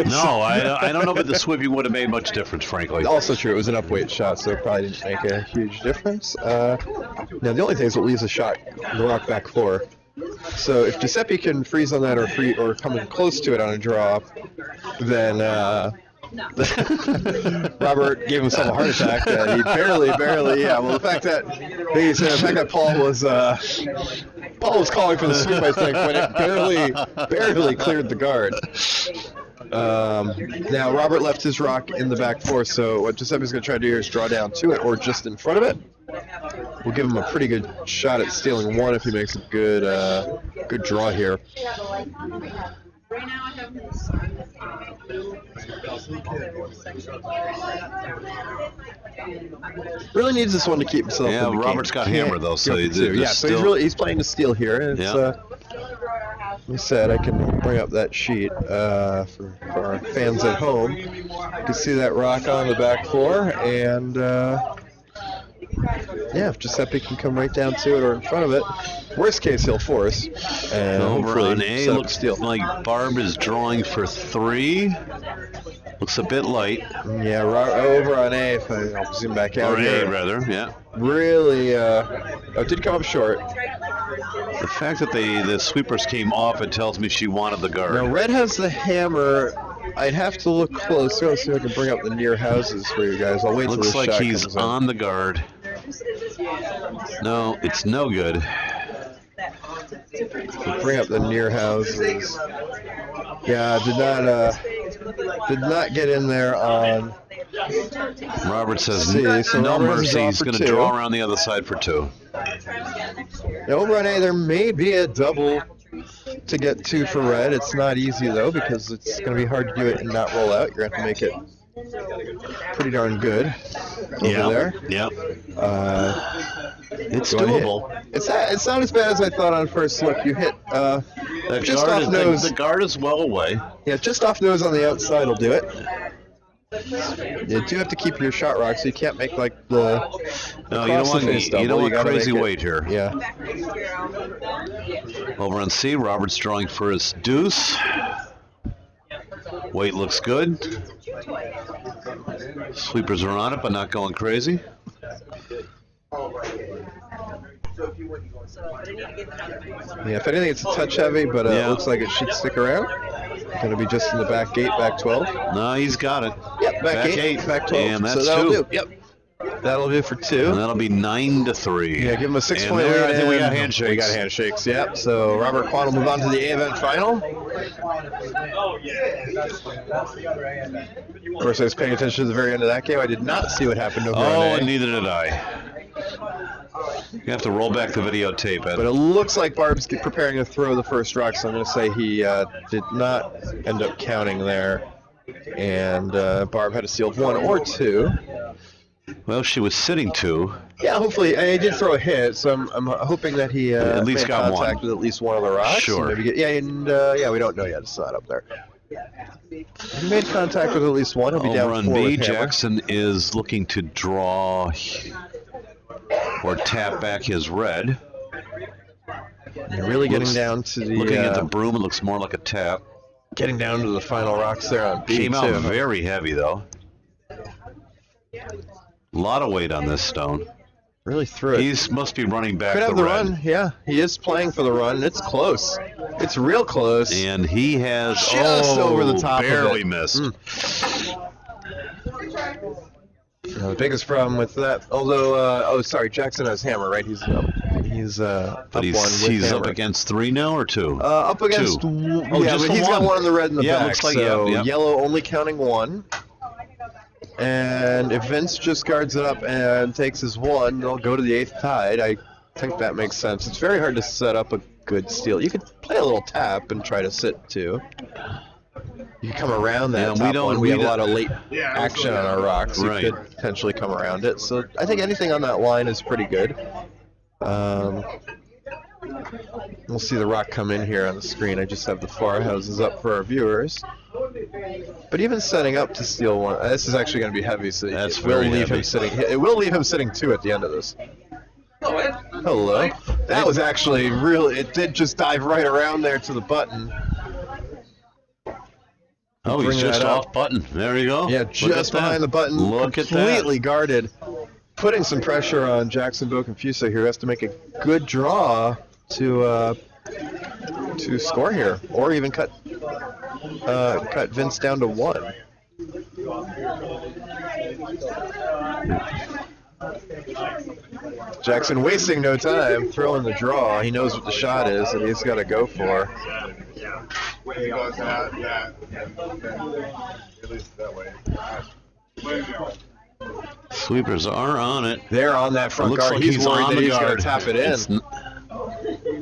Speaker 2: No, I don't know if the sweeping would have made much difference, frankly.
Speaker 8: Also true, it was an upweight shot, so it probably didn't make a huge difference. Now, the only thing is it leaves a shot, the rock back four. So if Giuseppe can freeze on that or come in close to it on a draw, then Robert gave himself a heart attack. He barely, yeah. Well, the fact that Paul was calling for the sweep, I think, when it barely cleared the guard. Now Robert left his rock in the back four, so what Giuseppe's going to try to do here is draw down to it or just in front of it. We'll give him a pretty good shot at stealing one if he makes a good draw here. Really needs this one to keep himself.
Speaker 2: Yeah,
Speaker 8: in the
Speaker 2: Robert's
Speaker 8: game.
Speaker 2: got hammer though, so
Speaker 8: Can't-
Speaker 2: there's
Speaker 8: yeah, so
Speaker 2: still-
Speaker 8: he's playing to steal here. And it's, like I said, I can bring up that sheet for our fans at home. You can see that rock on the back four, and yeah, if Giuseppe can come right down to it or in front of it, worst case he'll force. And
Speaker 2: Over
Speaker 8: hopefully
Speaker 2: on A,
Speaker 8: set up
Speaker 2: looks like Barb is drawing for 3. Looks a bit light.
Speaker 8: Yeah, over on A, if I'll zoom back out
Speaker 2: Or
Speaker 8: here.
Speaker 2: A, rather, yeah.
Speaker 8: Really, it did come up short.
Speaker 2: The fact that the sweepers came off, it tells me she wanted the guard.
Speaker 8: Now, Red has the hammer. I'd have to look closer. Let's see if I can bring up the near houses for you guys. I'll wait till
Speaker 2: Looks
Speaker 8: this
Speaker 2: like
Speaker 8: shot
Speaker 2: he's
Speaker 8: comes in.
Speaker 2: on the guard. No, it's no good.
Speaker 8: Bring up the near houses. Yeah, did not get in there on.
Speaker 2: Robert says
Speaker 8: See, so
Speaker 2: no
Speaker 8: Robert has
Speaker 2: mercy.
Speaker 8: draw
Speaker 2: He's
Speaker 8: for
Speaker 2: going to
Speaker 8: 2.
Speaker 2: draw around the other side for 2.
Speaker 8: Now, over on A, there may be a double to get 2 for Red. It's not easy though because it's going to be hard to do it and not roll out. You're going to have to make it pretty darn good over there.
Speaker 2: Yep. It's
Speaker 8: Go ahead.
Speaker 2: doable.
Speaker 8: It's not as bad as I thought on first look. You hit
Speaker 2: The
Speaker 8: just
Speaker 2: guard
Speaker 8: off
Speaker 2: is,
Speaker 8: nose.
Speaker 2: the guard is well away.
Speaker 8: Yeah, just off nose on the outside will do it. You do have to keep your shot rock, so you can't make like the.
Speaker 2: No, you don't
Speaker 8: across the
Speaker 2: want,
Speaker 8: face
Speaker 2: you
Speaker 8: double.
Speaker 2: don't want
Speaker 8: gotta
Speaker 2: crazy
Speaker 8: make it-
Speaker 2: weight here.
Speaker 8: Yeah.
Speaker 2: Over on C, Robert's drawing for his deuce. Weight looks good. Sweepers are on it, but not going crazy.
Speaker 8: Yeah, if anything, it's a touch heavy, but
Speaker 2: Yeah.
Speaker 8: it looks like it should stick around. Going to be just in the back gate, back 12.
Speaker 2: No, he's got it.
Speaker 8: Yep, back 8, back 12.
Speaker 2: And
Speaker 8: so
Speaker 2: that's
Speaker 8: that'll
Speaker 2: 2.
Speaker 8: do. Yep. That'll do for 2.
Speaker 2: And that'll be 9-3.
Speaker 8: Yeah, give him a 6
Speaker 2: And
Speaker 8: point
Speaker 2: there,
Speaker 8: lead.
Speaker 2: I think we got
Speaker 8: and
Speaker 2: handshakes.
Speaker 8: We got handshakes, yep. So Robert Quan will move on to the A event final. Of course, I was paying attention to the very end of that game. I did not see what happened over on
Speaker 2: Oh,
Speaker 8: A.
Speaker 2: and neither did I. You have to roll back the videotape.
Speaker 8: But it looks like Barb's preparing to throw the first rock, so I'm going to say he did not end up counting there. And Barb had a sealed 1 or 2.
Speaker 2: Well, she was sitting 2.
Speaker 8: Yeah, hopefully. I did throw a hit, so I'm hoping that he
Speaker 2: At least
Speaker 8: made
Speaker 2: got
Speaker 8: contact
Speaker 2: one.
Speaker 8: with at least one of the rocks.
Speaker 2: Sure.
Speaker 8: And maybe yeah, we don't know yet. It's not up there. He made contact with at least one. He'll be
Speaker 2: Over
Speaker 8: down
Speaker 2: on
Speaker 8: 4
Speaker 2: B,
Speaker 8: with hammer.
Speaker 2: Jackson is looking to draw or tap back his red.
Speaker 8: You're really getting
Speaker 2: Looks-
Speaker 8: down to the
Speaker 2: Looking at the broom, it looks more like a tap.
Speaker 8: getting down to the final rocks there on B
Speaker 2: Came
Speaker 8: too.
Speaker 2: out very heavy though. A lot of weight on this stone.
Speaker 8: Really threw it.
Speaker 2: He must be running back
Speaker 8: Could have
Speaker 2: the
Speaker 8: the
Speaker 2: red.
Speaker 8: run. Yeah, he is playing for the run. It's close. It's real close.
Speaker 2: And he has
Speaker 8: Just over the top of
Speaker 2: barely
Speaker 8: it.
Speaker 2: missed.
Speaker 8: The biggest problem with that, although, Jackson has hammer, right? He's up
Speaker 2: But
Speaker 8: one with
Speaker 2: he's
Speaker 8: hammer.
Speaker 2: up against 3 now or 2?
Speaker 8: Up against,
Speaker 2: Two.
Speaker 8: yeah,
Speaker 2: Oh, just
Speaker 8: but
Speaker 2: the
Speaker 8: he's got
Speaker 2: one.
Speaker 8: one in the red in the
Speaker 2: Yeah,
Speaker 8: back.
Speaker 2: looks like-
Speaker 8: so
Speaker 2: yep.
Speaker 8: yellow only counting 1. And if Vince just guards it up and takes his 1, they'll go to the 8th tide. I think that makes sense. It's very hard to set up a good steal. You could play a little tap and try to sit too. You can come around that
Speaker 2: Yeah, we
Speaker 8: top
Speaker 2: don't-
Speaker 8: one.
Speaker 2: we
Speaker 8: We have a
Speaker 2: don't-
Speaker 8: lot of late action on our rocks.
Speaker 2: Right.
Speaker 8: You could potentially come around it. So I think anything on that line is pretty good. We'll see the rock come in here on the screen. I just have the far houses up for our viewers. But even setting up to steal 1, this is actually going to be heavy. So
Speaker 2: That's
Speaker 8: it will
Speaker 2: very
Speaker 8: leave
Speaker 2: heavy.
Speaker 8: him sitting. It will leave him sitting 2 at the end of this. Hello. That was actually really. It did just dive right around there to the button.
Speaker 2: Oh, he's
Speaker 8: Bring
Speaker 2: just
Speaker 8: that up.
Speaker 2: off button. There you go.
Speaker 8: Yeah,
Speaker 2: Look
Speaker 8: just
Speaker 2: at that.
Speaker 8: behind the button.
Speaker 2: Look at that.
Speaker 8: Completely guarded. Putting some pressure on Jackson Boconfuso here. He has to make a good draw to score here, or even cut Vince down to 1. Jackson wasting no time, throwing the draw. He knows what the shot is, and he's got to go for.
Speaker 6: When he goes that, at least that way.
Speaker 2: Sweepers are on it.
Speaker 8: They're on that front
Speaker 2: Looks
Speaker 8: guard.
Speaker 2: like
Speaker 8: He's
Speaker 2: he's
Speaker 8: worried
Speaker 2: on
Speaker 8: that
Speaker 2: the
Speaker 8: he's going
Speaker 2: guard.
Speaker 8: to tap it in.
Speaker 2: It's
Speaker 8: And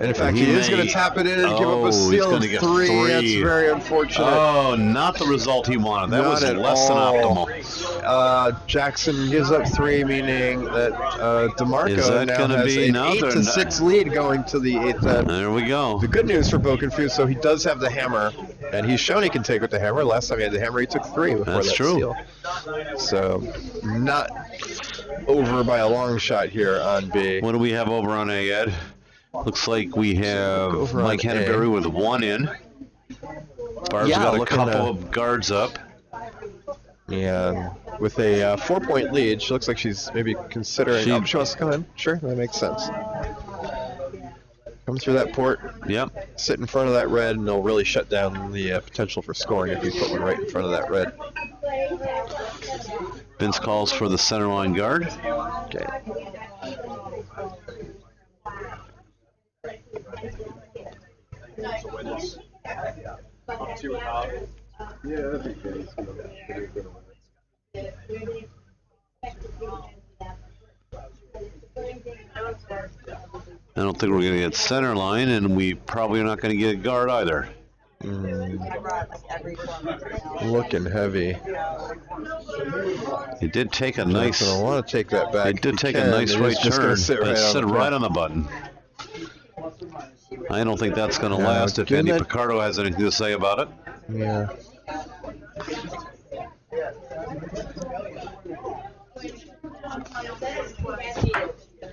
Speaker 8: in fact,
Speaker 2: He
Speaker 8: he is
Speaker 2: may-
Speaker 8: going to tap it in and give up
Speaker 2: Oh,
Speaker 8: a
Speaker 2: he's
Speaker 8: steal
Speaker 2: gonna
Speaker 8: of
Speaker 2: get
Speaker 8: 3.
Speaker 2: three.
Speaker 8: That's very unfortunate.
Speaker 2: Oh, not the result he wanted. That
Speaker 8: Not
Speaker 2: was
Speaker 8: at
Speaker 2: less than
Speaker 8: all.
Speaker 2: optimal.
Speaker 8: Jackson gives up 3, meaning that DeMarco
Speaker 2: Is that
Speaker 8: now
Speaker 2: gonna
Speaker 8: has
Speaker 2: be-
Speaker 8: an
Speaker 2: no,
Speaker 8: 8
Speaker 2: they're
Speaker 8: to
Speaker 2: not.
Speaker 8: 6 lead going to the 8th end.
Speaker 2: There we go.
Speaker 8: The good news for Boconfuso, he does have the hammer, and he's shown he can take with the hammer. Last time he had the hammer, he took 3 before
Speaker 2: That's
Speaker 8: that
Speaker 2: true.
Speaker 8: steal. So, not over by a long shot here on B.
Speaker 2: What do we have over on A, Ed? Looks like we have
Speaker 8: Over on
Speaker 2: Mike Henneberry with 1 in. Barb's
Speaker 8: Yeah,
Speaker 2: got a
Speaker 8: looking,
Speaker 2: couple of guards up.
Speaker 8: And with a 4-point lead, she looks like she's maybe considering.
Speaker 2: She-
Speaker 8: She wants to come in. Sure, that makes sense. Come through that port,
Speaker 2: Yep.
Speaker 8: sit in front of that red, and they'll really shut down the potential for scoring if you put one right in front of that red.
Speaker 2: Vince calls for the center line guard.
Speaker 8: Okay.
Speaker 6: Yeah, that'd be good.
Speaker 2: I don't think we're going to get center line, and we probably are not going to get a guard either.
Speaker 8: Looking heavy.
Speaker 2: He did take a nice.
Speaker 8: I want to take that back.
Speaker 2: He
Speaker 8: if
Speaker 2: did
Speaker 8: you
Speaker 2: take
Speaker 8: can.
Speaker 2: a nice
Speaker 8: It is
Speaker 2: right
Speaker 8: just gonna
Speaker 2: turn.
Speaker 8: sit
Speaker 2: But
Speaker 8: right
Speaker 2: sit
Speaker 8: on the
Speaker 2: right
Speaker 8: front.
Speaker 2: on the button. I don't think that's going to
Speaker 8: Yeah,
Speaker 2: last if
Speaker 8: given
Speaker 2: Andy
Speaker 8: that-
Speaker 2: Picardo has anything to say about it.
Speaker 8: Yeah.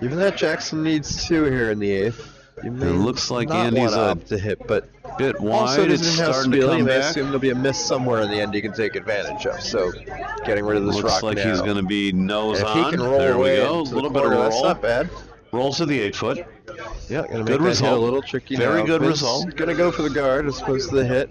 Speaker 8: Even that Jackson needs 2 here in the 8th. You may
Speaker 2: It looks like
Speaker 8: not
Speaker 2: Andy's
Speaker 8: want
Speaker 2: a
Speaker 8: up to hit, but
Speaker 2: bit
Speaker 8: also
Speaker 2: wide. It's
Speaker 8: doesn't have
Speaker 2: starting to
Speaker 8: speed.
Speaker 2: come
Speaker 8: You may
Speaker 2: back.
Speaker 8: assume there'll be a miss somewhere in the end he can take advantage of. So, getting rid of this
Speaker 2: Looks
Speaker 8: rock
Speaker 2: like
Speaker 8: now.
Speaker 2: he's going to be nose
Speaker 8: If
Speaker 2: on.
Speaker 8: he can roll
Speaker 2: There we
Speaker 8: away
Speaker 2: go. A
Speaker 8: into the
Speaker 2: little bit of
Speaker 8: corner,
Speaker 2: a
Speaker 8: that's
Speaker 2: roll.
Speaker 8: not bad.
Speaker 2: Rolls to the 8 foot.
Speaker 8: Yeah, gonna make
Speaker 2: Good
Speaker 8: that
Speaker 2: result.
Speaker 8: hit a little tricky
Speaker 2: Very
Speaker 8: now.
Speaker 2: good
Speaker 8: Vince
Speaker 2: result.
Speaker 8: Gonna go for the guard as opposed to the hit.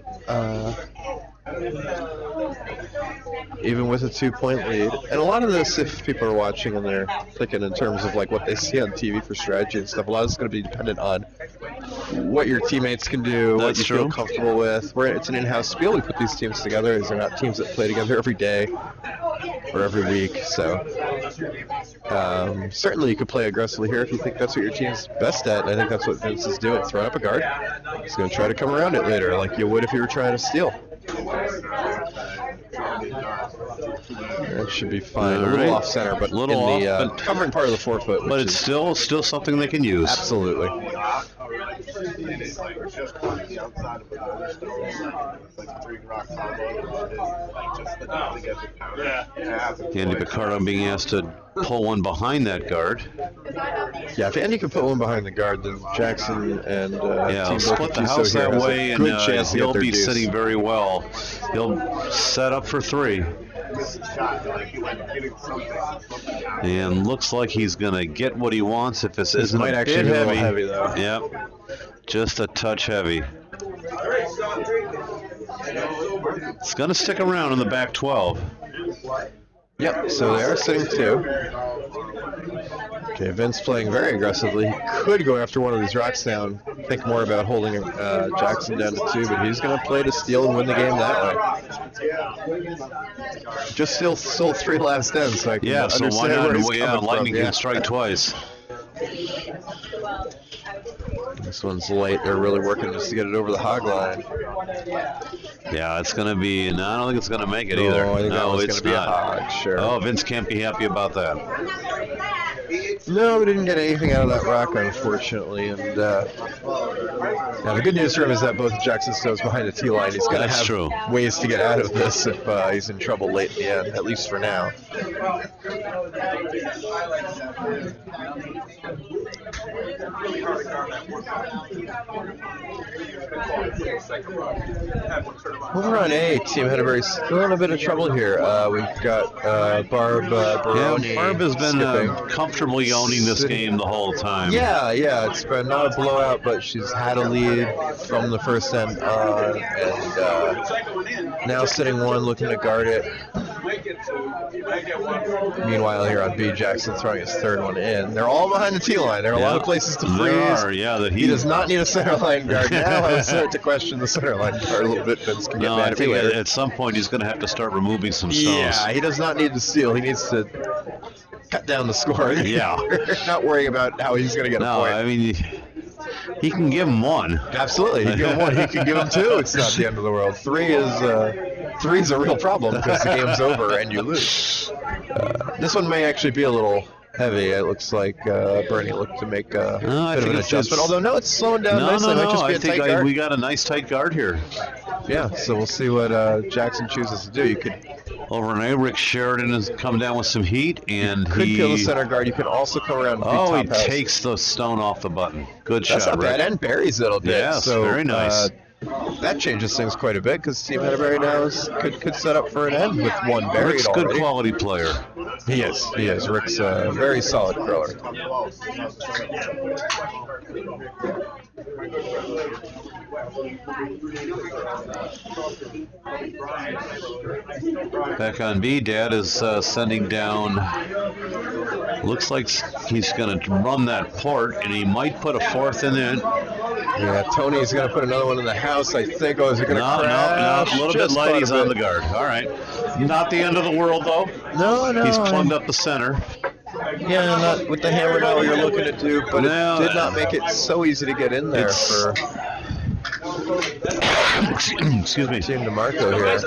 Speaker 8: Even with a 2-point lead. And a lot of this, if people are watching and they're thinking in terms of like what they see on TV for strategy and stuff, a lot of it's going to be dependent on what your teammates can do, what
Speaker 2: That's
Speaker 8: you
Speaker 2: true.
Speaker 8: feel comfortable with. It's an in-house spiel. We put these teams together. These are not teams that play together every day or every week. So certainly you could play aggressively here if you think that's what your team's best at. And I think that's what Vince is doing. Throwing up a guard. He's going to try to come around it later like you would if you were trying to steal. That should be fine.
Speaker 2: All
Speaker 8: A little
Speaker 2: right.
Speaker 8: off center, but
Speaker 2: Little
Speaker 8: in the
Speaker 2: off, but-
Speaker 8: covering part of the 4 foot.
Speaker 2: But
Speaker 8: which
Speaker 2: it's
Speaker 8: is
Speaker 2: still something they can use.
Speaker 8: absolutely.
Speaker 6: hit it like just on the outside of the other stone, like 3 rock combo, like just enough to get the counter.
Speaker 2: Andy Picardo being asked to pull one behind that guard.
Speaker 8: Yeah, if Andy can put one behind the guard, then Jackson and
Speaker 2: Yeah,
Speaker 8: Team
Speaker 2: he'll split the
Speaker 8: Burkitt
Speaker 2: house
Speaker 8: here
Speaker 2: that
Speaker 8: has a
Speaker 2: way, and
Speaker 8: good chance to get
Speaker 2: he'll
Speaker 8: their
Speaker 2: be
Speaker 8: deuce.
Speaker 2: sitting very well. He'll set up for 3. And looks like he's going to get what he wants if this isn't
Speaker 8: might
Speaker 2: a
Speaker 8: actually
Speaker 2: bit
Speaker 8: be a little
Speaker 2: heavy.
Speaker 8: heavy, though.
Speaker 2: Yep, just a touch heavy. It's going to stick around in the back 12.
Speaker 8: Yep, so they are sitting 2. Okay, Vince playing very aggressively. He could go after one of these rocks down, think more about holding Jackson down to 2, but he's going to play to steal and win the game that way. Just still 3 last ends, so I can
Speaker 2: Yeah, so why
Speaker 8: understand where he's
Speaker 2: not? Yeah,
Speaker 8: coming
Speaker 2: lightning
Speaker 8: from.
Speaker 2: can strike twice.
Speaker 8: This one's late. They're really working just to get it over the hog line.
Speaker 2: Yeah, it's going to be. No, I don't think it's going to make it either.
Speaker 8: I think that
Speaker 2: No,
Speaker 8: one's
Speaker 2: it's
Speaker 8: going to be
Speaker 2: not.
Speaker 8: a hog, sure.
Speaker 2: Oh, Vince can't be happy about that.
Speaker 8: No, we didn't get anything out of that rock, unfortunately. And now the good news for him is that both Jackson Stone's behind the tee line. He's going to
Speaker 2: That's
Speaker 8: have
Speaker 2: true.
Speaker 8: ways to get out of this if he's in trouble late in the end, at least for now. Over on A, Team Henneberry's still in a bit of trouble here. We've got Barb Baroni.
Speaker 2: Yeah, Barb has been
Speaker 8: skipping.
Speaker 2: comfortably owning this game the whole time.
Speaker 8: Yeah, it's been not a blowout, but she's had a lead from the first end on, and now sitting 1, looking to guard it. Meanwhile, here on B, Jackson throwing his 3rd one in. They're all behind the tee line. There are a lot of places to freeze.
Speaker 2: There are, yeah.
Speaker 8: He does not need a center line guard. Now I start to question the center line guard a little bit. Vince can get
Speaker 2: No,
Speaker 8: mad
Speaker 2: I
Speaker 8: at me
Speaker 2: think
Speaker 8: later.
Speaker 2: at some point he's going to have to start removing some stones.
Speaker 8: Yeah, he does not need to steal. He needs to cut down the score.
Speaker 2: Yeah.
Speaker 8: Not worrying about how he's going to get a
Speaker 2: No,
Speaker 8: point.
Speaker 2: I mean, he can give him 1.
Speaker 8: Absolutely. He can give him 1. He can give him 2. It's not the end of the world. 3 is a real problem because the game's over and you lose. This one may actually be a little heavy. It looks like Bernie looked to make a bit of an adjustment. Although, no, it's slowing down nicely. It might just be
Speaker 2: I
Speaker 8: a tight
Speaker 2: think
Speaker 8: guard.
Speaker 2: we got a nice tight guard here.
Speaker 8: Yeah, so we'll see what Jackson chooses to do. You could
Speaker 2: Over an A, Rick Sheridan has come down with some heat, and
Speaker 8: could
Speaker 2: he...
Speaker 8: peel the center guard. You can also come around and beat
Speaker 2: Oh, he
Speaker 8: top house.
Speaker 2: takes the stone off the button. Good
Speaker 8: That's
Speaker 2: shot,
Speaker 8: not
Speaker 2: Rick.
Speaker 8: bad, and buries it a bit.
Speaker 2: Yes,
Speaker 8: so,
Speaker 2: very nice.
Speaker 8: That changes things quite a bit because Team Henneberry now could set up for an end with 1 buried
Speaker 2: Rick's a
Speaker 8: already.
Speaker 2: good quality player.
Speaker 8: He is. Rick's a very solid curler.
Speaker 2: Back on B, Dad is sending down. Looks like he's going to run that port, and he might put a 4th in it.
Speaker 8: Yeah, Tony's going to put another one in the house, I think. Oh, is it going to
Speaker 2: No,
Speaker 8: crash?
Speaker 2: a little bit
Speaker 8: Just
Speaker 2: light.
Speaker 8: quite a
Speaker 2: He's on the
Speaker 8: bit.
Speaker 2: guard. All right. Not the end of the world, though.
Speaker 8: No.
Speaker 2: He's plugged up the center.
Speaker 8: Yeah, not with the hammer now what you're looking to do, but
Speaker 2: No,
Speaker 8: it did not make it so easy to get in there for
Speaker 2: Excuse me.
Speaker 8: Team DeMarco here.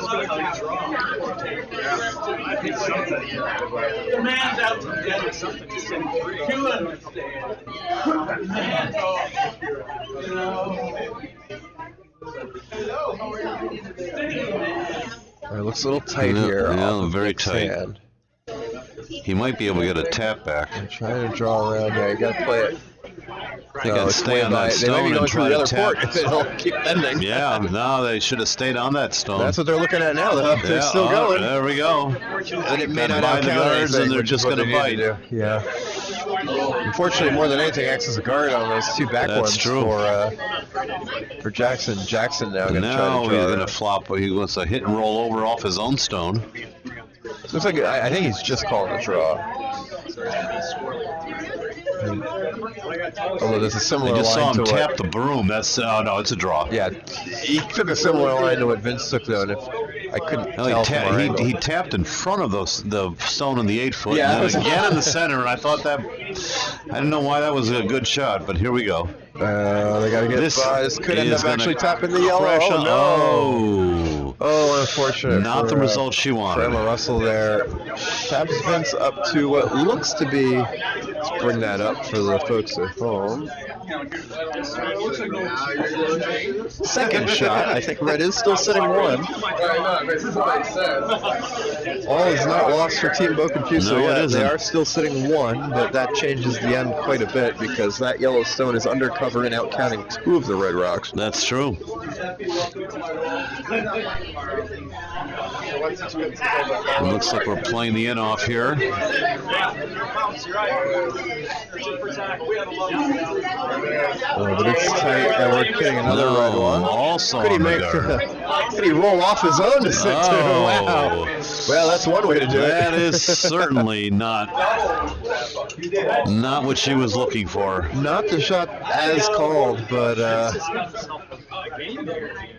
Speaker 9: The man's out to get something. You understand. You know.
Speaker 8: It looks a little tight
Speaker 2: Yeah,
Speaker 8: here.
Speaker 2: yeah,
Speaker 8: off of
Speaker 2: very
Speaker 8: Nick's
Speaker 2: tight.
Speaker 8: hand.
Speaker 2: He might be able to get a tap back.
Speaker 8: I'm trying to draw around. Yeah, you got to play it.
Speaker 2: They got to
Speaker 8: it's
Speaker 2: stay
Speaker 8: way
Speaker 2: on
Speaker 8: by-
Speaker 2: that
Speaker 8: They may
Speaker 2: stone
Speaker 8: be
Speaker 2: and
Speaker 8: going
Speaker 2: try
Speaker 8: through the
Speaker 2: to
Speaker 8: other
Speaker 2: tap.
Speaker 8: port if it'll keep ending.
Speaker 2: Yeah, no, they should have stayed on that stone.
Speaker 8: That's what they're looking at now, though. They're
Speaker 2: Yeah,
Speaker 8: still going.
Speaker 2: There we go.
Speaker 8: And it may
Speaker 2: Gotta
Speaker 8: not
Speaker 2: buy the
Speaker 8: outcount
Speaker 2: guards,
Speaker 8: anything,
Speaker 2: and they're
Speaker 8: which is
Speaker 2: just
Speaker 8: what
Speaker 2: going to
Speaker 8: they need
Speaker 2: bite.
Speaker 8: to do. Yeah. Unfortunately, more than anything, acts as a guard on those 2 back
Speaker 2: That's
Speaker 8: ones
Speaker 2: true.
Speaker 8: for Jackson. Jackson now going to try
Speaker 2: Now
Speaker 8: to
Speaker 2: he's
Speaker 8: draw.
Speaker 2: going to flop. He wants to hit and roll over off his own stone.
Speaker 8: Looks like I think he's just calling a draw. Although there's a similar
Speaker 2: I just saw
Speaker 8: line
Speaker 2: him
Speaker 8: to
Speaker 2: tap
Speaker 8: what.
Speaker 2: the broom. That's no, it's a draw.
Speaker 8: Yeah, he took a similar line to what Vince took though, and if I couldn't
Speaker 2: No,
Speaker 8: tell from our angle.
Speaker 2: he tapped in front of the stone in the 8-foot,
Speaker 8: Yeah,
Speaker 2: and
Speaker 8: that
Speaker 2: then
Speaker 8: was-
Speaker 2: again in the center. And I thought that I didn't know why that was a good shot, but here we go.
Speaker 8: They got to get
Speaker 2: This
Speaker 8: by. This could end
Speaker 2: is
Speaker 8: up
Speaker 2: gonna
Speaker 8: actually tapping the yellow.
Speaker 2: crash
Speaker 8: Oh
Speaker 2: on-
Speaker 8: no! Oh, unfortunate.
Speaker 2: Not the result she
Speaker 8: For
Speaker 2: wanted.
Speaker 8: Emma Russell there. Taps Vince up to what looks to be. Let's bring that up for the folks at home. Second shot. I think Red is still sitting 1. All is not lost for Team Bo Confuso
Speaker 2: No, it
Speaker 8: yet.
Speaker 2: isn't.
Speaker 8: They are still sitting 1, but that changes the end quite a bit because that yellow stone is undercover and out counting 2 of the red rocks.
Speaker 2: That's true. Looks like we're playing the in off here.
Speaker 8: Oh, but it's tight, and we're getting another red one.
Speaker 2: Also
Speaker 8: Could he
Speaker 2: on the
Speaker 8: make?
Speaker 2: guard.
Speaker 8: Could he roll off his own to sit 2? Wow. Well, that's one way to do it.
Speaker 2: That is certainly not what she was looking for.
Speaker 8: Not the shot as called, but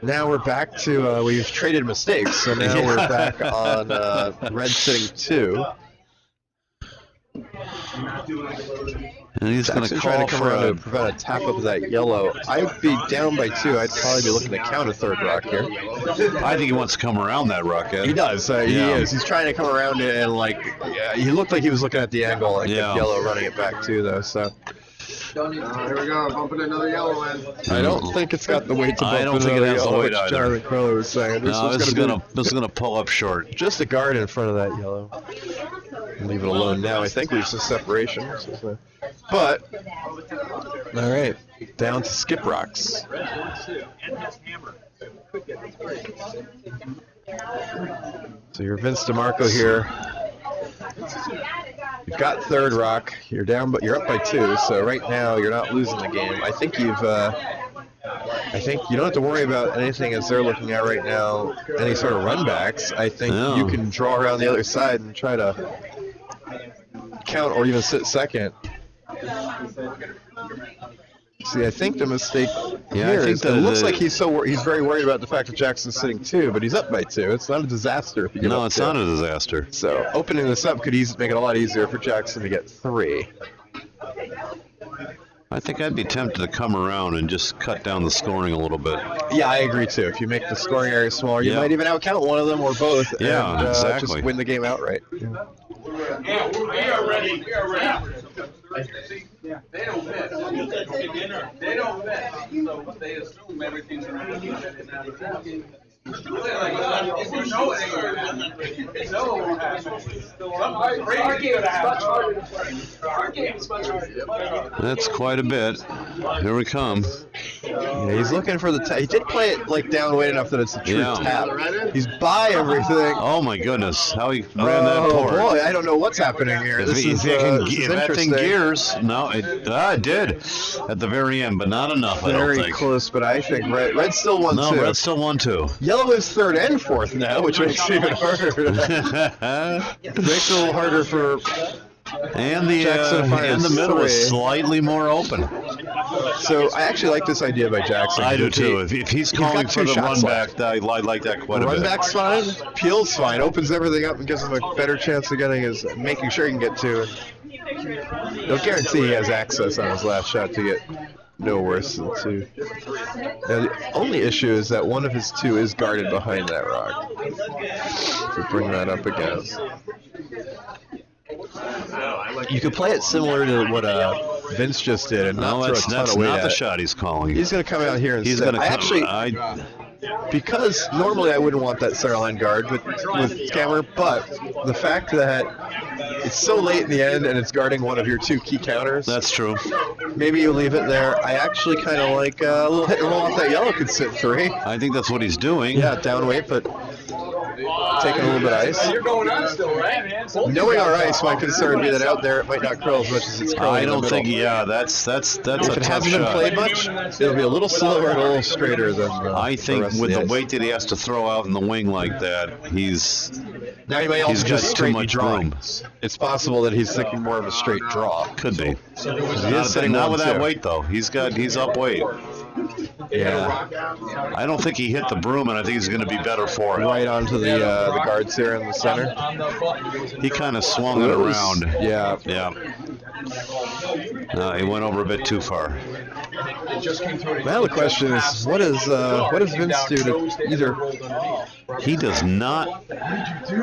Speaker 8: now we're back to we've traded mistakes, so now we're back on red sitting 2.
Speaker 2: And he's going
Speaker 8: Jackson
Speaker 2: to
Speaker 8: trying
Speaker 2: call
Speaker 8: to come
Speaker 2: for
Speaker 8: around
Speaker 2: a...
Speaker 8: to prevent a tap up of that yellow. I'd be down by 2. I'd probably be looking to count a 3rd rock here.
Speaker 2: I think he wants to come around that rock, Ed.
Speaker 8: He does. He
Speaker 2: Yeah.
Speaker 8: is. He's trying to come around it and he looked like he was looking at the angle, like
Speaker 2: Yeah.
Speaker 8: yellow running it back too, though. So
Speaker 6: Here we go, bumping another yellow in.
Speaker 8: I don't think it's got the weight to bump
Speaker 2: I don't think it
Speaker 8: another
Speaker 2: has the
Speaker 8: yellow,
Speaker 2: weight
Speaker 8: which
Speaker 2: either.
Speaker 8: Jonathan Crowler was saying.
Speaker 2: No, this is gonna pull up short.
Speaker 8: Just a guard in front of that yellow. Leave it alone now. I think leaves a separation. But all right, down to skip rocks. So you're Vince DeMarco here. You've got 3rd rock. You're down, but you're up by 2. So right now you're not losing the game. I think you don't have to worry about anything as they're looking at right now. Any sort of run backs. I think
Speaker 2: No.
Speaker 8: you can draw around the other side and try to count or even sit second. See, I think the mistake
Speaker 2: Yeah, I
Speaker 8: here
Speaker 2: think
Speaker 8: is
Speaker 2: that
Speaker 8: it looks
Speaker 2: the-
Speaker 8: like he's very worried about the fact that Jackson's sitting 2, but he's up by 2. It's not a disaster if you get
Speaker 2: No,
Speaker 8: up
Speaker 2: it's
Speaker 8: 2.
Speaker 2: not a disaster.
Speaker 8: So opening this up could make it a lot easier for Jackson to get 3.
Speaker 2: I think I'd be tempted to come around and just cut down the scoring a little bit.
Speaker 8: Yeah, I agree too. If you make the scoring area smaller, you
Speaker 2: Yeah.
Speaker 8: might even outcount one of them or both.
Speaker 2: Yeah,
Speaker 8: and,
Speaker 2: exactly.
Speaker 8: Just win the game outright.
Speaker 9: Yeah, we are ready. We are ready. They don't bet. They don't bet. So they assume everything's going to be if you know it ain't our game is much harder.
Speaker 2: That's quite a bit. Here we come.
Speaker 8: Yeah, he's looking for the tap. He did play it like down weight enough that it's a true
Speaker 2: Yeah.
Speaker 8: tap. He's by everything.
Speaker 2: Oh my goodness, how he ran that
Speaker 8: Oh
Speaker 2: port.
Speaker 8: boy, I don't know what's happening here.
Speaker 2: If,
Speaker 8: This
Speaker 2: he-
Speaker 8: is,
Speaker 2: if, it can,
Speaker 8: this is
Speaker 2: if that thing
Speaker 8: interesting.
Speaker 2: gears, no, it did at the very end, but not enough. I don't
Speaker 8: Very
Speaker 2: think.
Speaker 8: close, but I think Red still won
Speaker 2: No,
Speaker 8: 2.
Speaker 2: Red still won 2.
Speaker 8: Yellow is 3rd and 4th now, which makes it even harder. Makes it a little harder for
Speaker 2: And the
Speaker 8: Jackson to find
Speaker 2: in the
Speaker 8: his
Speaker 2: middle is
Speaker 8: 3.
Speaker 2: slightly more open.
Speaker 8: So I actually like this idea by Jackson.
Speaker 2: I do
Speaker 8: If
Speaker 2: too.
Speaker 8: he-
Speaker 2: If he's
Speaker 8: he's
Speaker 2: calling
Speaker 8: got
Speaker 2: for
Speaker 8: 2
Speaker 2: the
Speaker 8: shots
Speaker 2: run
Speaker 8: left.
Speaker 2: back, I like that quite a
Speaker 8: Run
Speaker 2: bit.
Speaker 8: back's fine, Peel's fine, opens everything up and gives him a better chance of making sure he can get 2. They'll guarantee he has access on his last shot to get no worse than 2. Now, the only issue is that one of his 2 is guarded behind that rock. So bring that up again. You could play it similar to what Vince just did and not
Speaker 2: No,
Speaker 8: throw a
Speaker 2: that's,
Speaker 8: ton
Speaker 2: that's
Speaker 8: of weight
Speaker 2: not
Speaker 8: at
Speaker 2: the
Speaker 8: it.
Speaker 2: shot he's calling.
Speaker 8: He's going to come out here and
Speaker 2: He's
Speaker 8: sit.
Speaker 2: going to
Speaker 8: I
Speaker 2: come.
Speaker 8: actually, because normally I wouldn't want that center line guard with Camera, but the fact that it's so late in the end and it's guarding one of your 2 key counters,
Speaker 2: That's true.
Speaker 8: maybe you leave it there. I actually kind of like a little hit and roll off that yellow could sit 3.
Speaker 2: I think that's what he's doing.
Speaker 8: Yeah, down weight, but taking a little bit of ice.
Speaker 9: You're going on still, right?
Speaker 8: Knowing our ice, my concern would be that out there it might not curl as much as it's curling
Speaker 2: I
Speaker 8: in the
Speaker 2: don't
Speaker 8: middle.
Speaker 2: think. Yeah, that's a
Speaker 8: If it
Speaker 2: tough
Speaker 8: hasn't been
Speaker 2: shot.
Speaker 8: played much, it'll be a little slower and a little straighter than
Speaker 2: I
Speaker 8: the
Speaker 2: think
Speaker 8: rest
Speaker 2: with
Speaker 8: of
Speaker 2: the
Speaker 8: ice.
Speaker 2: weight that he has to throw out in the wing like that, he's
Speaker 8: Now he may also
Speaker 2: he's got
Speaker 8: just
Speaker 2: too
Speaker 8: straight be
Speaker 2: much
Speaker 8: drawing.
Speaker 2: room.
Speaker 8: It's possible that he's thinking more of a straight draw.
Speaker 2: Could be.
Speaker 8: He is sitting
Speaker 2: Not
Speaker 8: 1-2.
Speaker 2: with that weight though. He's up weight.
Speaker 8: Yeah,
Speaker 2: I don't think he hit the broom, and I think he's going to be better for it.
Speaker 8: right onto the guards here in the center.
Speaker 2: He kind of swung it around.
Speaker 8: Yeah.
Speaker 2: Yeah. He went over a bit too far.
Speaker 8: Now the question is, what does Vince do to either
Speaker 2: He does not.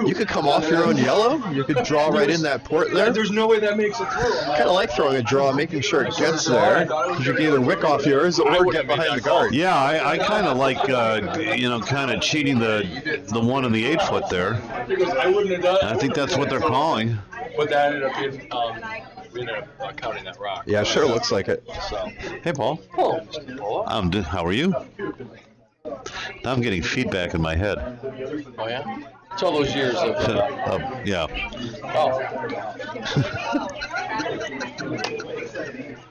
Speaker 8: You could come off your own yellow. You could draw right in that port there.
Speaker 9: There's no way that makes it through.
Speaker 8: Kind of like throwing a draw, making sure it gets there. Because you can either wick off yours or get behind the guard.
Speaker 2: Yeah, I kind of like, kind of cheating the 1 and the 8 foot there.
Speaker 9: Because I wouldn't have done it.
Speaker 2: I think that's what they're calling.
Speaker 9: But that ended up being, we ended up counting that rock.
Speaker 8: Yeah, sure looks like it.
Speaker 9: So.
Speaker 2: Hey, Paul.
Speaker 9: Oh, Mr. Paula.
Speaker 2: How are you? Now I'm getting feedback in my head.
Speaker 9: Oh, yeah? It's all those years of.
Speaker 2: Yeah.
Speaker 9: Oh.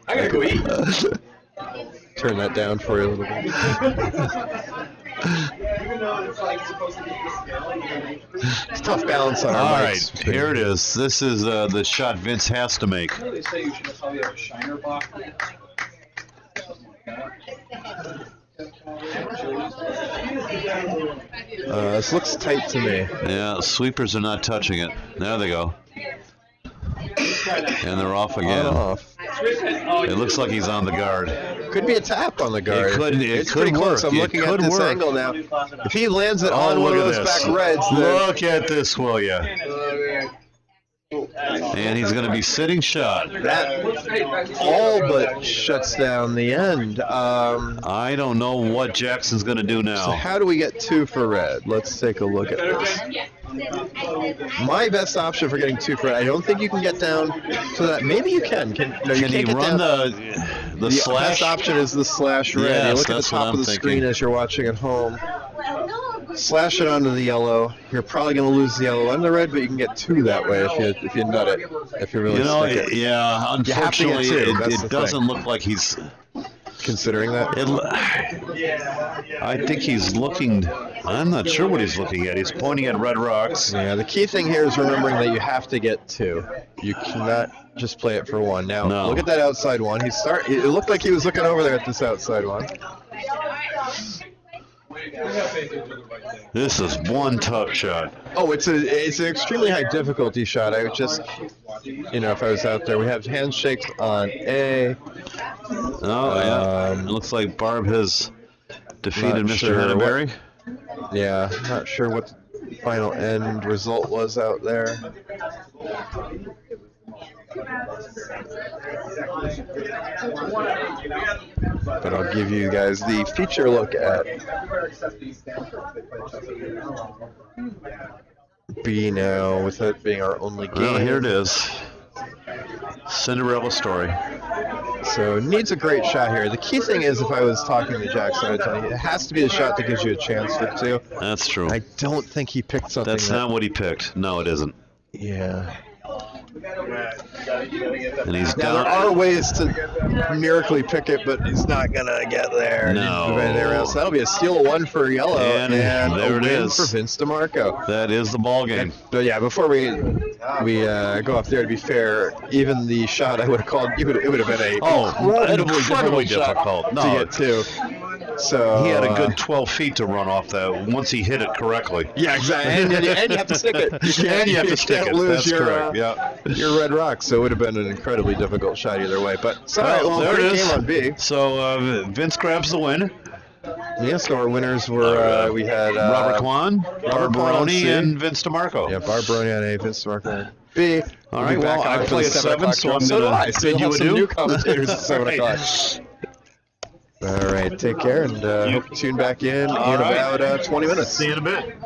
Speaker 9: I gotta go eat.
Speaker 8: Turn that down for you a little bit. It's tough balance on our
Speaker 2: All
Speaker 8: mics.
Speaker 2: right, here it is. This is the shot Vince has to make.
Speaker 9: They say you should probably have a shiner box.
Speaker 8: This looks tight to me.
Speaker 2: Yeah, sweepers are not touching it. There they go. And they're off again.
Speaker 8: Off.
Speaker 2: It looks like he's on the guard.
Speaker 8: Could be a tap on the guard.
Speaker 2: It could
Speaker 8: pretty close.
Speaker 2: work.
Speaker 8: I'm
Speaker 2: It
Speaker 8: looking
Speaker 2: could
Speaker 8: at this
Speaker 2: work.
Speaker 8: angle now. If he lands it
Speaker 2: Oh,
Speaker 8: on one
Speaker 2: look
Speaker 8: of
Speaker 2: at
Speaker 8: those
Speaker 2: this.
Speaker 8: back reds, then
Speaker 2: Look at this, will ya? And he's going to be sitting shot.
Speaker 8: that all but shuts down the end.
Speaker 2: I don't know what Jackson's going to do
Speaker 8: So
Speaker 2: now.
Speaker 8: how do we get 2 for red? Let's take a look at this. My best option for getting 2 for red, I don't think you can get down to that. Maybe you can. No, you
Speaker 2: Can he
Speaker 8: can't get
Speaker 2: run
Speaker 8: down.
Speaker 2: the slash?
Speaker 8: best option is the slash red.
Speaker 2: Yes,
Speaker 8: you look at the
Speaker 2: that's what
Speaker 8: top
Speaker 2: I'm
Speaker 8: of the
Speaker 2: thinking.
Speaker 8: screen as you're watching at home. Slash it onto the yellow. You're probably going to lose the yellow and the red, but you can get 2 that way if you nut it. If you really
Speaker 2: You know,
Speaker 8: stick it.
Speaker 2: yeah,
Speaker 8: You have to get
Speaker 2: unfortunately,
Speaker 8: 2, that's the
Speaker 2: it doesn't
Speaker 8: thing.
Speaker 2: look like he's...
Speaker 8: Considering that.
Speaker 2: I think he's looking... I'm not sure what he's looking at. He's pointing at red rocks.
Speaker 8: Yeah, the key thing here is remembering that you have to get 2. You cannot just play it for 1. Now,
Speaker 2: No.
Speaker 8: look at that outside one. It looked like he was looking over there at this outside one.
Speaker 2: This is one tough shot.
Speaker 8: Oh, it's an extremely high difficulty shot. I would just, if I was out there, we have handshakes on A.
Speaker 2: Oh, yeah. It looks like Barb has defeated
Speaker 8: Not
Speaker 2: Mr.
Speaker 8: sure
Speaker 2: Henneberry.
Speaker 8: Yeah, not sure what the final end result was out there. But I'll give you guys the feature look at B now, with it being our only game.
Speaker 2: Well, here it is. Cinderella story.
Speaker 8: So needs a great shot here. The key thing is, if I was talking to Jackson, I'd tell you, it has to be the shot that gives you a chance for 2.
Speaker 2: That's true.
Speaker 8: I don't think he picked something.
Speaker 2: That's not what he picked. No, it isn't.
Speaker 8: Yeah.
Speaker 2: And he's
Speaker 8: Now there
Speaker 2: down.
Speaker 8: are ways to miraculously pick it, but he's not gonna get there.
Speaker 2: No.
Speaker 8: So that'll be a steal of 1 for yellow,
Speaker 2: And
Speaker 8: and
Speaker 2: there
Speaker 8: a
Speaker 2: it
Speaker 8: win
Speaker 2: is.
Speaker 8: for Vince DeMarco.
Speaker 2: That is the ball game.
Speaker 8: But yeah, before we go off there, to be fair, even the shot I would have called, it would have been a
Speaker 2: incredibly difficult.
Speaker 8: to
Speaker 2: No,
Speaker 8: get to. So
Speaker 2: he had a good 12 feet to run off that once he hit it correctly.
Speaker 8: yeah, exactly, and you have to stick it.
Speaker 2: And you have to stick
Speaker 8: can't
Speaker 2: it.
Speaker 8: lose
Speaker 2: That's
Speaker 8: your
Speaker 2: correct. Yeah.
Speaker 8: your red rock, so it would have been an incredibly difficult shot either way. But so
Speaker 2: There
Speaker 8: great
Speaker 2: it is.
Speaker 8: game on B.
Speaker 2: So Vince grabs the win.
Speaker 8: Yeah, so our winners were we had
Speaker 2: Robert Kwan,
Speaker 8: Robert Kwan on
Speaker 2: Barbaroni,
Speaker 8: C.
Speaker 2: and Vince DeMarco.
Speaker 8: Yeah, Barbaroni on A, Vince DeMarco on B.
Speaker 2: All
Speaker 8: We'll
Speaker 2: right,
Speaker 8: be back
Speaker 2: well,
Speaker 8: on
Speaker 2: I
Speaker 8: for
Speaker 2: play
Speaker 8: the
Speaker 2: at
Speaker 8: 7
Speaker 2: 7,
Speaker 8: o'clock
Speaker 2: so
Speaker 8: draw.
Speaker 2: I'm
Speaker 8: So do
Speaker 2: gonna
Speaker 8: I. So
Speaker 2: bid
Speaker 8: you'll
Speaker 2: you
Speaker 8: have some
Speaker 2: adieu.
Speaker 8: new commentators at 7
Speaker 2: All
Speaker 8: o'clock. All right, take care, and hope you tune back in
Speaker 2: All right.
Speaker 8: about 20 minutes.
Speaker 2: See you in a bit.